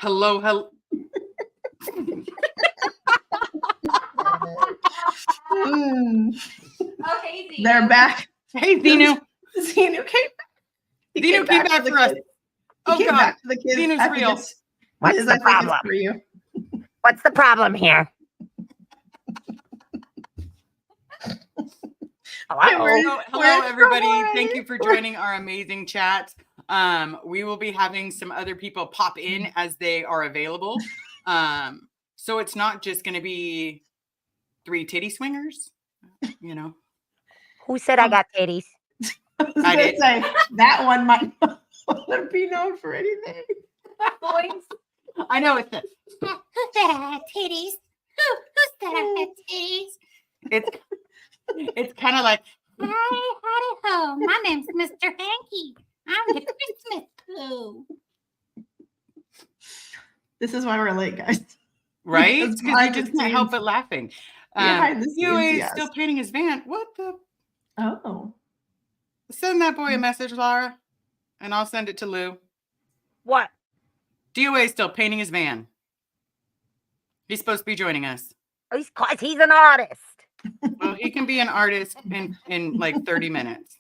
Hello. Okay, Zeno. They're back. Hey, Zeno. Zeno came back. Zeno came back for us. He came God. back to the kids. Zeno's I think real. What's the problem? For you. What's the problem here? Hello, everybody. Thank you for joining our amazing chat. We will be having some other people pop in as they are available. So it's not just going to be 3 titty swingers, you know. Who said I got titties? I was going to say, that one might not be known for anything. Boys. I know it's this. Who said I had titties? Who said I had titties? It's kind of like, Hi, howdy ho. My name's Mr. Hanky. I'm the Christmas poo. This is why we're late, guys. right? Because you just can't help but laughing. He's still painting his van. What the? Oh. Send that boy a message, Laura, and I'll send it to Lou. What? DOA is still painting his van. He's supposed to be joining us. Because he's an artist. Well, he can be an artist in like 30 minutes.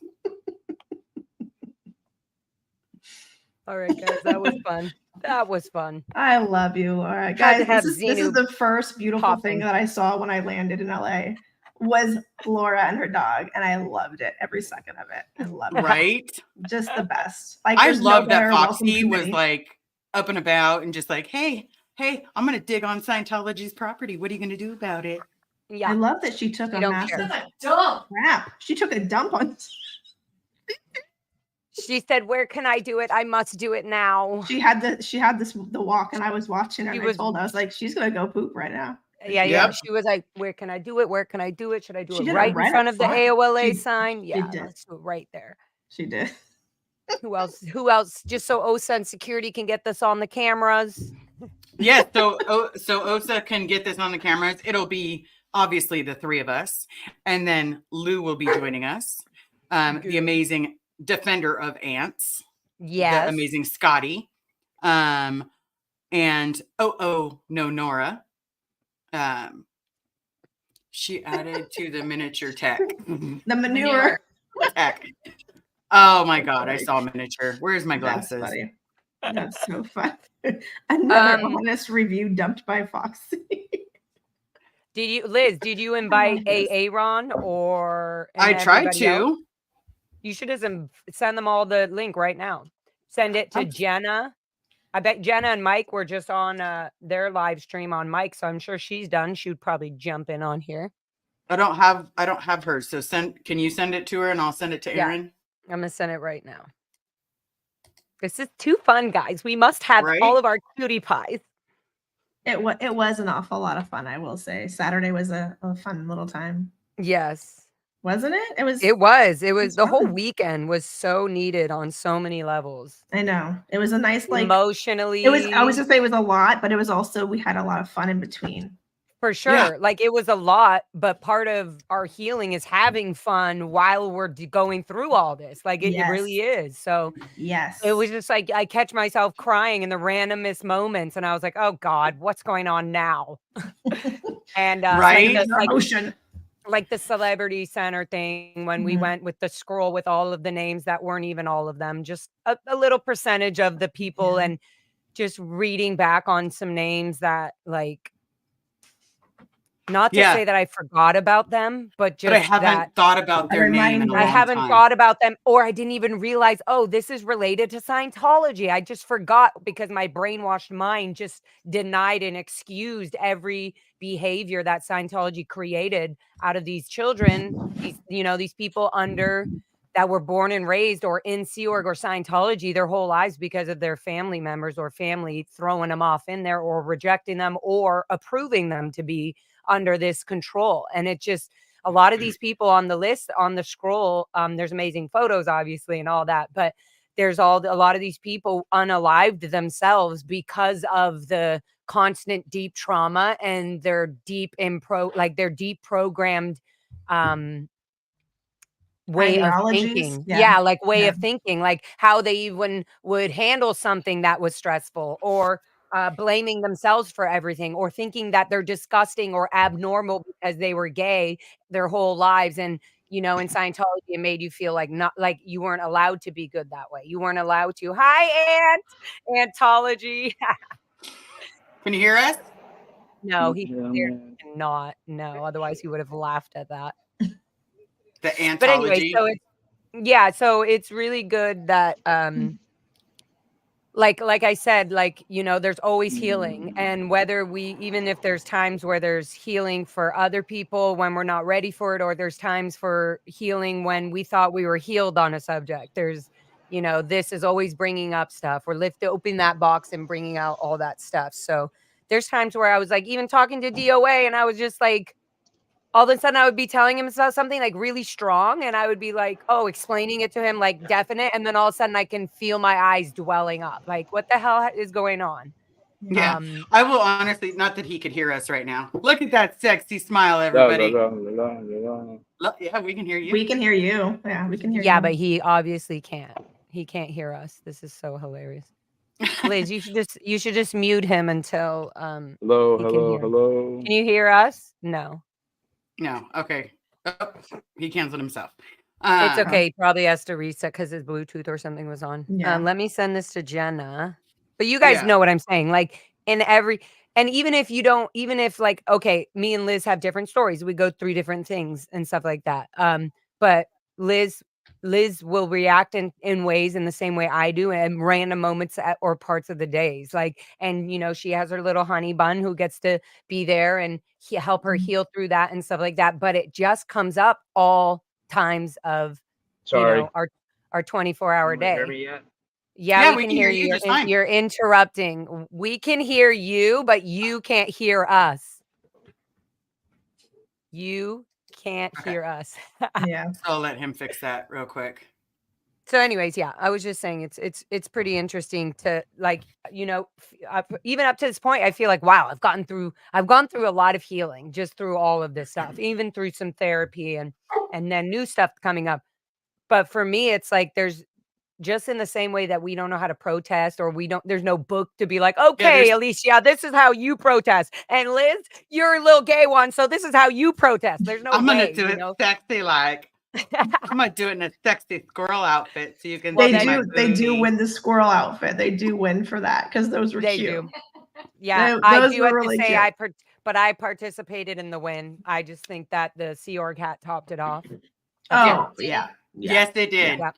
All right, guys, that was fun. That was fun. I love you, Laura. Guys, this is the first beautiful thing that I saw when I landed in LA was Laura and her dog, and I loved it. Every second of it. I loved it. Right? Just the best. Like, I love that Foxy was like up and about and just like, hey, I'm going to dig on Scientology's property. What are you going to do about it? Yeah. I love that she took a massive crap. She took a dump on. She said, "Where can I do it? I must do it now." She had the walk, and I was watching her. I was like, she's gonna go poop right now. Yeah. She was like, "Where can I do it? Where can I do it? Should I do it right in front of the AOLA sign?" Yeah, let's do it right there. She did. Who else? Just so OSA and security can get this on the cameras. Yeah, so OSA can get this on the cameras. It'll be obviously the 3 of us, and then Lou will be joining us. The amazing defender of ants. Yes. The amazing Scotty. And Nora. She added to the miniature tech. The manure tech. Oh my God, I saw miniature. Where's my glasses? That's so fun. Another honest review dumped by Foxy. Liz, did you invite Aaron or I tried to. Else? You should just send them all the link right now. Send it to Jenna. I bet Jenna and Mike were just on their live stream on Mike, so I'm sure she's done. She would probably jump in on here. I don't have hers. So can you send it to her and I'll send it to Aaron? I'm gonna send it right now. This is too fun, guys. We must have all of our cutie pies. It was an awful lot of fun, I will say. Saturday was a fun little time. Yes. Wasn't it? It was the whole weekend was so needed on so many levels. I know. It was a nice, like, emotionally. I was gonna say it was a lot, but it was also, we had a lot of fun in between. For sure. Yeah. Like, it was a lot, but part of our healing is having fun while we're going through all this. Like, it really is. So yes, it was just like, I catch myself crying in the randomest moments. And I was like, oh God, what's going on now? And like the celebrity center thing when we went with the scroll with all of the names that weren't even all of them, just a little percentage of the people, and just reading back on some names that, like, not to say that I forgot about them, but I haven't thought about their name. I haven't thought about them, or I didn't even realize, oh, this is related to Scientology. I just forgot because my brainwashed mind just denied and excused every behavior that Scientology created out of these children, these people that were born and raised or in Sea Org or Scientology their whole lives because of their family members or family throwing them off in there or rejecting them or approving them to be under this control. And it just, a lot of these people on the list, on the scroll, there's amazing photos, obviously, and all that, but there's a lot of these people unalived themselves because of the constant deep trauma and their deep programmed way of thinking. Way of thinking, like how they even would handle something that was stressful, or blaming themselves for everything or thinking that they're disgusting or abnormal because they were gay their whole lives. And, in Scientology, it made you feel like not like you weren't allowed to be good that way. You weren't allowed to. Hi, Antology. Can you hear us? No, he not. No, otherwise he would have laughed at that. The Antology. But anyway, so it's really good that like I said, there's always healing. And even if there's times where there's healing for other people when we're not ready for it, or there's times for healing when we thought we were healed on a subject, there's, this is always bringing up stuff. We're open that box and bringing out all that stuff. So there's times where I was like, even talking to DOA, and I was just like, all of a sudden I would be telling him about something like really strong, and I would be like, explaining it to him like definite. And then all of a sudden I can feel my eyes dwelling up. Like, what the hell is going on? Yeah. I will honestly, not that he could hear us right now. Look at that sexy smile, everybody. Yeah, we can hear you. We can hear you. Yeah, we can hear you. Yeah, but he obviously can't. He can't hear us. This is so hilarious. Liz, you should just mute him until hello. Can you hear us? No. No. Okay. Oh, he canceled himself. It's okay. He probably has to reset because his Bluetooth or something was on. Yeah. Let me send this to Jenna. But you guys know what I'm saying. Like and even if like, okay, me and Liz have different stories. We go through different things and stuff like that. But Liz will react in ways in the same way I do in random moments or parts of the days. Like, and she has her little honey bun who gets to be there and help her heal through that and stuff like that. But it just comes up all times of, our 24-hour day. Hear me yet? Yeah, we can hear you. You're interrupting. We can hear you, but you can't hear us. You can't hear us. Yeah. I'll let him fix that real quick. So anyways, yeah, I was just saying it's pretty interesting to like, even up to this point, I feel like, wow, I've gone through a lot of healing just through all of this stuff, even through some therapy and then new stuff coming up. But for me, it's like there's just in the same way that we don't know how to protest, or there's no book to be like, okay, Alicia, this is how you protest. And Liz, you're a little gay one, so this is how you protest. There's no I'm way, gonna do it sexy like. I'm gonna do it in a sexy squirrel outfit so you can. They do win the squirrel outfit. They do win for that because those were cute. Do. Yeah, I do have to say but I participated in the win. I just think that the Sea Org hat topped it off. Yeah. Yes, they did. Yeah.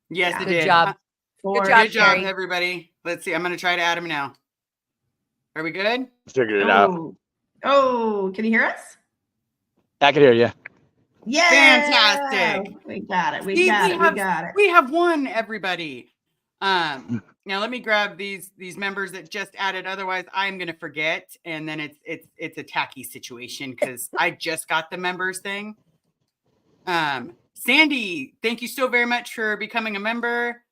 Yes, they Good did. job. Good job, everybody. Let's see. I'm gonna try to add him now. Are we good? Figured it out. Oh, can you hear us? I can hear you. Yeah. Fantastic. We got it. We got it. We have won, everybody. Now let me grab these members that just added. Otherwise, I'm gonna forget, and then it's a tacky situation because I just got the members thing. Sandy, thank you so very much for becoming a member.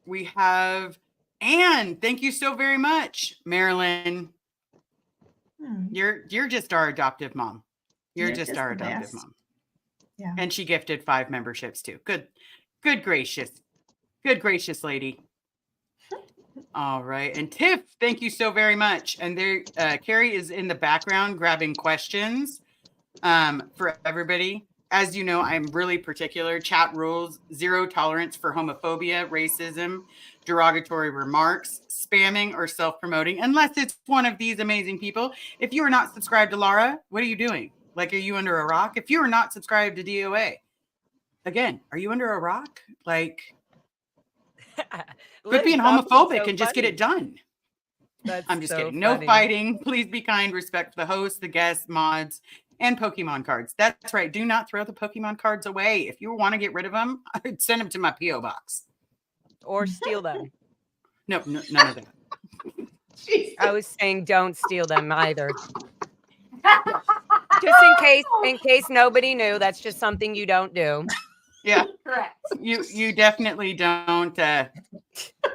We have Anne. Thank you so very much, Marilyn. You're just our adoptive mom. You're just our adoptive mom. Yeah. And she gifted 5 memberships too. Good gracious lady. All right. And Tiff, thank you so very much. And there, Carrie is in the background grabbing questions for everybody. As you know, I'm really particular. Chat rules, 0 tolerance for homophobia, racism, derogatory remarks, spamming, or self-promoting, unless it's one of these amazing people. If you are not subscribed to Lara, what are you doing? Like, are you under a rock? If you are not subscribed to DOA, again, are you under a rock? Like, quit being homophobic and just get it done. I'm just kidding. No fighting. Please be kind. Respect the host, the guests, mods, and Pokemon cards. That's right. Do not throw the Pokemon cards away. If you want to get rid of them, I'd send them to my P.O. box. Or steal them. No, none of that. I was saying don't steal them either. Just in case nobody knew, that's just something you don't do. Yeah. Correct. You definitely don't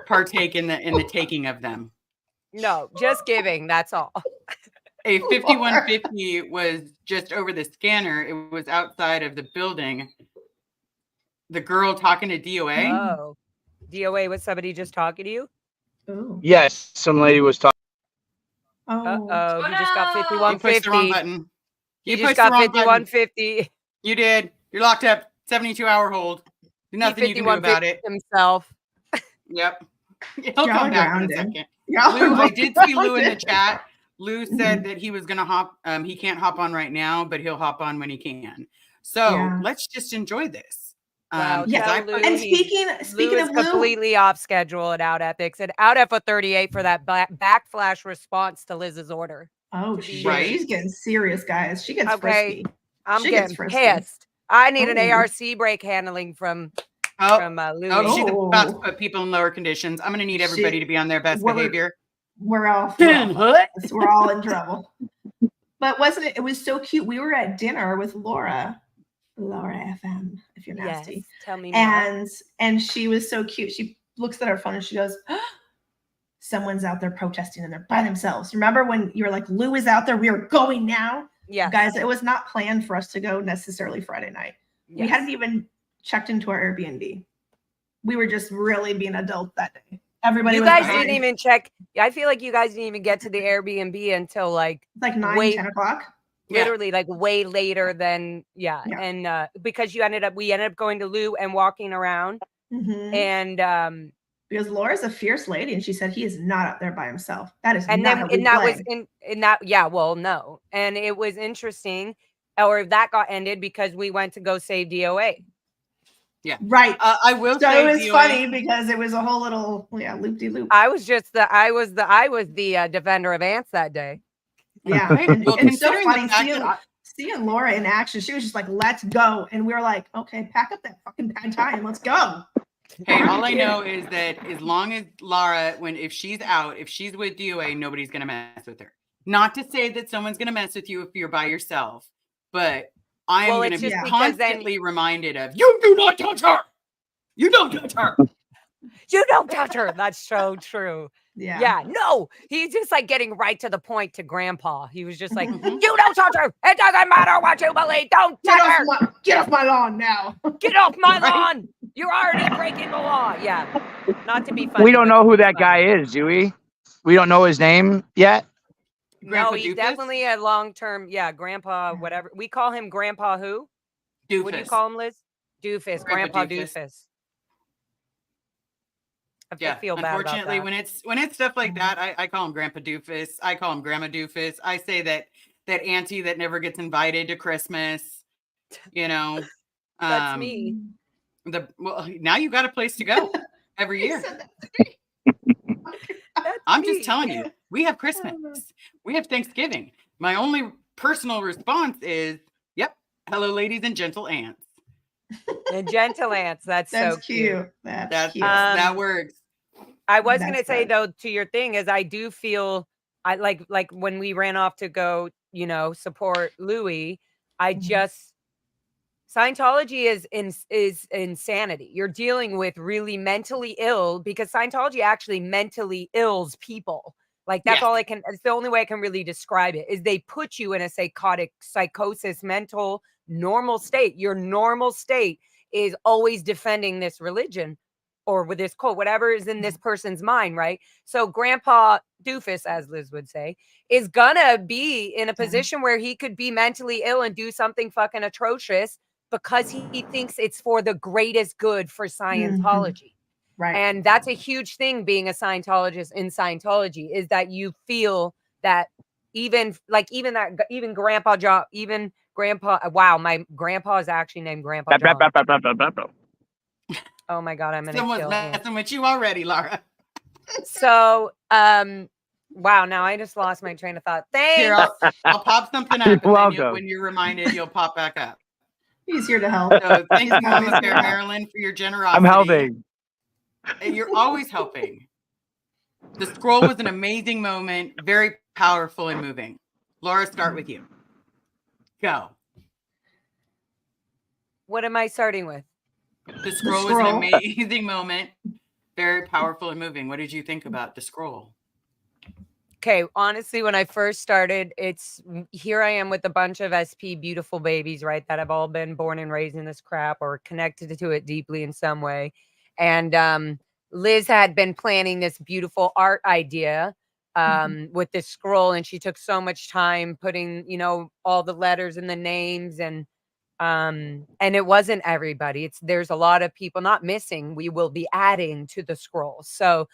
partake in the taking of them. No, just giving. That's all. A 5150 was just over the scanner. It was outside of the building. The girl talking to DOA. Oh, DOA was somebody just talking to you? Ooh. Yes, some lady was talking. Uh-oh, he just got You pushed the wrong 5150. button. You You just pushed the got wrong button. 5150. You did. You're locked up. 72-hour hold. Nothing you can do about it. Himself. Yep. He'll Y'all come are back in a grounded. second. Y'all Lou, are I both did see Lou in the grounded. chat. Lou said Mhm. that he was going to hop. He can't hop on right now, but he'll hop on when he can. So Yeah. let's just enjoy this. Well, Yeah. tell Lou And he's- speaking Lou of is Lou, completely off schedule at Out Ethics and Out F 38 for that backflash response to Liz's order. oh to be shit, Right. she's getting serious, guys. She gets Okay. frisky. I'm She getting gets frisky. pissed. I need an Oh. ARC break handling from Louis. Oh, she's about to Oh. put people in lower conditions. I'm going to need She- everybody to be on their best behavior. We're all in trouble. But wasn't it? It was so cute. We were at dinner with Laura FM, if you're nasty. Yes, tell me more. And she was so cute. She looks at her phone and she goes, someone's out there protesting and they're by themselves. Remember when you were like, Lou is out there, we are going now? Yeah. Guys, it was not planned for us to go necessarily Friday night. Yes. We hadn't even checked into our Airbnb. We were just really being adult that day. Everybody You was guys behind. didn't even check. I feel like you guys didn't even get to the Airbnb until like 9, 10 o'clock. literally like way later than and because we ended up going to Lou and walking around and because Laura's a fierce lady and she said he is not out there by himself. That is and not then how we and that play. was in that no, and it was interesting, or that got ended because we went to go save DOA. Yeah, right. I will so say it was DOA, funny because it was a whole little loop-de-loop. I was the defender of ants that day. Yeah, and so funny seeing Laura in action. She was just like, "Let's go," and we were like, "Okay, pack up that fucking pad thai and let's go." Hey, all I know is that as long as Laura, if she's out, if she's with DOA, nobody's gonna mess with her. Not to say that someone's gonna mess with you if you're by yourself, but I am gonna be constantly reminded of you do not touch her. You don't touch her. You don't touch her. That's so true. Yeah. No, he's just like getting right to the point to Grandpa. He was just like, you don't touch her. It doesn't matter what you believe. Don't touch her. Get off my lawn now. Get off my lawn. You're already breaking the law. Yeah. Not to be funny. We don't know who that guy is, do we? We don't know his name yet. No, he's definitely a long-term, Grandpa, whatever. We call him Grandpa who? Doofus. What do you call him, Liz? Doofus. Grandpa Doofus. I feel bad unfortunately, about that. when it's stuff like that, I call him Grandpa Doofus. I call him Grandma Doofus. I say that auntie that never gets invited to Christmas. You know, that's me. Now you got a place to go every year. I'm just telling you, we have Christmas, we have Thanksgiving. My only personal response is, "Yep, hello, ladies and gentle ants." And gentle ants. That's so cute. That's cute. That works. I was going to say though, to your thing is I do feel I like when we ran off to go, support Louis, I just Scientology is insanity. You're dealing with really mentally ill because Scientology actually mentally ills people. Like that's all it's the only way I can really describe it is they put you in a psychosis, mental normal state. Your normal state is always defending this religion or with this cult, whatever is in this person's mind, right? So Grandpa Doofus, as Liz would say, is gonna be in a position where he could be mentally ill and do something fucking atrocious because he thinks it's for the greatest good for Scientology. Right. And that's a huge thing being a Scientologist in Scientology is that you feel that even Grandpa John, even Grandpa, wow, my grandpa is actually named Grandpa John. Oh my God, I'm going to kill him. Someone's messing with you already, Laura. So, wow, now I just lost my train of thought. Thanks. Here, I'll pop something up. And when you're reminded, you'll pop back up. He's here to help. So thank you, Mr. Marilyn, for your generosity. I'm helping. And you're always helping. The scroll was an amazing moment, very powerful and moving. Laura, start with you. Go. What am I starting with? The scroll was an amazing moment, very powerful and moving. What did you think about the scroll? Okay, honestly, when I first started, here I am with a bunch of SP beautiful babies, right? That have all been born and raised in this crap or connected to it deeply in some way. And Liz had been planning this beautiful art idea with this scroll, and she took so much time putting, you know, all the letters and the names, and it wasn't everybody. There's a lot of people not missing. We will be adding to the scroll. So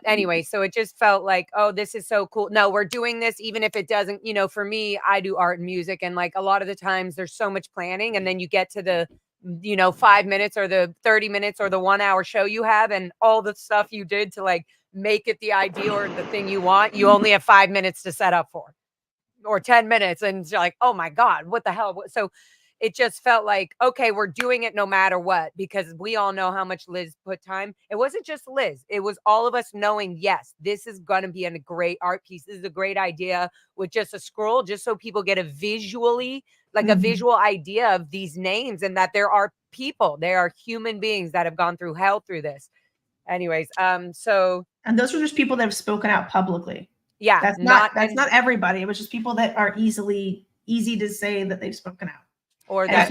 anyway, so it just felt like, oh, this is so cool. No, we're doing this even if it doesn't, you know, for me, I do art and music, and like a lot of the times there's so much planning, and then you get to the, you know, 5 minutes or the 30 minutes or the 1 hour show you have, and all the stuff you did to like make it the ideal or the thing you want, you only have 5 minutes to set up for, or 10 minutes, and you're like, oh my God, what the hell? So it just felt like, okay, we're doing it no matter what, because we all know how much Liz put time. It wasn't just Liz. It was all of us knowing, yes, this is going to be a great art piece. This is a great idea with just a scroll, just so people get a visually, like a visual idea of these names, and that there are people, there are human beings that have gone through hell through this. Anyways, so. And those are just people that have spoken out publicly. Yeah. That's not everybody. It was just people that are easy to say that they've spoken out. Or that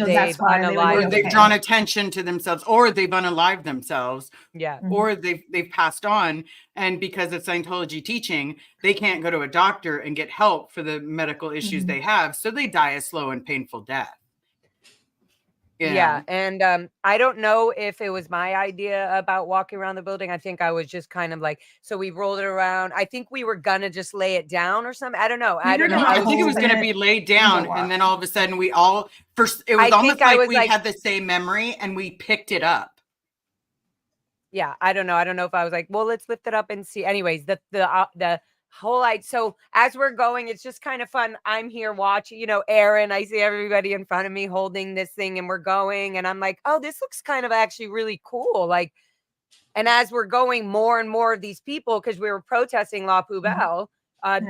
they've drawn attention to themselves, or they've unalived themselves, or they've passed on, and because of Scientology teaching, they can't go to a doctor and get help for the medical issues they have, so they die a slow and painful death. Yeah. And I don't know if it was my idea about walking around the building. I think I was just kind of like, so we rolled it around. I think we were gonna just lay it down or something. I don't know. I think it was gonna be laid down, and then all of a sudden it was almost like we had the same memory and we picked it up. Yeah, I don't know. I don't know if I was like, well, let's lift it up and see. Anyways, the whole so as we're going, it's just kind of fun. I'm here watching, you know, Aaron, I see everybody in front of me holding this thing, and we're going, and I'm like, oh, this looks kind of actually really cool. Like, and as we're going, more and more of these people, because we were protesting La Poubelle,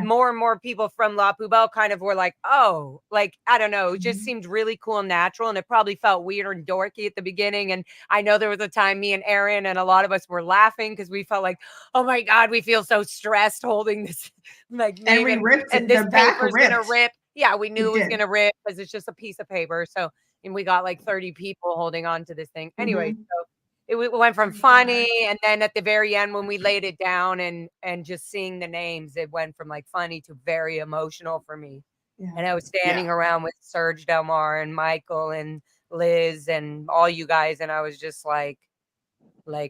more and more people from La Poubelle kind of were like, oh, like, I don't know, it just seemed really cool and natural, and it probably felt weird and dorky at the beginning. And I know there was a time me and Aaron and a lot of us were laughing because we felt like, oh my God, we feel so stressed holding this like name, and this paper's gonna rip. Yeah, we knew it was gonna rip because it's just a piece of paper. So, and we got like 30 people holding on to this thing. Anyway, so it went from funny, and then at the very end when we laid it down and just seeing the names, it went from like funny to very emotional for me. And I was standing around with Serge Delmar and Michael and Liz and all you guys, and I was just like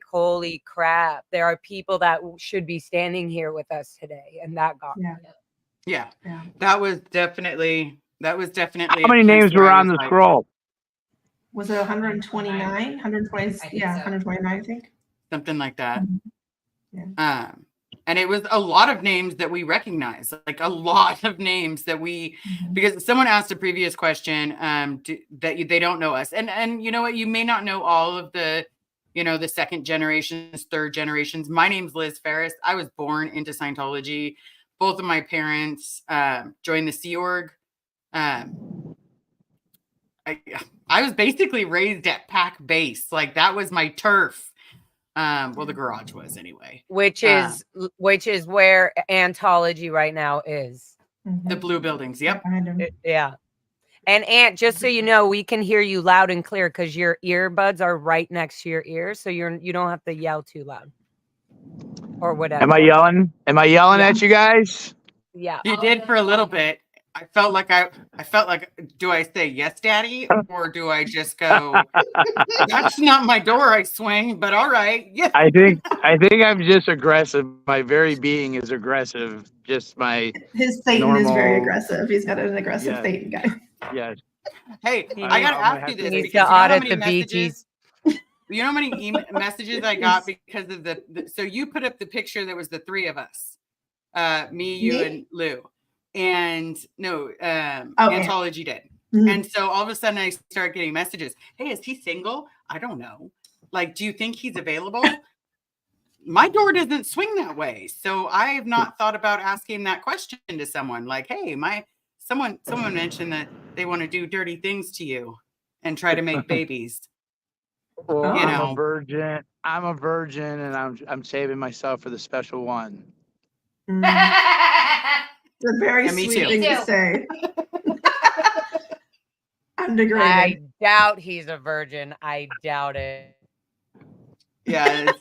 holy crap, there are people that should be standing here with us today. And that got me. Yeah. That was definitely how many names were on the scroll? Was it 129? 120? Yeah, 129, I think. Something like that. And it was a lot of names that we recognize, like a lot of names that we, because someone asked a previous question that they don't know us. And you know what, you may not know all of the, you know, the second generations, third generations. My name's Liz Ferris. I was born into Scientology. Both of my parents joined the Sea Org. I was basically raised at Pack Base. Like, that was my turf. Well, the garage was anyway. Which is where Antology right now is. The blue buildings. Yep. Yeah. And Ant, just so you know, we can hear you loud and clear because your earbuds are right next to your ears, so you don't have to yell too loud or whatever. Am I yelling? At you guys? Yeah. You did for a little bit. I felt like, do I say yes, daddy? Or do I just go, that's not my door I swing, but all right. Yeah. I think I'm just aggressive. My very being is aggressive. Just his Satan is very aggressive. He's got an aggressive Satan guy. Yes. Hey, I got to ask you this. Because you know how many messages, you know how many messages I got because of so you put up the picture that was the three of us, me, you, and Lou. And no, Antology did. And so all of a sudden I start getting messages. Hey, is he single? I don't know. Like, do you think he's available? My door doesn't swing that way. So I have not thought about asking that question to someone. Like, hey, someone mentioned that they want to do dirty things to you and try to make babies. Well, you know, I'm a virgin, and I'm saving myself for the special one. It's a very sweet thing to say. I'm degraded. I doubt he's a virgin. I doubt it. Yeah,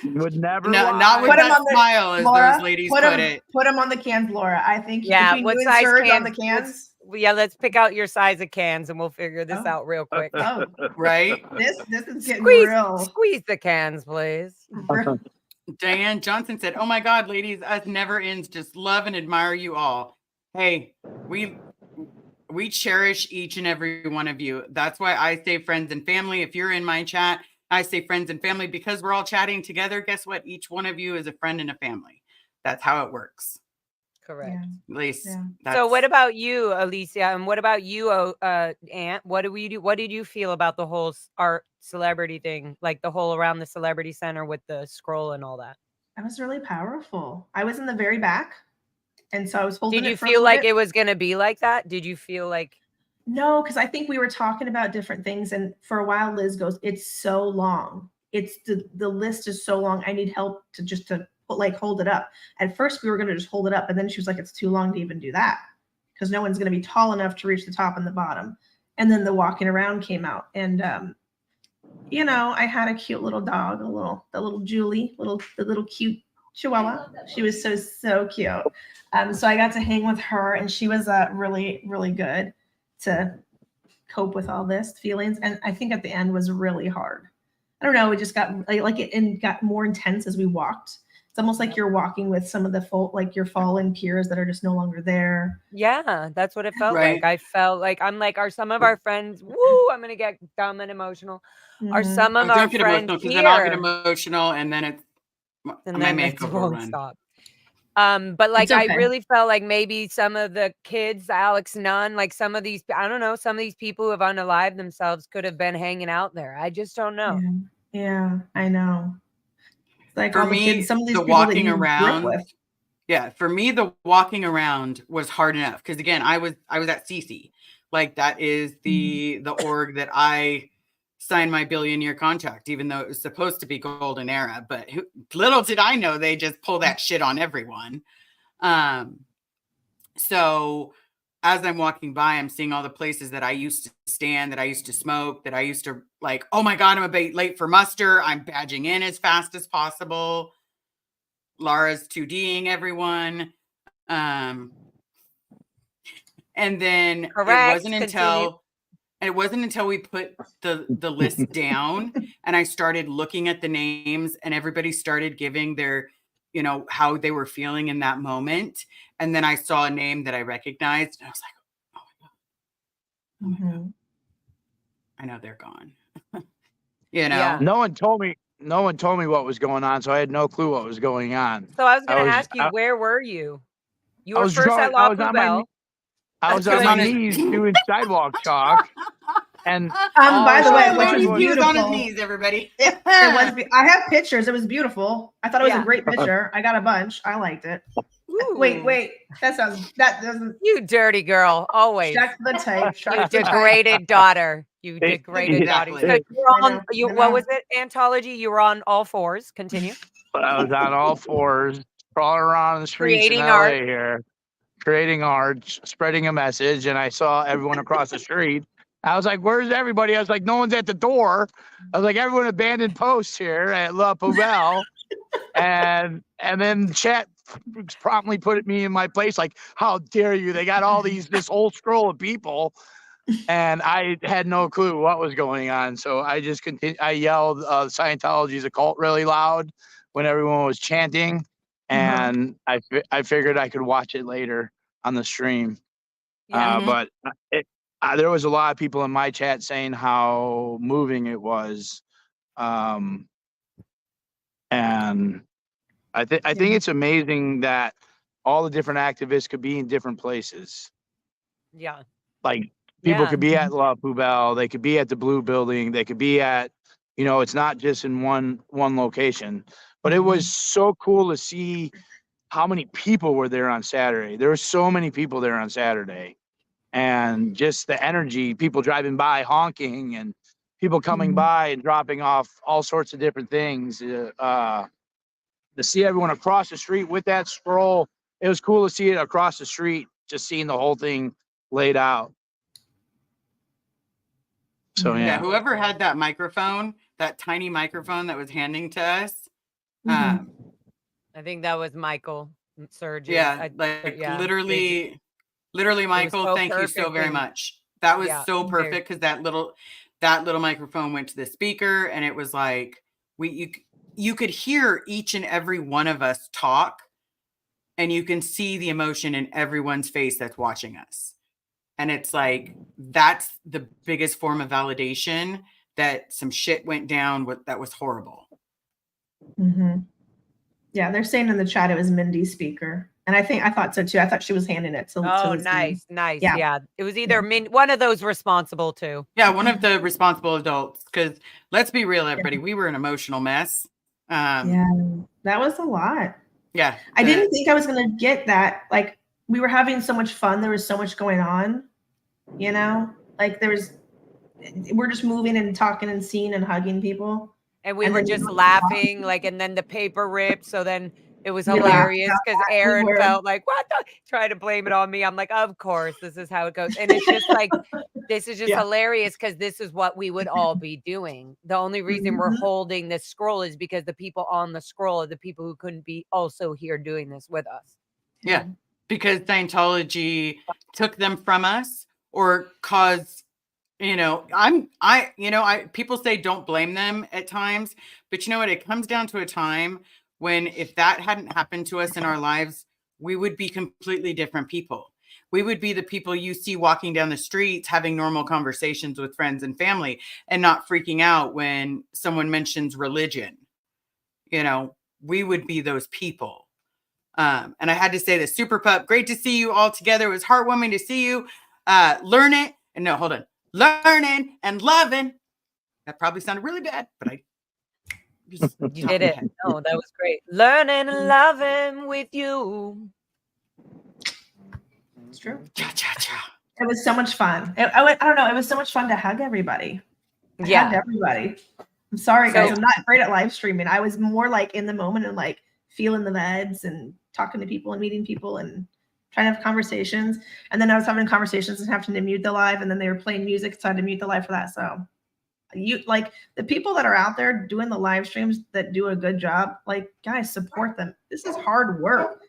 Would never No, lie. not with Put 'em that on the- smile, as Laura, those ladies put it. Put them on the cans, Laura. I think Yeah, between what you and size Serge on the cans? cans. Yeah, let's pick out your size of cans and we'll figure this out real quick. Oh, Right? this is getting Squeeze, real. squeeze the cans, please. Diane Johnson said, "Oh my God, ladies, us never ends. Just love and admire you all. Hey, we cherish each and every one of you. That's why I say friends and family. If you're in my chat, I say friends and family because we're all chatting together. Guess what? Each one of you is a friend and a family. That's how it works. Correct. At least. So what about you, Alicia? And what about you, Aunt? What do we do? What did you feel about the whole art celebrity thing? Like the whole around the celebrity center with the scroll and all that? That was really powerful. I was in the very back. And so I was holding Did you it for feel like bit. it was going to be like that? Did you feel like? No, because I think we were talking about different things. And for a while, Liz goes, it's so long. It's the list is so long. I need help to hold it up. At first we were going to just hold it up. And then she was like, it's too long to even do that because no one's going to be tall enough to reach the top and the bottom. And then the walking around came out. And, you know, I had a cute little dog, the little Julie, the little cute Chihuahua. She was so cute. So I got to hang with her and she was really, really good to cope with all this feelings. And I think at the end was really hard. I don't know. It just got it got more intense as we walked. It's almost like you're walking with some of the your fallen peers that are just no longer there. Yeah, that's what it felt like. I felt like are some of our friends? Woo! I'm gonna get dumb and emotional. Are some of our friends here? Then I'll get emotional, and then it's my makeup will run. Stop. But like okay. I really felt like maybe some of the kids, Alex Nunn, like some of these, I don't know, some of these people who have unalived themselves could have been hanging out there. I just don't know. Yeah, I know. Like for all me, the kids, some of these the people walking that you around. With. Yeah, for me, the walking around was hard enough because again, I was at CC, like that is the org that I signed my billion-year contract, even though it was supposed to be golden era. But little did I know they just pull that shit on everyone. So as I'm walking by, I'm seeing all the places that I used to stand, that I used to smoke, that I used to like, oh my God, I'm a bit late for muster. I'm badging in as fast as possible. Laura's 2D'ing everyone. And then it wasn't until we put the list down and I started looking at the names and everybody started giving their, you know, how they were feeling in that moment. And then I saw a name that I recognized and I was like, oh my God. I know they're gone. You know, yeah. No one told me what was going on, so I had no clue what was going on. So I was going to ask you, where were you? You were first at La Poubelle. I was on my knees doing sidewalk chalk. And by the way, which was he was on his beautiful. knees, everybody. It was. I have pictures. It was beautiful. I thought it was a great picture. I got a bunch. I liked it. Ooh. Wait. That doesn't. You dirty girl, always. Check the tape. You degraded daughter. You degraded daughter. So you were on. What was it? Anthology. You were on all fours. Continue. I was on all fours, crawling around the streets in LA here, creating art, spreading a message, and I saw everyone across the street. I was like, "Where's everybody?" I was like, "No one's at the door." I was like, "Everyone abandoned posts here at La Poubelle," and then chat promptly put me in my place. Like, how dare you? They got all this whole scroll of people, and I had no clue what was going on. So I just continued. I yelled, "Scientology is a cult" really loud when everyone was chanting, and I figured I could watch it later on the stream. But there was a lot of people in my chat saying how moving it was. And I think it's amazing that all the different activists could be in different places. Yeah. Like people could be at La Poubelle, they could be at the Blue Building, they could be at, you know, it's not just in one location. But it was so cool to see how many people were there on Saturday. There were so many people there on Saturday. And just the energy, people driving by honking and people coming by and dropping off all sorts of different things. To see everyone across the street with that scroll, it was cool to see it across the street, just seeing the whole thing laid out. So, yeah. Whoever had that microphone, tiny microphone that was handing to us. Mhm. I think that was Michael Surgeon. Yeah, literally, Michael, so thank you so perfect very and- much. That was yeah, so very- perfect because that little microphone went to the speaker, and it was like you could hear each and every one of us talk, and you can see the emotion in everyone's face that's watching us. And it's like, that's the biggest form of validation that some shit went down that was horrible. Mhm. Yeah, they're saying in the chat it was Mindy's speaker. And I thought so too. I thought she was handing it to Oh, the nice. Yeah. Yeah. It was either one of those responsible too. Yeah, one of the responsible adults. Because let's be real, everybody, we were an emotional mess. Yeah, that was a lot. Yeah. I didn't think I was going to get that. Like, we were having so much fun. There was so much going on, you know? Like, we're just moving and talking and seeing and hugging people. And we And were then you just look laughing, like, and then the paper ripped. So then it was Yeah, hilarious because we Aaron were. felt like, what the? Try to blame it on me. I'm like, of course, this is how it goes. And it's just like, this is just Yeah. hilarious because this is what we would all be doing. The only reason we're Mhm. holding this scroll is because the people on the scroll are the people who couldn't be also here doing this with us. Yeah, because Scientology took them from us or caused, people say don't blame them at times, but you know what? It comes down to a time when if that hadn't happened to us in our lives, we would be completely different people. We would be the people you see walking down the streets, having normal conversations with friends and family and not freaking out when someone mentions religion. We would be those people. And I had to say this, Super Pup, great to see you all together. It was heartwarming to see you. Learning and loving. That probably sounded really bad, but I just You did it. No, that was great. Learning and loving with you. It's true. Cha, cha, cha. It was so much fun. I don't know. It was so much fun to hug everybody. I hugged everybody. I'm sorry, guys. I'm not great at live streaming. I was more like in the moment and like feeling the vibes and talking to people and meeting people and trying to have conversations. And then I was having conversations and having to mute the live, and then they were playing music, so I had to mute the live for that. So the people that are out there doing the live streams that do a good job, like, guys, support them. This is hard work.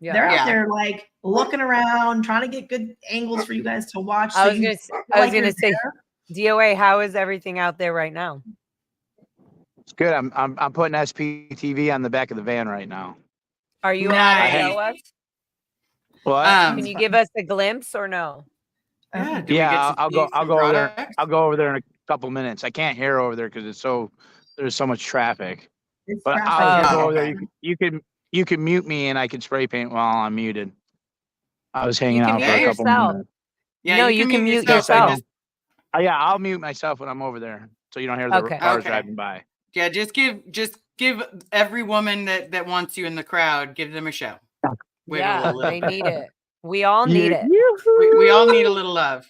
Yeah. They're out there like looking around, trying to get good angles for you guys to watch. I was gonna say, DOA, how is everything out there right now? It's good. I'm putting SPTV on the back of the van right now. Are you allowed to show us? What? Can you give us a glimpse or no? Yeah, I'll go over there. I'll go over there in a couple minutes. I can't hear over there because there's so much traffic. But I'll go over there. You can mute me and I can spray paint while I'm muted. I was hanging out for a couple minutes. Yeah, no, you can mute yourself. Yeah, I'll mute myself when I'm over there, so you don't hear the cars driving by. Yeah, just give every woman that wants you in the crowd, give them a show. Yeah, they need it. We all need it. We all need a little love.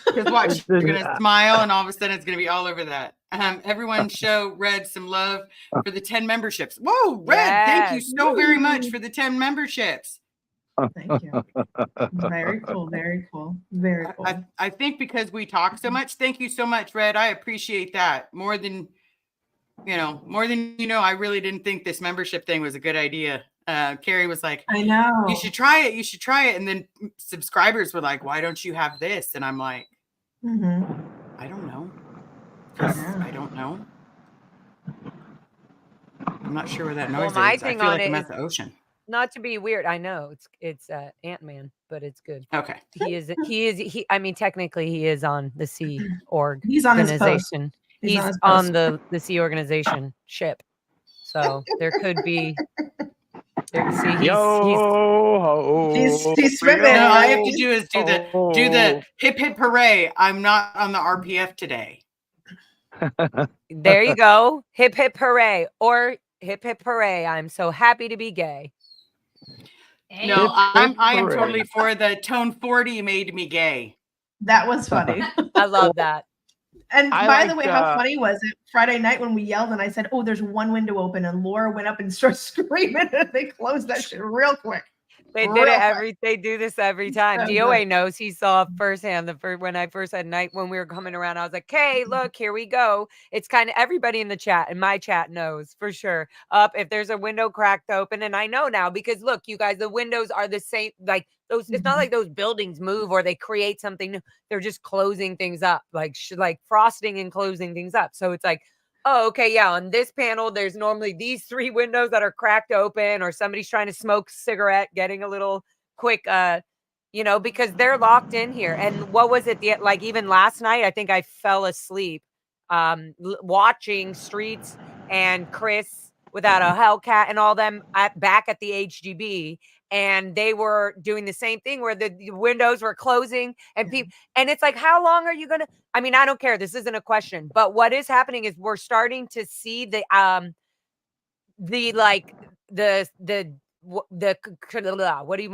Because watch, you're gonna smile, and all of a sudden it's gonna be all over that. Everyone show Red some love for the 10 memberships. Whoa, Red! Thank you so very much for the 10 memberships. Thank you. Very cool. Very cool. Very cool. I think because we talk so much. Thank you so much, Red. I appreciate that more than I really didn't think this membership thing was a good idea. Carrie was like, I know. You should try it. And then subscribers were like, why don't you have this? And I'm like, I don't know. I don't know. I'm not sure where that noise is. My thing I feel on like I'm it at the ocean. Not to be weird. I know it's Ant-Man, but it's good. Okay. I mean, technically he is on the Sea Org. He's on his post. He's on the Sea Organization ship. So there could be he's swimming. No, all I have to do is do the hip hip hooray. I'm not on the RPF today. There you go. Hip hip hooray, or hip hip hooray. I'm so happy to be gay. No, I am totally for the tone 40 made me gay. That was funny. I love that. And by the way, how funny was it Friday night when we yelled and I said, "Oh, there's one window open," and Laura went up and started screaming and they closed that shit real quick. They did real it they do this every time. So DOA good. knows. He saw firsthand when I first had night when we were coming around. I was like, "Hey, look, here we go." It's kind of everybody in the chat, in my chat knows for sure. If there's a window cracked open, and I know now because look, you guys, the windows are the same. Like those, it's not like those buildings move or they create something new. They're just closing things up, like frosting and closing things up. So it's like, oh, okay, yeah. On this panel, there's normally these 3 windows that are cracked open, or somebody's trying to smoke a cigarette, getting a little quick, because they're locked in here. And what was it? Like even last night, I think I fell asleep, watching Streets and Chris without a Hellcat and all them back at the HGB, and they were doing the same thing where the windows were closing and people. And it's like, how long are you gonna? I mean, I don't care. This isn't a question, but what is happening is we're starting to see the what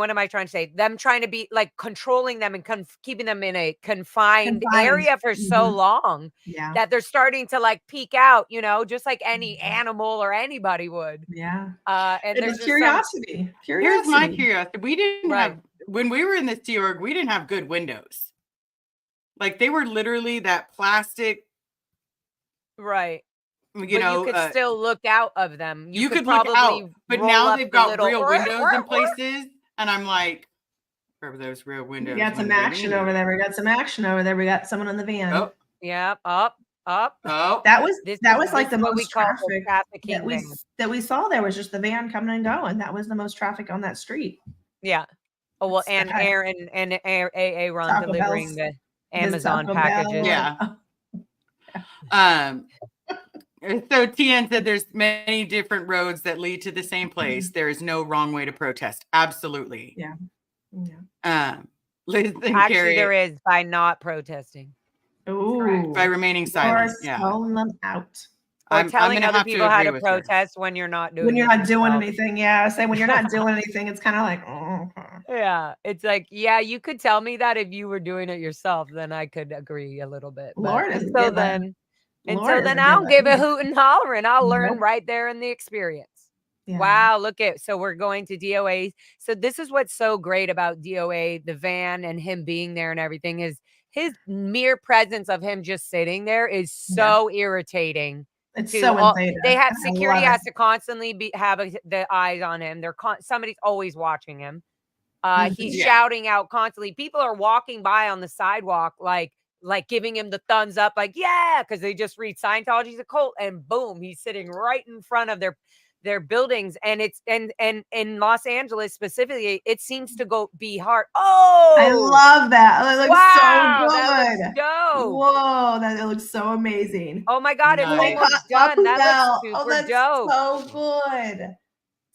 am I trying to say? Them trying to be like controlling them and keeping them in a confined area for so long Yeah. that they're starting to like peek out, just like any animal or anybody would. Yeah. And there's It's just curiosity. Here's my curiosity. We didn't Right. have, when we were in the Sea Org, we didn't have good windows. Like they were literally that plastic, right. you But know, you could still look out of them. you could probably look out, but roll now up they've the got little- real windows in places. And I'm like, where were those real windows? We got some when we action needed over it? there. We got some action over there. We got someone on the van. Oh, Yeah, up. oh, That was This like the is what we most call the traffic trafficking van. that we saw. There was just the van coming and going. That was the most traffic on that street. Yeah. Oh well, It's and bad. Aaron and AA Taco delivering Bell's- the Amazon Taco packages. Bell. yeah. So TN said there's many different roads that lead to the same place. There is no wrong way to protest. Absolutely. Yeah. Liz and Actually, Carrie, there is by not protesting Ooh. by remaining silent. Yeah. Calling them out. or I'm telling gonna other have to people how agree to with her. protest when you're not doing When you're it not doing yourself. anything. Yeah. Say when you're not doing anything, it's kind of like, oh, okay. Yeah, it's like, yeah, you could tell me that if you were doing it yourself, then I could agree a little bit. But Lord doesn't until give a- then, Lord doesn't I don't give a give hoot and holler, and I'll learn Nope. right there in the experience. Yeah. Wow, look at, so we're going to DOA. So this is what's so great about DOA, the van and him being there and everything, is his mere presence of him just sitting there is so irritating. It's to so all, insane. they have I security love has it. to constantly have the eyes on him. Somebody's always watching him. He's Yeah. shouting out constantly. People are walking by on the sidewalk, like giving him the thumbs up, like, yeah, because they just read Scientology's a cult, and boom, he's sitting right in front of their buildings. And it's and in Los Angeles specifically, it seems to be hard. Oh, I love that. It looks wow, so good. that looks dope. Whoa, that looks so amazing. Oh my god, it's Nice. almost done. That looks super Oh, that's dope. so good.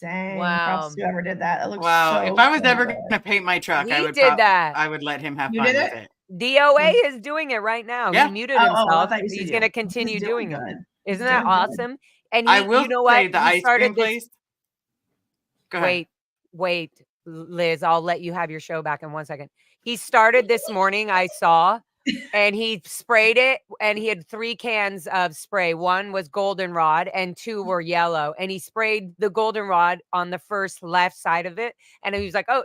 Dang, props to whoever did that. It looks Wow. so If I was so ever good. going to paint my truck, He I would did that. I would let him have You fun did with it? it. DOA is doing it right now. Yeah. He muted I himself. thought you said He's you. going to He's continue doing doing it. good. Isn't He's that doing good. awesome? And I will you know what? say the He ice started cream this. place. Go ahead. Wait, Liz, I'll let you have your show back in 1 second. He started this morning, I saw, and he sprayed it, and he had 3 cans of spray. 1 was goldenrod and 2 were yellow. And he sprayed the goldenrod on the first left side of it. And he was like, oh,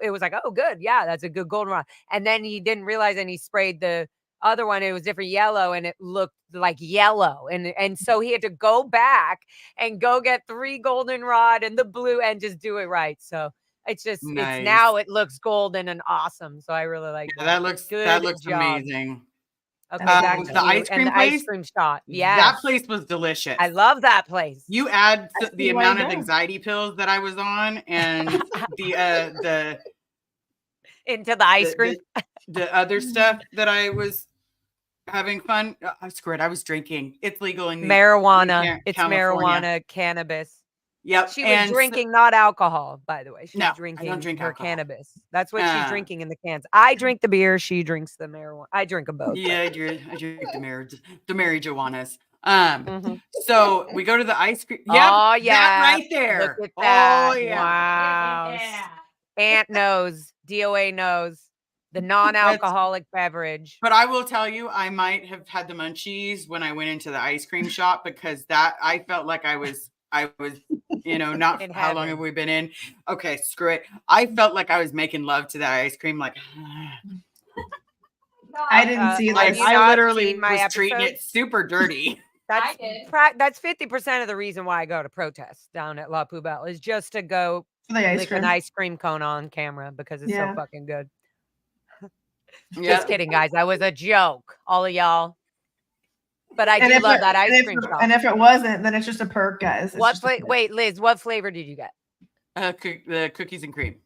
good. Yeah, that's a good goldenrod. And then he didn't realize, and he sprayed the other one. It was different yellow, and it looked like yellow. And so he had to go back and go get 3 goldenrod and the blue and just do it right. So it's just, Nice. it's now it looks golden and awesome. So I really like Yeah, that. that looks Good job. amazing. Okay, That's back amazing. to The you. ice And cream the place? ice cream shot. Yes. That place was delicious. I love that place. You add I the see why amount you of go. anxiety pills that I was on and the Into the ice cream. the other stuff that I was having fun. Screw it. I was drinking. It's legal in Marijuana. It's California. marijuana, cannabis. Yep. She was and drinking, not alcohol, by the way. She's No, I drinking don't drink her alcohol. cannabis. That's what she's drinking in the cans. I drink the beer. She drinks the marijuana. I drink them both. Yeah, I drink the Mary Joannas. Mhm. So we go to the ice cream. Yep, Oh, yeah. that right there. Look at that. Oh yeah. Wow. Aunt knows. DOA knows. The non-alcoholic beverage. But I will tell you, I might have had the munchies when I went into the ice cream shop because that I felt like I was I was, not In how long heaven. have we been in? Okay, screw it. I felt like I was making love to that ice cream. Like, I didn't see have this. you I not literally seen my was treating episode? it super dirty. That's did. that's 50% of the reason why I go to protests down at La Poubelle is just to go For the ice lick cream. an ice cream cone on camera because it's so Yeah. fucking good. Yeah. Just kidding, guys. That was a joke, all of y'all. But I And do if love it- that ice and if cream it- shop. And if it wasn't, then it's just a perk, guys. It's What just a perk. wait, Liz, what flavor did you get? The cookies and cream.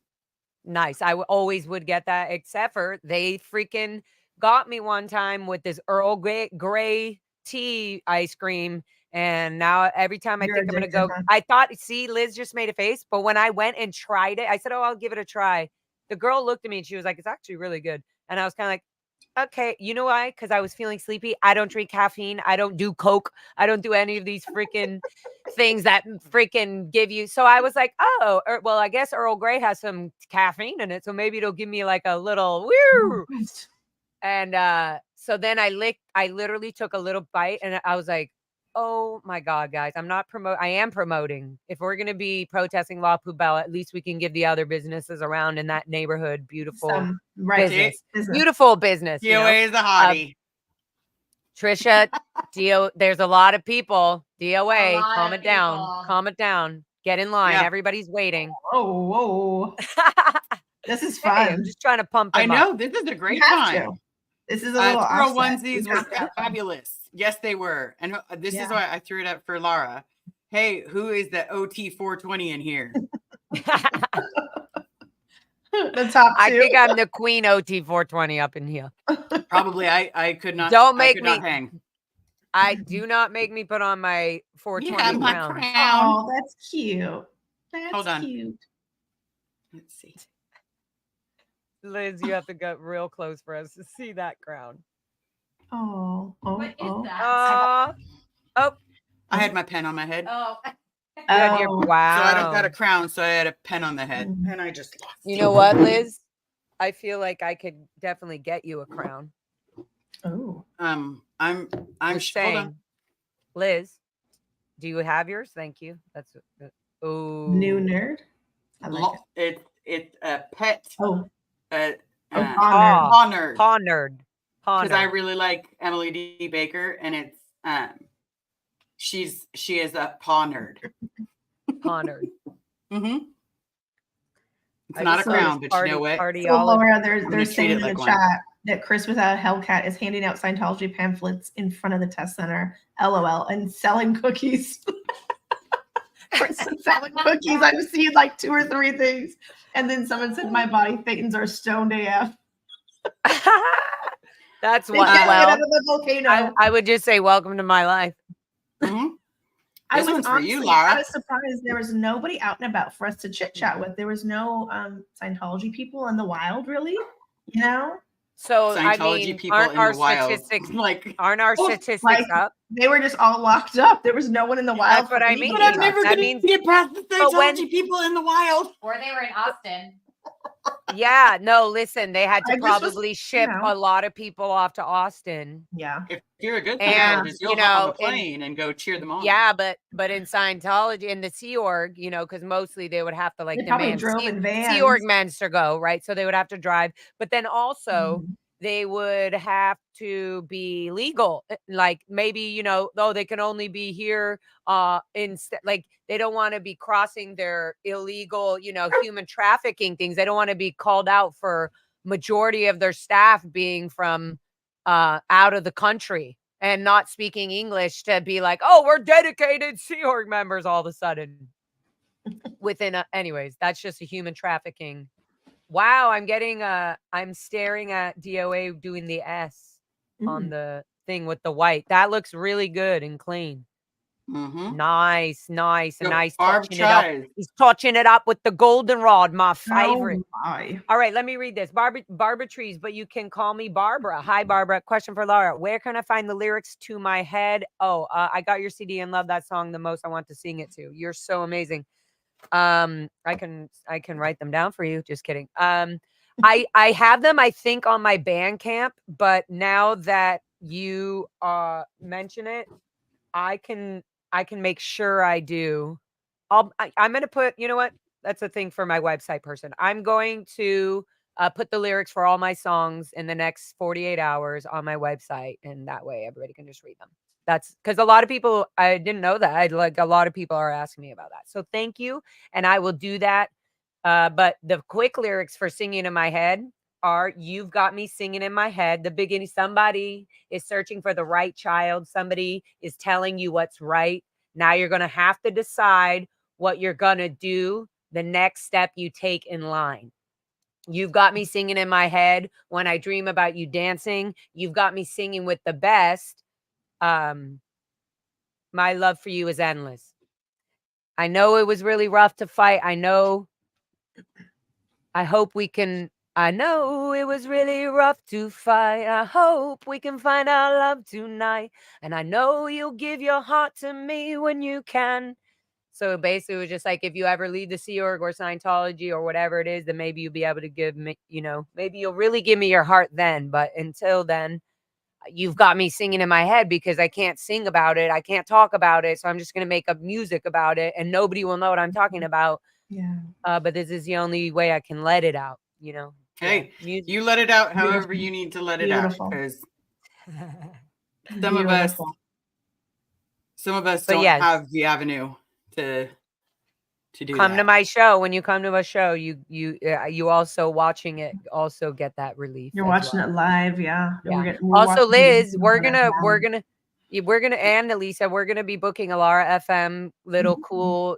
Nice. I always would get that, except for they freaking got me one time with this Earl Grey tea ice cream. And now every time I You're think I'm going to addicted, go, huh? I thought, see, Liz just made a face. But when I went and tried it, I said, oh, I'll give it a try. The girl looked at me and she was like, it's actually really good. And I was kind of like, okay, you know why? Because I was feeling sleepy. I don't drink caffeine. I don't do Coke. I don't do any of these freaking things that freaking give you. So I was like, oh, well, I guess Earl Grey has some caffeine in it. So maybe it'll give me like a little woo. And so then I literally took a little bite and I was like, oh my God, guys, I am promoting. If we're going to be protesting La Poubelle, at least we can give the other businesses around in that neighborhood beautiful Right. business. Business. Beautiful business. You know? DOA is a hottie. Trisha, there's a lot of people. DOA, lot calm of it down. people. Calm it down. Get in line. Yeah. Everybody's waiting. Whoa. This is Hey, I'm fun. just trying to pump I them know up. this is a great You have time. to. This is a little Throw offset. onesies You were have to. fabulous. Yes, they were. And this Yeah. is why I threw it up for Lara. Hey, who is the OT 420 in here? The top two. I think I'm the queen OT 420 up in here. Probably I could not. Don't I make could me- not hang. Do not make me put on my 420 Yeah, my crown. crown. Oh, that's cute. That's Hold on. cute. Let's see. Liz, you have to get real close for us to see that crown. Oh. What is Oh. that? I had my pen on my head. Oh, You had your- Oh. wow. So I don't got a crown, so I had a pen on the head. Mhm. And I just lost You it. know what, Liz? I feel like I could definitely get you a crown. Oh. I'm Just hold on. saying. Liz, do you have yours? Thank you. That's oh New nerd. I like it. It's a pet Oh. uh, Paw paw nerd. Paw nerd. Paw Because I nerd. really like Emily D. Baker, and it's she is a paw nerd. Paw nerd. Mm-hmm. It's I not a just saw crown, this but you know what? So Cardiologist. Laura, they're gonna saying treat in it the like one. chat that Chris without a Hellcat is handing out Scientology pamphlets in front of the test center. LOL, and selling cookies. Chris is selling cookies. I've seen like 2 or 3 things. And then someone said my body thetans are stoned AF. That's They what. can't get Well, out of the volcano. I would just say, welcome to my life. Mhm. I This was one's for you, honestly Lara. kind of surprised there was nobody out and about for us to chit chat with. There was no Scientology people in the wild, really. You know, So Scientology I mean, people aren't in our the wild. statistics Like, aren't our Oh, statistics like- up? they were just all locked up. There was no one in the wild. That's what for I any mean. but of I'm us. never That gonna means- get past the But when- Scientology people in the wild. or they were in Austin. Yeah, no, listen, they had to I just was- probably ship know. a lot of people off to Austin. Yeah. If you're a good And, Scientologist, you'll you hop on know, the plane and go cheer them on. Yeah, but in Scientology, in the Sea Org, you know, because mostly they would have to like They probably demand drove in vans. Sea Org men to go, right? So they would have to drive, but then also Mhm. they would have to be legal. Like maybe, you know, though they can only be here instead, like they don't want to be crossing their illegal, you know, human trafficking things. They don't want to be called out for majority of their staff being from out of the country and not speaking English to be like, oh, we're dedicated Sea Org members all of a sudden. Anyways, that's just a human trafficking. Wow, I'm staring at DOA doing the S on the thing with the white. That looks really good and clean. Mm-hmm. Nice, and nice Barb touching it up. tries. He's touching it up with the goldenrod, my favorite. Oh my. All right, let me read this. Barbara Trees, but you can call me Barbara. Hi, Barbara. Question for Laura. Where can I find the lyrics to My Head? Oh, I got your CD and love that song the most. I want to sing it to. You're so amazing. I can write them down for you. Just kidding. I have them, I think, on my Bandcamp, but now that you mention it, I can I can make sure I do. I'm going to put, you know what? That's a thing for my website person. I'm going to put the lyrics for all my songs in the next 48 hours on my website. And that way everybody can just read them. That's because a lot of people, I didn't know that. A lot of people are asking me about that. So thank you. And I will do that. But the quick lyrics for Singing in My Head are, you've got me singing in my head. The beginning, somebody is searching for the right child. Somebody is telling you what's right. Now you're going to have to decide what you're going to do, the next step you take in line. You've got me singing in my head when I dream about you dancing. You've got me singing with the best. My love for you is endless. I know it was really rough to fight. I know it was really rough to fight. I hope we can find our love tonight. And I know you'll give your heart to me when you can. So basically, it was just like, if you ever leave the Sea Org or Scientology or whatever it is, then maybe you'll be able to give me, maybe you'll really give me your heart then. But until then, you've got me singing in my head because I can't sing about it. I can't talk about it. So I'm just going to make up music about it and nobody will know what I'm talking about. Yeah. But this is the only way I can let it out, Hey, music. you let it out however Beautiful. you need to let it Beautiful. out, because some Beautiful. of us But don't yes. have the avenue to do Come that. to my show. When you come to a show, you also watching it also get that relief. You're as watching well. it live, yeah. Yeah. We're Also, watching Liz, it we're on gonna and Elisa, we're gonna be booking a Lara FM little cool,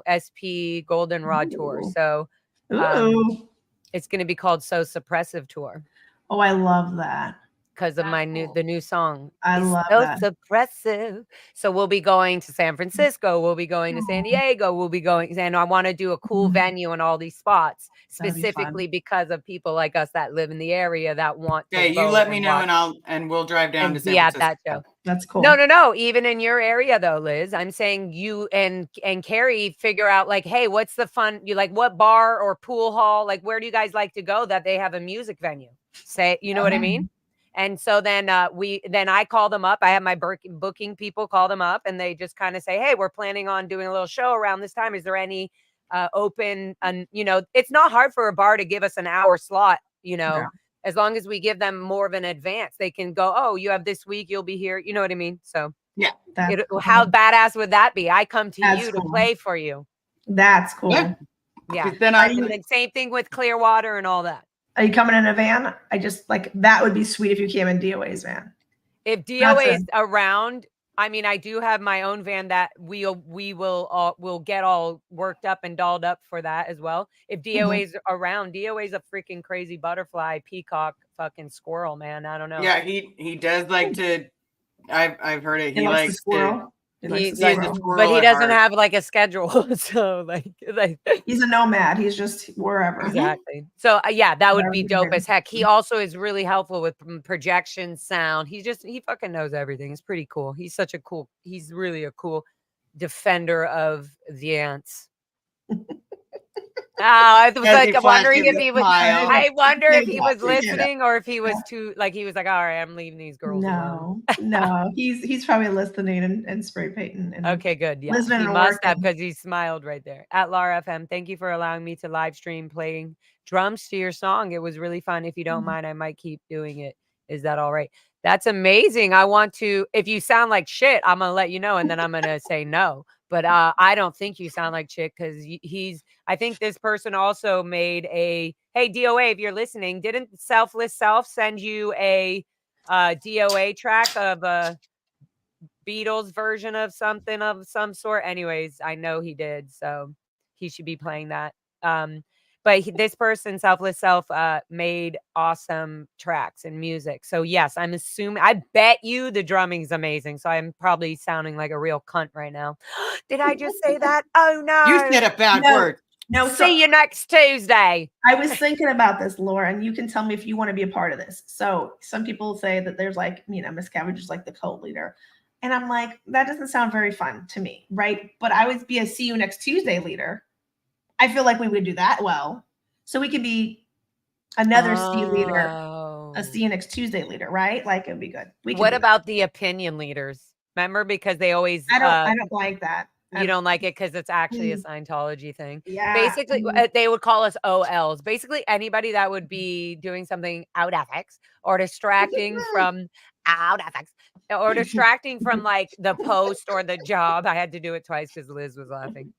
SP Goldenrod tour. Ooh. So Ooh. it's gonna be called So Suppressive Tour Oh, I love that. because of the new song. I It's love so that. suppressive. So we'll be going to San Francisco. We'll be going to San Diego. We'll be going, and I want to do a cool venue in all these spots, That'd be fun. specifically because of people like us that live in the area that want to Okay, you go let me and know watch and we'll drive down to and San be at Francisco. that show. That's cool. No. Even in your area though, Liz, I'm saying you and Carrie figure out like, hey, what's the fun? You like what bar or pool hall? Like, where do you guys like to go that they have a music venue? Say, you know what I mean? And so then I call them up. I have my booking people call them up and they just kind of say, hey, we're planning on doing a little show around this time. Is there any open? And it's not hard for a bar to give us an hour slot, Yeah. as long as we give them more of an advance, they can go, oh, you have this week, you'll be here. You know what I mean? So Yeah. That's cool. how badass would that be? I come to That's you cool. to play for you. That's cool. Yeah. Yeah. Then And then same thing with Clearwater and all that. Are you coming in a van? I just like that would be sweet if you came in DOA's van. If DOA is around, I mean, I do have my own van that we'll get all worked up and dolled up for that as well. If DOA is around, DOA is a freaking crazy butterfly, peacock, fucking squirrel, man. I don't know. Yeah, he does like to. I've heard it. He likes the squirrel. He's a squirrel but he at doesn't heart. have like a schedule. So like he's a nomad. He's just wherever. Exactly. So yeah, that would Wherever be he's dope been. as heck. He also is really helpful with projection, sound. He fucking knows everything. It's pretty cool. He's really a cool defender of the ants. I was like wondering if he was. I wonder if he was listening or if he was too like he was like, all right, I'm leaving these girls alone. No, he's probably listening and spray painting. And okay, good. Yeah, listening he and must have working. because he smiled right there at Lara FM. Thank you for allowing me to live stream playing drums to your song. It was really fun. If you don't mind, I might keep doing it. Is that all right? That's amazing. I want to. If you sound like shit, I'm gonna let you know, and then I'm gonna say no. But I don't think you sound like shit because I think this person also made a, hey, DOA, if you're listening, didn't Selfless Self send you a DOA track of a Beatles version of something of some sort? Anyways, I know he did. So he should be playing that. But this person, Selfless Self, made awesome tracks and music. So yes, I'm assuming, I bet you the drumming's amazing. So I'm probably sounding like a real cunt right now. Did I just say that? Oh no. You said a bad word. No, see you next Tuesday. I was thinking about this, Laura, and you can tell me if you want to be a part of this. So some people say that there's like, Miss Cabbage is like the cult leader. And I'm like, that doesn't sound very fun to me, right? But I would be a see you next Tuesday leader. I feel like we would do that well. So we could be another see you leader, a see you next Tuesday leader, right? Like it'd be good. What about the opinion leaders? Remember, because they always I don't like that. you don't like it because it's actually a Mm. Scientology thing. Yeah. Basically, they would call us OLs. Basically, anybody that would be doing something out ethics or distracting from out ethics or distracting from like the post or the job. I had to do it twice because Liz was laughing.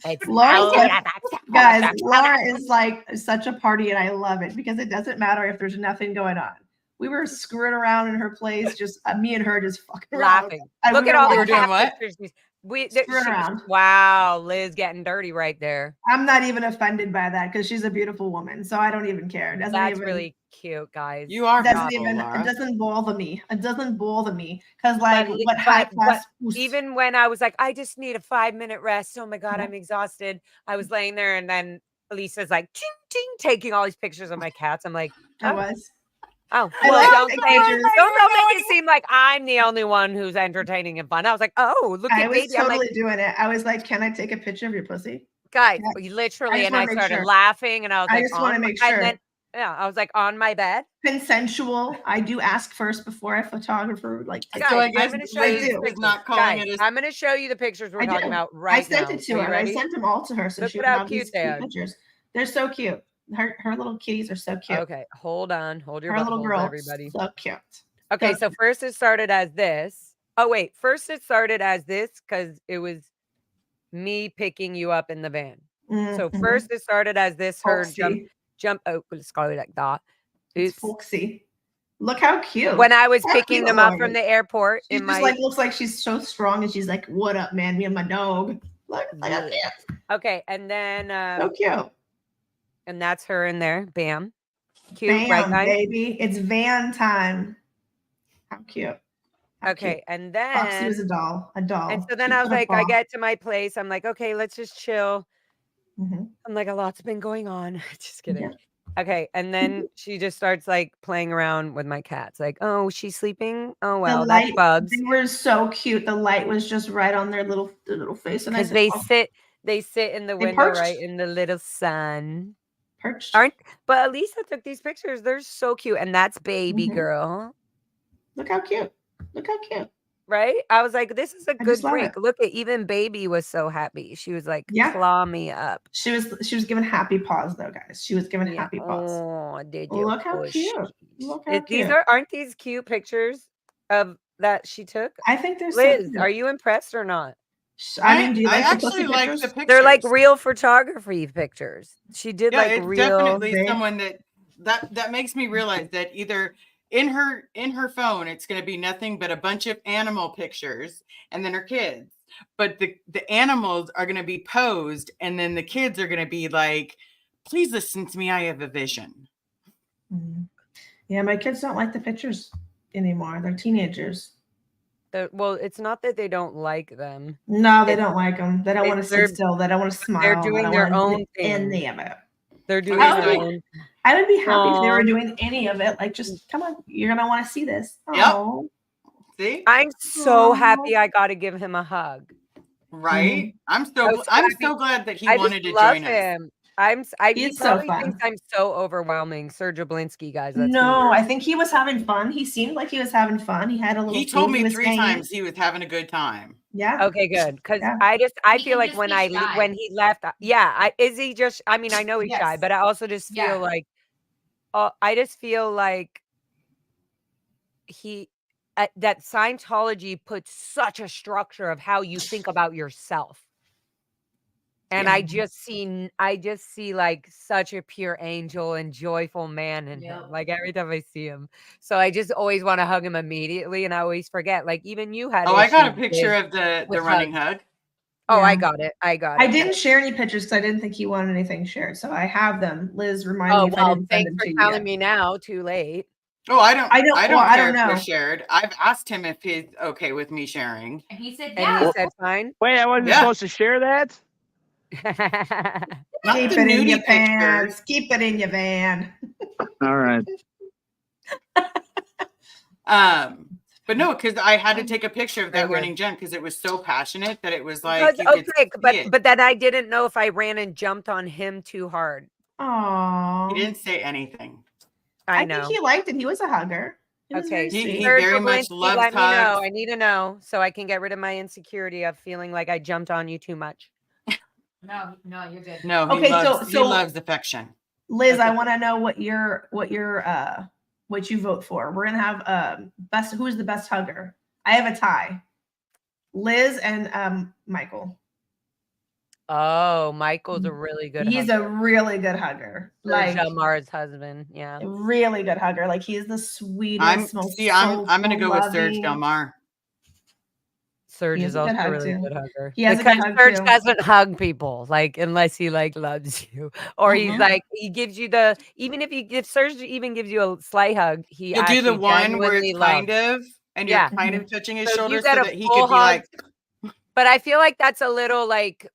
It's Laura's out like, ethics. guys, Out Laura ethics. is like such a party, and I love it because it doesn't matter if there's nothing going on. We were screwing around in her place, just me and her just fucking around. Laughing. And Look we at were all You the were doing cat what? pictures. Screwing around. Wow, Liz getting dirty right there. I'm not even offended by that because she's a beautiful woman, so I don't even care. It doesn't That's even really cute, guys. You are doesn't beautiful, even Laura. it doesn't bother me. It doesn't bother me because like But- what high but class even when I was like, I just need a 5-minute rest. Oh my God, Yeah. I'm exhausted. I was laying there and then Lisa's like, ching, ching, taking all these pictures of my cats. I'm like, I oh, was. oh. I Well, like don't the say, pictures. don't make it seem like I'm the only one who's entertaining and fun. I was like, oh, look I at was baby. I'm totally like, doing it. I was like, "Can I take a picture of your pussy?" guys, Yeah. literally. just And wanna I make started sure. laughing and I was I like, just wanna make and sure. then, yeah, I was like on my bed. Consensual. I do ask first before I photographer. Like, Guys, So I I'm guess going to show I you Liz these do. is pictures. not calling Guys, it a I'm going to show you the pictures we're I talking do. about I right sent now. it to Are her. you I ready? sent them all to her so Look she at would how have cute these they cute are. pictures. They're so cute. Her little kitties are so cute. Okay, hold on. Hold your Her little buttholes, girl, everybody. so cute. Okay, So so first it started as this. Oh, wait. First it started as this because it was me picking you up in the van. So mhm. first it started as this, her Folksy. jump. Oh, let's go like that. It's Oops. folksy. Look how cute. When I was How picking cute them up Lauren from is. the airport She in just my like looks like she's so strong, and she's like, "What up, man? Me and my dog." Look how Yeah. cute. Okay, and then So cute. and that's her in there. Bam. Cute, right, Bam, guys? baby. It's van time. How cute. How cute. Okay, and Foxy was then a doll. A doll. and so then She I was put a like, I paw. get to my place. I'm like, okay, let's just chill. Mhm. I'm like, a lot's been going on. Just kidding. Yeah. Okay, and then she just starts like playing around with my cats. Like, oh, she's sleeping. Oh The well, that's light, Bubs. they were so cute. The light was just right on their little face, and I Because said, they "Oh, sit in the They window, perched. right in the little sun. perched." But Elisa took these pictures. They're so cute, and that's baby Mhm. girl, Look how cute. Look how cute. right? I was like, this is a I good just love break. it. Look at even baby was so happy. She was like, Yeah. claw me up. She was giving happy paws though, guys. She was giving Yeah. happy paws. Oh, did you Look how push? cute. Look how These cute. aren't these cute pictures of that she took? I think they're so Liz, cute. are you impressed or not? I mean, do you I like the actually pussy like pictures? the pictures. They're like real photography pictures. She did Yeah, like it's real. definitely They- someone that makes me realize that either in her phone it's going to be nothing but a bunch of animal pictures and then her kids, but the animals are going to be posed and then the kids are going to be like, please listen to me, I have a vision. Mhm. Yeah, my kids don't like the pictures anymore. They're teenagers. Well, it's not that they don't like them. No, they don't like them. They don't want to they're- sit still. They don't want to smile. they're They doing don't their wanna do own thing. any of it. They're doing Oh, their yeah. own. I would be happy if they were Aw. doing any of it. Like, just come on, you're gonna want to see this. Yep. Oh, See, I'm so Aw. happy I got to give him a hug. right? I'm I was so I'm happy. so glad that he I wanted just to love join us. him. He He's so probably fun. thinks I'm so overwhelming. Sir Jablinski, guys. That's No, I think he was having fun. He seemed like he was having fun. He had a little. He told food. me He was 3 hanging. times he was having a good time. Yeah. Okay, good. Because Yeah. I He feel can like just when be shy. when he left, is he just? I mean, I know he's shy, Yes. but I also just feel Yeah. like, I just feel like that Scientology puts such a structure of how you think about yourself. And Yeah. I just see like such a pure angel and joyful man in him. Yep. Like every time I see him. So I just always want to hug him immediately. And I always forget. Like even you had Oh, I got a issues picture with- of the with running hugs. hug. Oh, I Yeah. got it. I I didn't share any pictures because I didn't think he wanted anything shared. So I have them. Liz, remind me Oh, if I well, didn't send thanks them for to you telling yet. me now. Too late. Oh, I don't well, I care don't if they're know. shared. I've asked him if he's okay with me sharing. And he said, And yeah. he said fine. Wait, I wasn't Yeah. supposed to share that? Not Keep the it in nudie your pictures. pants. Keep it in your van. All right. But no, because I had to take a picture of that Right here. running jump because it was so passionate that it was like Because, you could see it. but then I didn't know if I ran and jumped on him too hard. Oh, He didn't say anything. I I know. think he liked it. He was a hugger. It was very Okay. He sweet. very Serge much Walensky, loves let me know. hugs. I need to know so I can get rid of my insecurity of feeling like I jumped on you too much. No, you're good. No, he Okay, loves he loves affection. Liz, That's I want to know what you vote for. We're gonna have best. Who's the best hugger? I have a tie. Liz and Michael. Oh, Michael's a really good He's hugger. a really good hugger. Serge Like Delmar's husband. Yeah. a really good hugger. Like he's the sweetest, most I'm gonna soulful, go with Serge loving. Delmar. Serge He is has a good also a hug, really too. good hugger. He has a Because good hug, Serge too. doesn't hug people, like unless he like loves you. Or he's Mhm. like he gives you the even if Serge even gives you a slight hug, he He'll do the actually one where genuinely it's loves. kind of, and you're Yeah. kind of touching his So if you shoulder get so a that he full could be hug, like, but I feel like that's a little like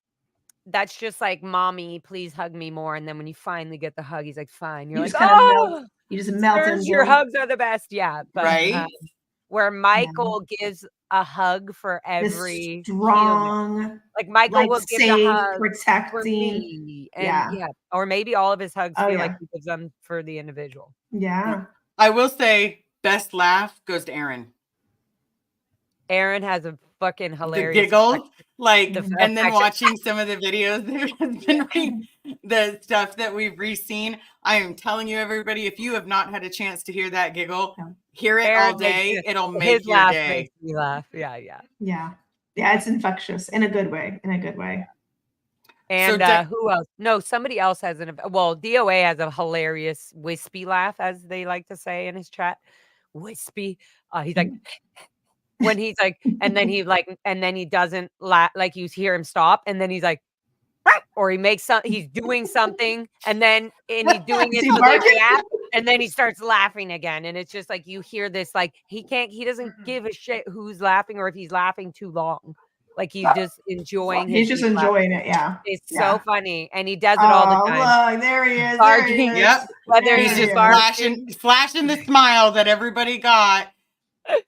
that's just like mommy, please hug me more. And then when you finally get the hug, he's like, fine. You're You like, just kind of melt. oh, You just melt Serge, into your him. hugs are the best. Yeah. But right? where Michael gives a hug for This every human. strong, Like Michael like will give the safe, hug for protecting. me. And Yeah. yeah. Or maybe all of his hugs Oh, feel yeah. like he gives them for the individual. Yeah. I will say best laugh goes to Aaron. Aaron has a fucking The hilarious giggles, like, the and then affection. watching some of the videos that has been the stuff that we've re-seen. I am telling you, everybody, if you have not had a chance to hear that giggle, hear it all Aaron makes day. you- It'll his make your laugh day. makes me laugh. Yeah, yeah. Yeah. Yeah. It's infectious in a good way. In a good way. And So who else? No, somebody else has DOA has a hilarious wispy laugh, as they like to say in his chat. Wispy. He's like when he's like, and then he doesn't laugh, like you hear him stop, and then he's like, or he makes he's doing something, and he's doing Is it he so they barking? react, and then he starts laughing again, and it's just like you hear this, like he doesn't give a shit who's laughing or if he's laughing too long. Like he's just enjoying He's his just deep laugh. enjoying it. Yeah. It's Yeah. so funny, and he does it all the time. Look, there he is. There he Barking. is. Yep. Whether He's There just he barking, flashing the smile that everybody got.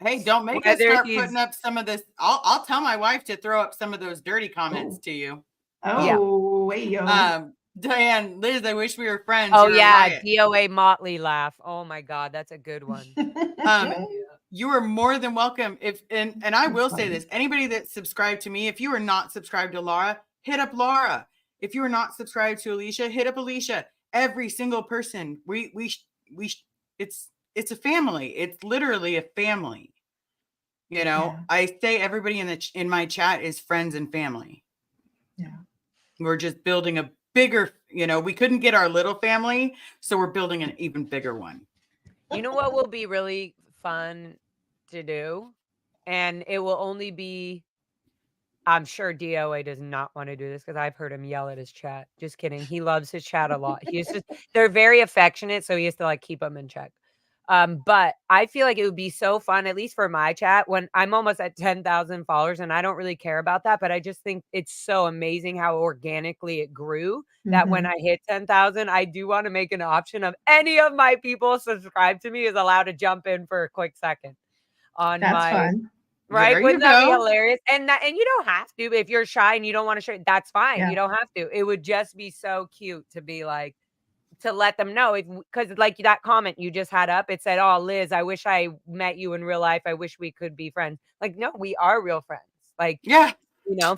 Hey, don't make us Whether start he's- putting up some of this. I'll tell my wife to throw up some of those dirty comments to you. Oh, wait, yo. Diane, Liz, I wish we were friends. Oh You're a yeah, riot. DOA Motley laugh. Oh my god, that's a good one. You are more than welcome. And I will say funny. this: anybody that subscribed to me, if you are not subscribed to Laura, hit up Laura. If you are not subscribed to Alicia, hit up Alicia. Every single person. It's a family. It's literally a family. You know, Yeah. I say everybody in my chat is friends and family. Yeah. We're just building a bigger, we couldn't get our little family, so we're building an even bigger one. You know what will be really fun to do? And it will only be, I'm sure DOA does not want to do this because I've heard him yell at his chat. Just kidding. He loves his chat a lot. They're very affectionate, so he has to like keep them in check. But I feel like it would be so fun, at least for my chat, when I'm almost at 10,000 followers, and I don't really care about that, but I just think it's so amazing how organically it grew that when I hit 10,000, I do want to make an option of any of my people subscribe to me is allowed to jump in for a quick second on That's my fun. right. There Wouldn't you that be go. hilarious? And you don't have to, if you're shy and you don't want to share, that's fine. Yeah. You don't have to. It would just be so cute to be like, to let them know, because like that comment you just had up, it said, oh, Liz, I wish I met you in real life. I wish we could be friends. Like, no, we are real friends. Like, Yeah.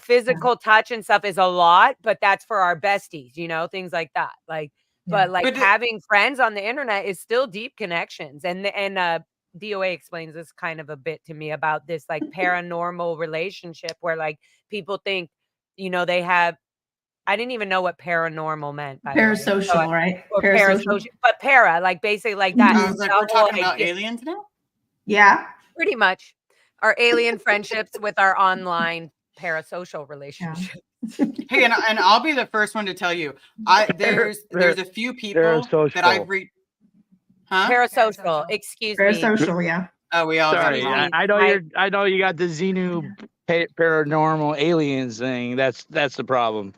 Physical touch and stuff is a lot, but that's for our besties, things like that. Like, but like having friends on the internet is still deep connections. And DOA explains this kind of a bit to me about this like paranormal relationship where like people think, they have, I didn't even know what paranormal meant. By Parasocial, the way. right? Or parasocial, but like basically like that. I was like, we're talking about aliens now? Yeah. Pretty much. Our alien friendships with our online parasocial relationship. Hey, and I'll be the first one to tell you, there's a few people that I've reached. Huh? Parasocial, excuse me. Parasocial, yeah. Oh, we all Sorry, got I know you got the Xenu paranormal aliens thing. That's the problem.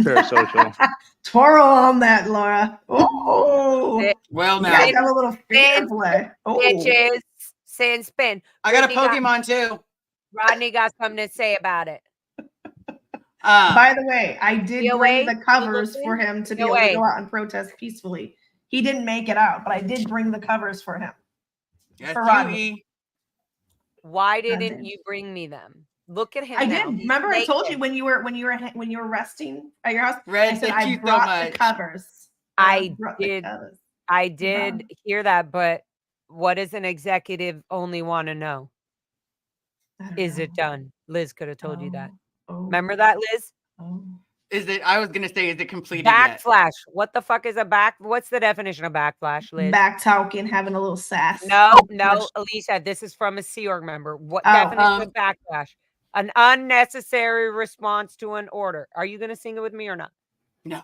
Parasocial. Twirl on that, Laura. Oh, well, you now guys have a little finger play. Oh. Bitches, sit and spin. I got a Pokemon too. Rodney got something to say about it. By the way, I did bring the covers listen? for him to be able to go out and protest peacefully. He didn't make it out, but I did bring the covers for him. For Rodney. S-U-E. Why didn't Nothing. you bring me them? Look at him I now. did. He's Remember, I told you naked. when you were resting at your house. Red, I said thank I you so brought the much. covers. I brought the did. covers. I did hear that, but what does an executive only want to know? I don't Is know. it done? Liz could have told you that. Oh, Remember that, Liz? oh. Is it? I was gonna say, is it completed yet? Backflash. What the fuck is a back? What's the definition of backflash, Liz? Back talking, having a little sass. No, Oh, no, gosh. Alicia, this is from a Sea Org member. What Oh, definition of backlash? An unnecessary response to an order. Are you going to sing it with me or not? No.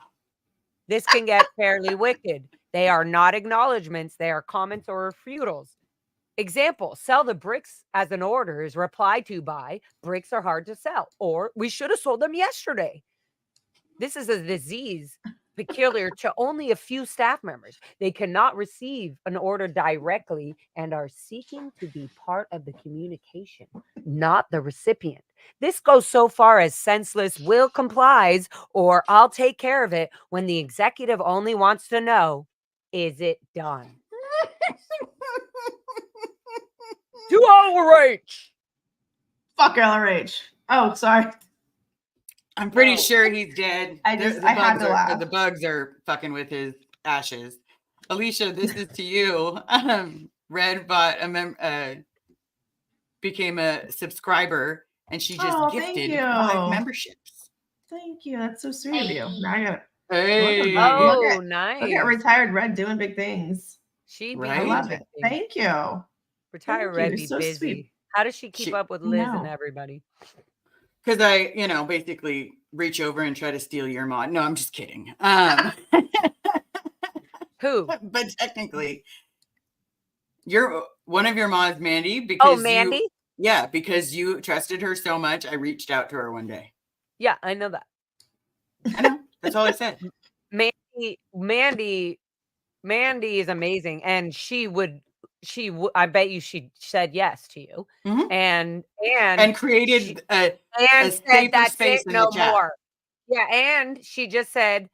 This can get fairly wicked. They are not acknowledgments. They are comments or refutals. Example, sell the bricks as an order is replied to by bricks are hard to sell, or we should have sold them yesterday. This is a disease peculiar to only a few staff members. They cannot receive an order directly and are seeking to be part of the communication, not the recipient. This goes so far as senseless will complies or I'll take care of it when the executive only wants to know, is it done? To LRH. fuck LRH. Oh, sorry. I'm pretty No. sure he's dead. I had to laugh. The bugs are fucking with his ashes. Alicia, this is to you. Red became a subscriber, and she just Oh, thank gifted you. 5 memberships. Thank you. That's so sweet of you. Now I got Hey, Oh, Look nice. look at retired Red doing big things. She be Right? I doing love big it. things. Thank you. Retire Thank Red you. be So busy. sweet. How does she keep She- up with Liz and No. everybody? because I, basically reach over and try to steal your mod. No, I'm just kidding. Who? But technically, you're one of your mods, Mandy, because Mandy? because you trusted her so much. I reached out to her one day. Yeah, I know that. I know. That's all I said. Mandy is amazing, and I bet you she said yes to you, Mhm. and created a said safer that's space it, in no the chat. more. Yeah, and she just said,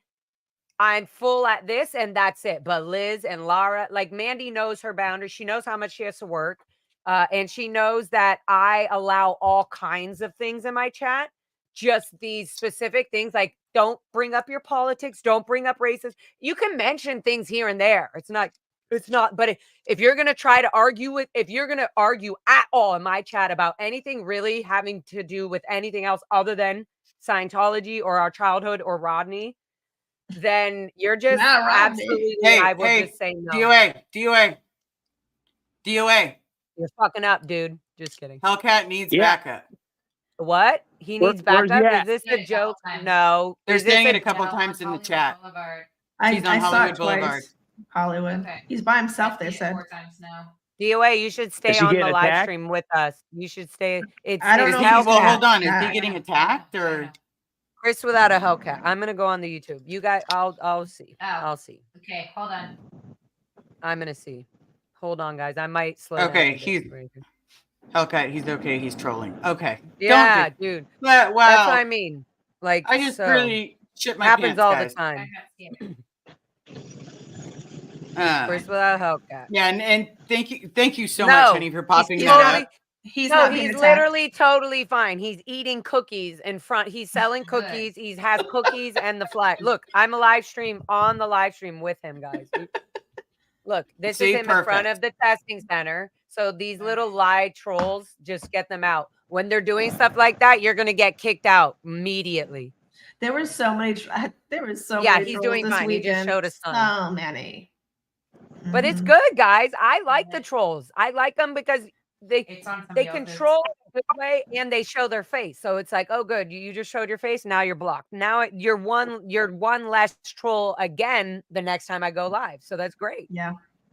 I'm full at this, and that's it. But Liz and Lara, like Mandy knows her boundaries. She knows how much she has to work, and she knows that I allow all kinds of things in my chat. Just these specific things, like don't bring up your politics, don't bring up races. You can mention things here and there. It's not. But if you're gonna try to argue if you're gonna argue at all in my chat about anything really having to do with anything else other than Scientology or our childhood or Rodney, then you're just Not Rodney. absolutely. Hey, I will just say no. DOA. You're fucking up, dude. Just kidding. Hellcat needs Yeah. backup. What? He Where's needs backup? he at? Is this Yeah, a joke? times. No. They're Is this saying it a a couple times in the chat. I She's on saw Hollywood it Boulevard. twice. Hollywood. Okay. He's by himself, they said. 4 times now. DOA? You should stay she on the getting live attacked? stream with us. You should stay. It's I don't his know if he's Hellcat. Hold on. Is he attacked. getting attacked or? Chris without a Hellcat. I'm gonna go on the YouTube. You guys, I'll see. Oh. I'll see. Okay, hold on. I'm gonna see. Hold on, guys. I might slow down. Okay, a bit right here. Hellcat, he's okay. He's trolling. Okay. Yeah, dude. Yeah, wow. That's what I mean. Like, I just so, really shit my happens pants, all guys. the time. I can't see it. Chris without a Hellcat. Yeah, and thank you so No, much, honey, for popping he's that totally- up. He's No, not being he's attacked. literally totally fine. He's eating cookies in front. He's selling Good. cookies. He has cookies and the flag. Look, I'm a live stream on the live stream with him, guys. Look, this See, is him in front perfect. of the testing center. So these little lie trolls, just get them out. When they're doing stuff like that, you're gonna get kicked out immediately. There were so many. Yeah, many he's trolls doing this fine. He just weekend. showed us some. So many. But it's Mhm. good, guys. I like the trolls. I like them because they It's on they somebody else's. control it a good way and they show their face. So it's like, oh, good, you just showed your face. Now you're blocked. Now you're one less troll again the next time I go live. So that's great. Yeah.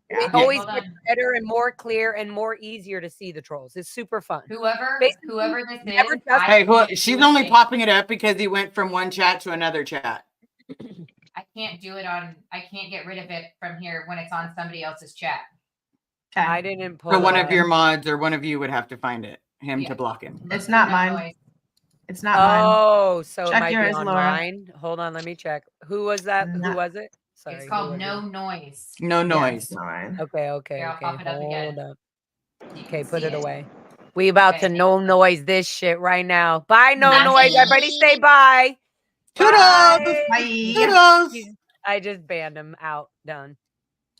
It Yeah. always Hold gets on. better and more clear and more easier to see the trolls. It's super fun. Whoever Basically, this never is, trust- Hey, can't she's do a only thing. popping it up because he went from one chat to another chat. I can't do it on. I can't get rid of it from here when it's on somebody else's chat. Okay. I didn't pull So one it of your mods or one of you would have to find him Yeah. to block him. It's not No mine. noise. It's not mine. Oh, so it Check might be yours, on Laura. mine. Hold on, let me check. Who was that? Who No. was it? Sorry. It's who called was no it? noise. No Yeah, noise. it's not mine. Okay, okay, Here, I'll okay. pop it up again. Hold up. Okay, put it away. We about to no noise this shit right now. Bye, no Bye. noise. Everybody say bye. Toodles! Bye. Bye. Toodles! I just banned him out. Done.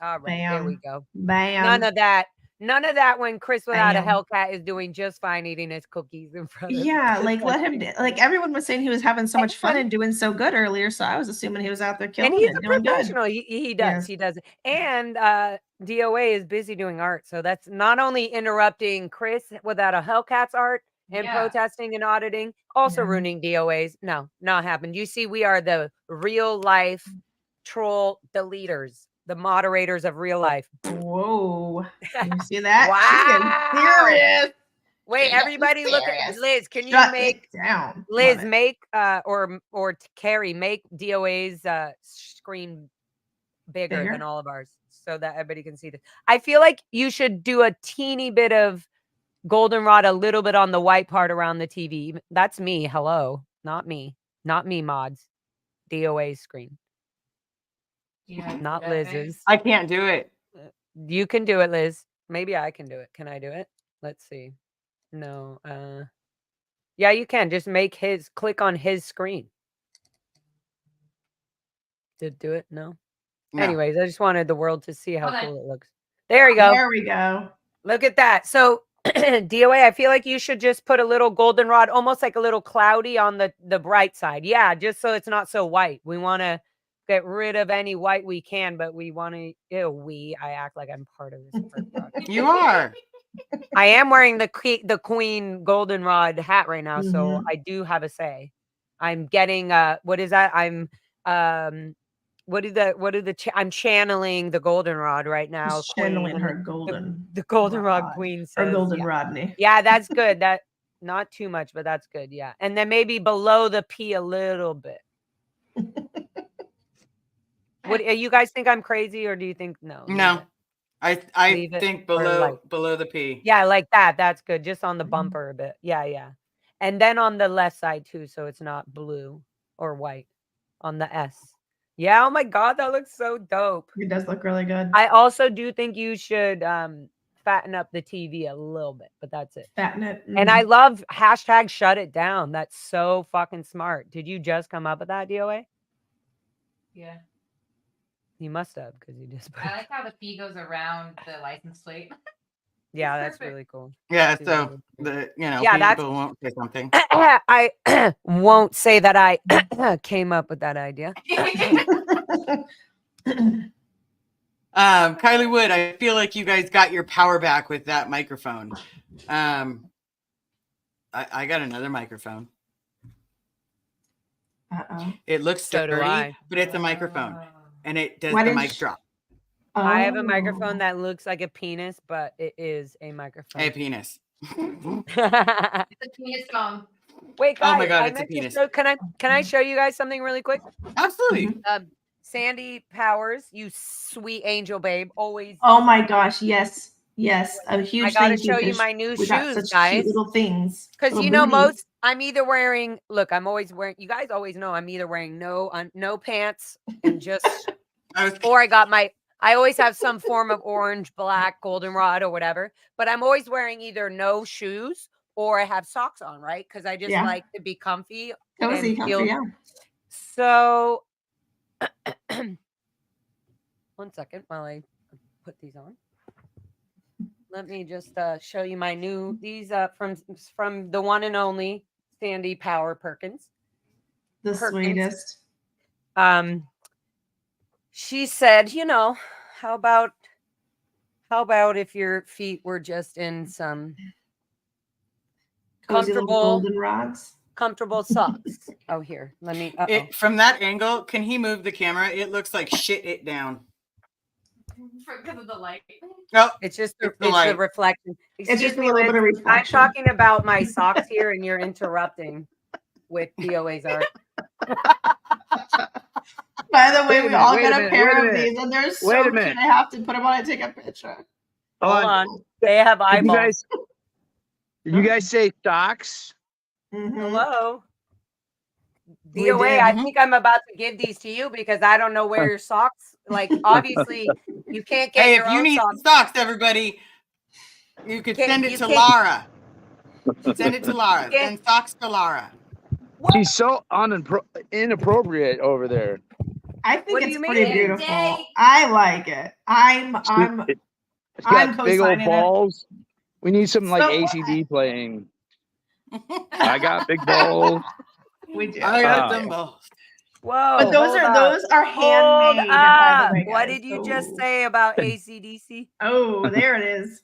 All right, there we go. Bam. None of that. None of that when Chris without a Bam. Hellcat is doing just fine eating his cookies in front of Yeah, like let him. Like everyone was saying, he was having so much fun and doing so good earlier. So I was assuming he was out there killing And he's it, a doing good. professional. He does. Yes. He does. And DOA is busy doing art. So that's not only interrupting Chris without a Hellcats art and protesting and auditing, also Yeah. ruining DOAs. No, not happened. You see, we are the real life troll deleters, the moderators of real life. Whoa! You see that? Wow. She is serious. Wait, She is everybody look at serious. Liz. Can you Shut make it down? Liz Love it. make or Carrie make DOA's screen bigger than all of ours so that everybody can see this. I feel like you should do a teeny bit of goldenrod, a little bit on the white part around the TV. That's me. Hello, not me. Not me, mods. DOA's screen. Not Liz's. I can't do it. You can do it, Liz. Maybe I can do it. Can I do it? Let's see. No. Yeah, you can. Just make his click on his screen. Did do it? No. No. Anyways, I just wanted the world to see how cool it looks. There you go. There we go. Look at that. So DOA, I feel like you should just put a little goldenrod, almost like a little cloudy on the bright side. Yeah, just so it's not so white. We want to get rid of any white we can, but we want to. I act like I'm part of this. You are. I am wearing the queen goldenrod hat right now, so I do have a say. I'm getting what is that? I'm I'm channeling the goldenrod right now. She's channeling queen. her golden. The goldenrod queen says, Or golden yeah. Rodney. Yeah, that's good. That not too much, but that's good. Yeah, and then maybe below the P a little bit. What you guys think I'm crazy, or do you think no? No, I think below the P. Yeah, like that. That's good. Just on the bumper a bit. Yeah. And then on the left side too, so it's not blue or white on the S. Yeah. Oh my God, that looks so dope. It does look really good. I also do think you should fatten up the TV a little bit, but that's it. Fatten it. And I love hashtag shut it down. That's so fucking smart. Did you just come up with that, DOA? Yeah. You must have, because you just. I like how the P goes around the license plate. Yeah, that's perfect. really cool. Yeah, That's so really the people won't say something. I won't say that I came up with that idea. Kylie Wood, I feel like you guys got your power back with that microphone. I got another microphone. Uh-oh. It looks So do sturdy, I. but it's a microphone, and it does Why the didn't mic you- drop. I have a Oh. microphone that looks like a penis, but it is a microphone. A penis. It's a penis phone. Wait, guys, Oh my God, I it's a meant to penis. show- can I show you guys something really quick? Absolutely. Sandy Powers, you sweet angel babe, always. Oh my gosh, yes. Yes. A huge I gotta thank you, show you 'cause my new we got shoes, such guys. cute little things. Because little you know, booties. I'm either wearing. Look, I'm always wearing. You guys always know I'm either wearing no pants and just, or I always have some form of orange, black, goldenrod, or whatever. But I'm always wearing either no shoes or I have socks on, right? Because I just like to be comfy. Cozy, and feel- comfy, yeah. So, one second while I put these on. Let me just show you my new, these from the one and only Sandy Power Perkins. The Perkins. sweetest. She said, how about if your feet were just in some Cozy little comfortable socks. Oh, here, let me. From that angle, can he move the camera? It looks like shit it down. Because of the light. Oh, It's just It's the the light. reflection. It's Excuse just a me, little Liz, bit of I'm reflection. talking about my socks here, and you're interrupting with DOA's art. By the way, Wait a we minute, all wait get a a minute, pair wait a of minute. these, and they're so Wait a cute. minute. I have to put them on and take a picture. Hold on. They have Did you eyeballs. did you guys say socks? Mhm. Hello. We DOA, did. I think I'm about to give these to you because I don't know where your socks. Like, obviously, you can't get hey, your if you own need socks. socks, everybody, You could Can't- send it you to can't- Lara. Send it to Lara. Yeah. Send socks to Lara. What? She's so inappropriate over there. I think What do it's you pretty mean? beautiful. Day. I like it. I'm She's I'm got big old co-signing it. balls. We need some like So ACD playing. I got big balls. We do. I got Uh, them both. Whoa. But those hold are up. those are Hold handmade, by the way, up. What guys. did you just Oh. say about ACDC? Oh, there it is.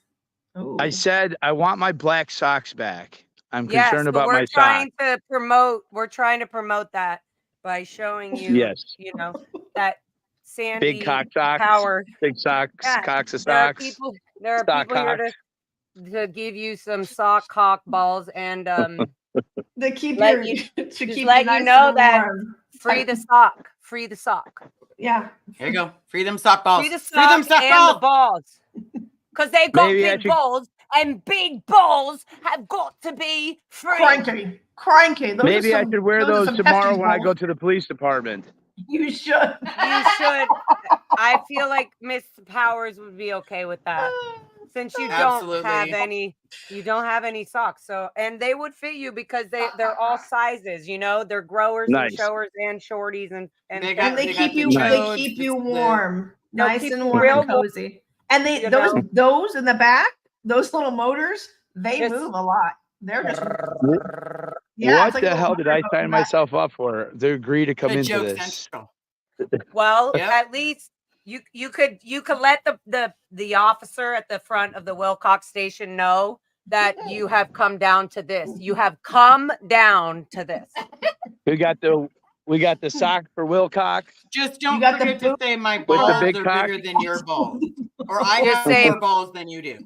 Oh. I said I want my black socks back. I'm Yes, concerned so about my we're socks. trying to promote. We're trying to promote that by showing you, Yes. you know, that Sandy Big cock socks. power. Big socks. Yeah, Cocks of There are socks. people. There are Sock people here cocks. to give you some sock cock balls and To keep let your you- to just keep let you you nice know and that warm. free the sock. Free the sock. Yeah. There you go. Free them sock balls. Free the Free them sock sock and the balls. balls. Because they've got Maybe I big should- balls, and big balls have got to be free. Cranky. Those Maybe are I some, should wear are those some tomorrow hefty when I balls. go to the police department. You should. You should. I feel like Miss Powers would be okay with that. Since you don't have Absolutely. any socks. So, and they would fit you because they're all sizes, you know, they're growers Nice. and showers and shorties and They got- And they got keep the you chodes, they keep you the- warm. They'll Nice keep and you warm real and cozy. And they you those know? those in the back, those little motors, they Just- move a lot. They're just What it's like a the little hell did I motorboat sign in the back. myself up for to agree to come The into joke this? central. Well, Yep. at least you could let the officer at the front of the Wilcox station know that you have come down to this. You have come down to this. We got the sock for Wilcox. Just don't got the forget to boot say my with the balls big are cock. bigger than your balls. Or I Just have say- more balls than you do.